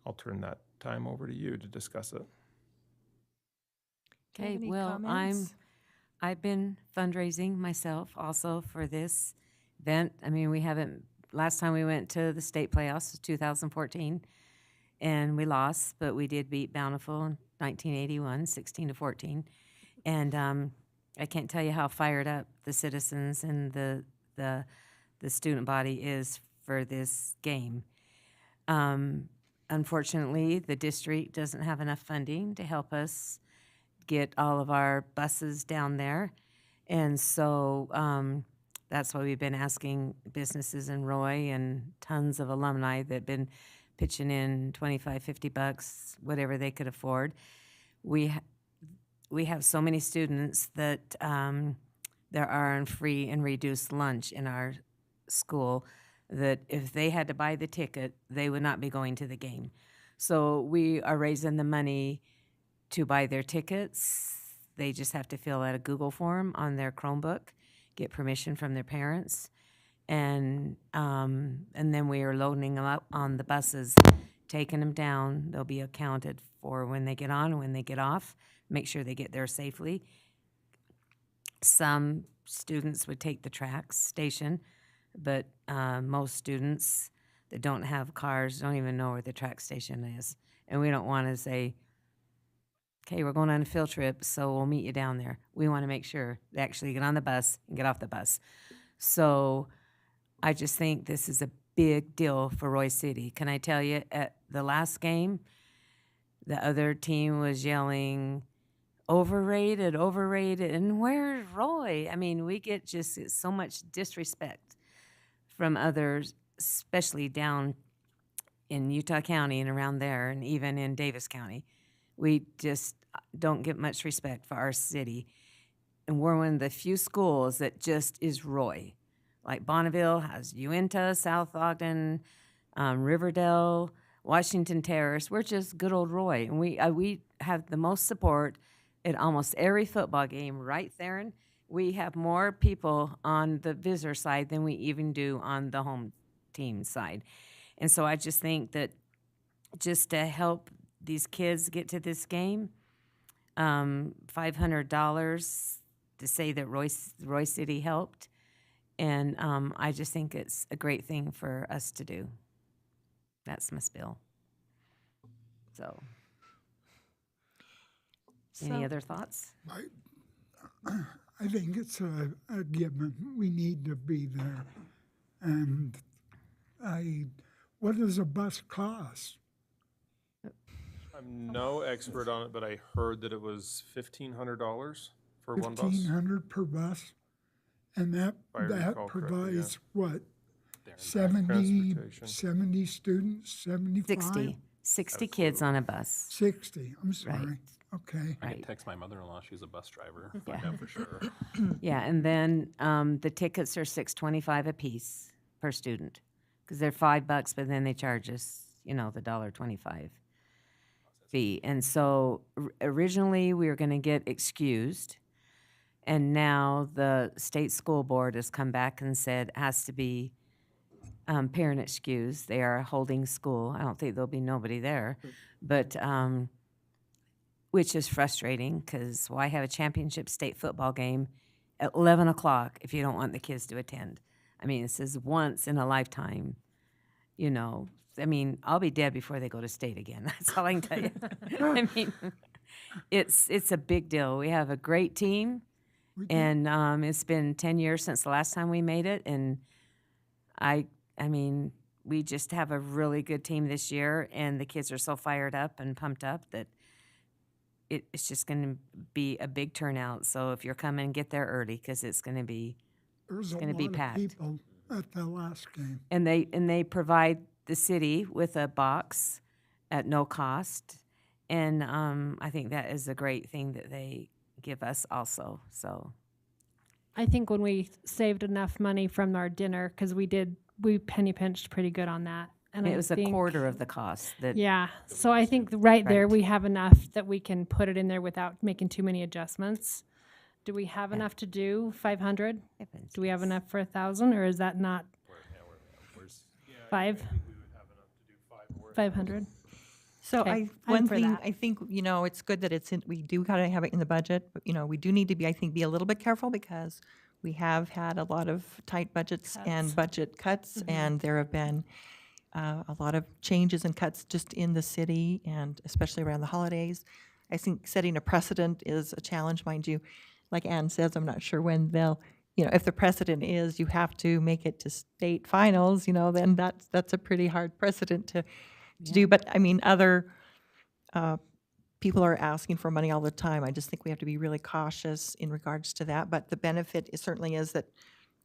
I'll turn that time over to you to discuss it. Okay, well, I've been fundraising myself also for this event. I mean, we haven't last time we went to the state playoffs was 2014, and we lost, but we did beat Bountiful in 1981, 16-14. And I can't tell you how fired up the citizens and the student body is for this game. Unfortunately, the district doesn't have enough funding to help us get all of our buses down there. And so that's why we've been asking businesses in Roy and tons of alumni that have been pitching in $25, $50, whatever they could afford. We have so many students that there are on free and reduced lunch in our school that if they had to buy the ticket, they would not be going to the game. So we are raising the money to buy their tickets. They just have to fill out a Google form on their Chromebook, get permission from their parents, and then we are loading them up on the buses, taking them down. They'll be accounted for when they get on and when they get off, make sure they get there safely. Some students would take the track station, but most students that don't have cars don't even know where the track station is. And we don't want to say, okay, we're going on a field trip, so we'll meet you down there. We want to make sure they actually get on the bus and get off the bus. So I just think this is a big deal for Roy City. Can I tell you, at the last game, the other team was yelling, overrated, and where's Roy? I mean, we get just so much disrespect from others, especially down in Utah County and around there, and even in Davis County. We just don't get much respect for our city. And we're one of the few schools that just is Roy. Like Bonneville has Uinta, South Ogden, Riverdale, Washington Terrace. We're just good old Roy. And we have the most support at almost every football game right there. And we have more people on the visitor side than we even do on the home team side. And so I just think that just to help these kids get to this game, $500 to say that Roy City helped. And I just think it's a great thing for us to do. That's my spill. So, any other thoughts? I think it's a given. We need to be there. And what does a bus cost? I'm no expert on it, but I heard that it was $1,500 for one bus. $1,500 per bus? And that If I recall correctly, provides what? Their 70 students, 75? 60 kids on a bus. 60, I'm sorry. Okay. I can text my mother-in-law. She's a bus driver. Yeah. Find out for sure. Yeah, and then the tickets are $6.25 a piece per student, because they're $5, but then they charge us, the $1.25 fee. And so originally we were going to get excused, and now the state school board has come back and said it has to be parent excused. They are a holding school. I don't think there'll be nobody there, but which is frustrating, because why have a championship state football game at 11 o'clock if you don't want the kids to attend? I mean, this is once in a lifetime, I mean, I'll be dead before they go to state again. That's all I can tell you. I mean, it's a big deal. We have a great team, and it's been 10 years since the last time we made it, and I mean, we just have a really good team this year, and the kids are so fired up and pumped up that it's just going to be a big turnout. So if you're coming, get there early, because it's going to be There's a going to be lot of packed. people at the last game. And they provide the city with a box at no cost, and I think that is a great thing that they give us also. So I think when we saved enough money from our dinner, because we penny pinched pretty good on that. And it I was a think- quarter of the cost. Yeah, so I think right there, we have enough that we can put it in there without making too many adjustments. Do we have enough to do 500? Do we have enough for 1,000, or is that not? Five? 500? So Okay, I'm one for thing, that. I think, it's good that we do gotta have it in the budget, but, we do need to be a little bit careful, because We have had a lot of tight budgets and budget cuts, and there have been a lot of changes and cuts just in the city, and especially around the holidays. I think setting a precedent is a challenge, mind you. Like Ann says, I'm not sure when they'll, if the precedent is you have to make it to state finals, then that's a pretty hard precedent to do. But I mean, other people are asking for money all the time. I just think we have to be really cautious in regards to that. But the benefit certainly is that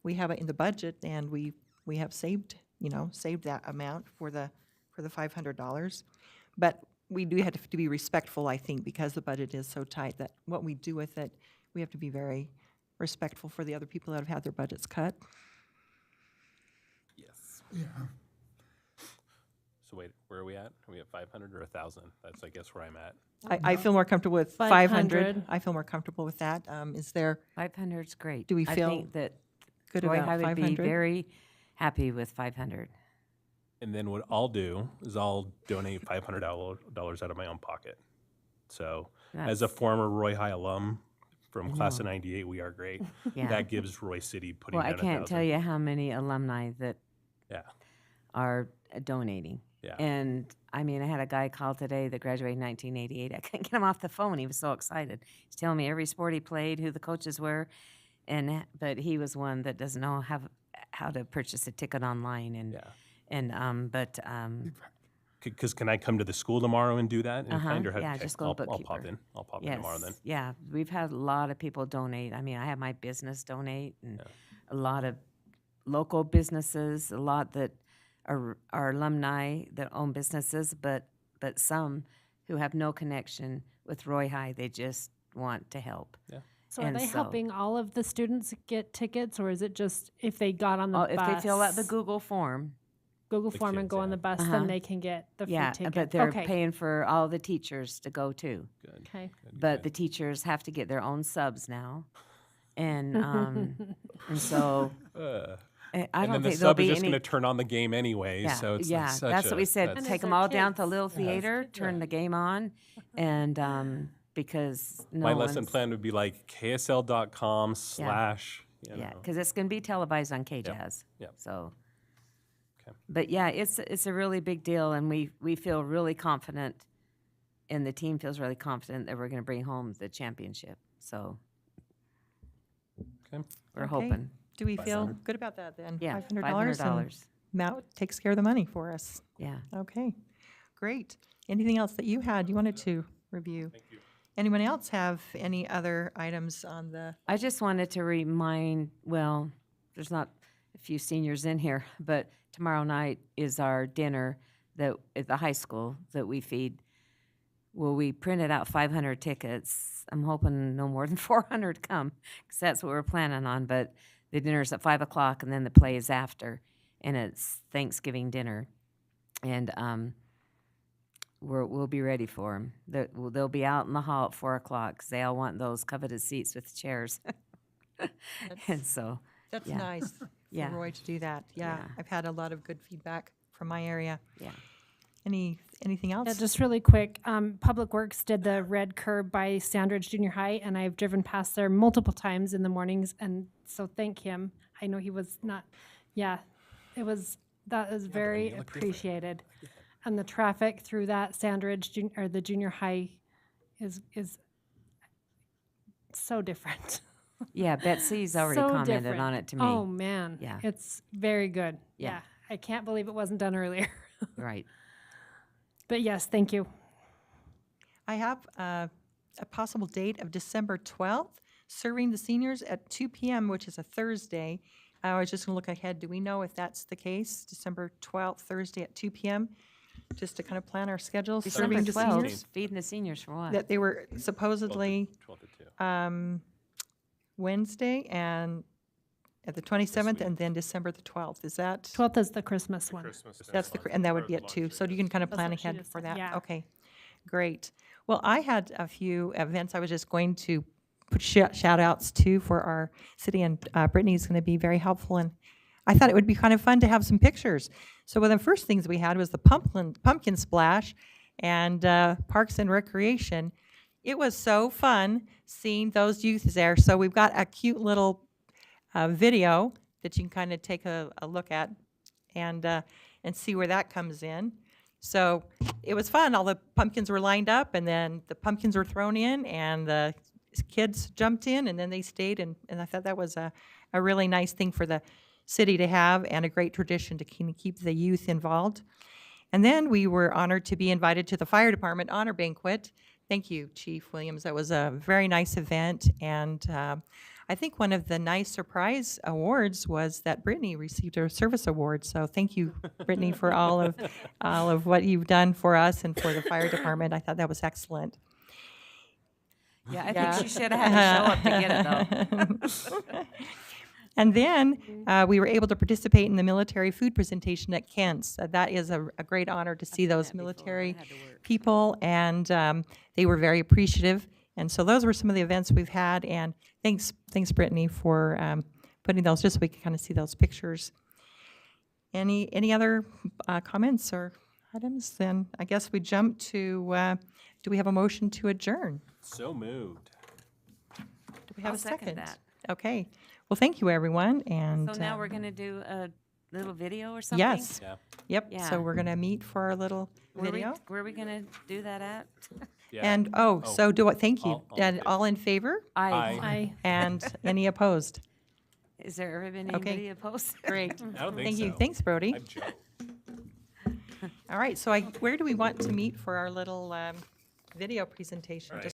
we have it in the budget, and we have saved that amount for the $500. But we do have to be respectful, I think, because the budget is so tight, that what we do with it, we have to be very respectful for the other people that have had their budgets cut. Yes. Yeah. So wait, where are we at? Are we at 500 or 1,000? That's, I guess, where I'm at. I feel more comfortable with 500. I feel more comfortable with that. Is there? 500's great. Do we I feel think that good Roy about High would be 500? very happy with 500. And then what I'll do is I'll donate $500 out of my own pocket. So as a former Roy High alum from class of '98, we are great. Yeah. That gives Roy City putting Well, I down can't tell 1,000. you how many alumni that Yeah. are donating. Yeah. And I mean, I had a guy call today that graduated in 1988. I couldn't get him off the phone. He was so excited. He's telling me every sport he played, who the coaches were, but he was one that doesn't know how to purchase a ticket online. Because can I come to the school tomorrow and do that? In kind, or Yeah, okay, just go I'll bookkeeper. pop in. I'll pop in tomorrow then. Yeah, we've had a lot of people donate. I mean, I have my business donate, and a lot of local businesses, a lot that are alumni that own businesses, but some who have no connection with Roy High, they just want to help. Yeah. So are they helping all of the students get tickets, or is it just if they got on the bus? If they fill out the Google form. And go on the bus, then they can get the free ticket. But they're Okay. paying for all the teachers to go too. Good. Okay. But the teachers have to get their own subs now, and so I and don't then the think there'll sub is be just any. going to turn on the game anyway. Yeah, So it's yeah, like such that's what we said. that's- Take them all down to the little theater, turn the game on, and because no my lesson one's- plan would be like ksl.com/ Yeah, because it's going to be televised on KJazz. Yep. So, but yeah, it's a really big deal, and we feel really confident, and the team feels really confident that we're going to bring home the championship. So, we're Okay. hoping. Do we feel good about that then? Yeah, $500. $500. Matt takes care of the money for us. Yeah. Okay, great. Anything else that you had you wanted to review? Thank you. Anyone else have any other items on the? I just wanted to remind, well, there's not a few seniors in here, but tomorrow night is our dinner that at the high school that we feed. Well, we printed out 500 tickets. I'm hoping no more than 400 come, because that's what we're planning on. But the dinner's at 5 o'clock, and then the play is after, and it's Thanksgiving dinner. And we'll be ready for them. They'll be out in the hall at 4 o'clock, because they all want those coveted seats with chairs. And so, That's yeah. nice for Yeah. Roy to do that. Yeah, Yeah. I've had a lot of good feedback from my area. Yeah. Anything else? Yeah, just really quick. Public Works did the red curb by Sandridge Junior High, and I've driven past there multiple times in the mornings, and so thank him. I know he was not. Yeah, that was very appreciated, and the traffic through that Sandridge the junior high is so different. Yeah, Betsy's already So commented different. on it to me. Oh man, Yeah. it's very good. Yeah. Yeah, I can't believe it wasn't done earlier. Right. But yes, thank you. I have a possible date of December 12th, serving the seniors at 2 p.m., which is a Thursday. I was just going to look ahead. Do we know if that's the case? December 12th, Thursday at 2 p.m., just to kind of plan our schedules, December serving the 12th, seniors. feeding the seniors for what? That they were supposedly 12 to 2. Wednesday and at the 27th, and then December the 12th. Is that? 12th is the Christmas one. That's and that would be at 2. So you can kind of That's plan what she ahead just for said, that. yeah. Okay, great. Well, I had a few events I was just going to put shout outs to for our city, and Brittany's going to be very helpful. And I thought it would be kind of fun to have some pictures. So one of the first things we had was the pumpkin splash and Parks and Recreation. It was so fun seeing those youth there. So we've got a cute little video that you can kind of take a look at and see where that comes in. So it was fun. All the pumpkins were lined up, and then the pumpkins were thrown in, and the kids jumped in, and then they stayed. And I thought that was a really nice thing for the city to have, and a great tradition to keep the youth involved. And then we were honored to be invited to the Fire Department Honor Banquet. Thank you, Chief Williams. That was a very nice event, and I think one of the nice surprise awards was that Brittany received a service award. So thank you, Brittany, for all of what you've done for us and for the fire department. I thought that was excellent. Yeah, I think she should have had to show up to get it, though. And then we were able to participate in the military food presentation at Kent's. That is a great honor to see those military people, and they were very appreciative. And so those were some of the events we've had, and thanks Brittany, for putting those, just so we can kind of see those pictures. Any other comments or items? Then I guess we jump to, do we have a motion to adjourn? So moved. Do we have I'll a second? that. Okay. Well, thank you, everyone, and. So now we're going to do a little video or something? Yes. Yeah. Yep, Yeah. so we're going to meet for our little video. Where are we going to do that at? Yeah. And, so thank you. And all in favor? Aye. Aye. And any opposed? Is there ever been Okay. anybody opposed? Great. I don't think Thank you. so. Thanks, Brody. I'm Joe. All right, so where do we want to meet for our little video presentation? Right. Just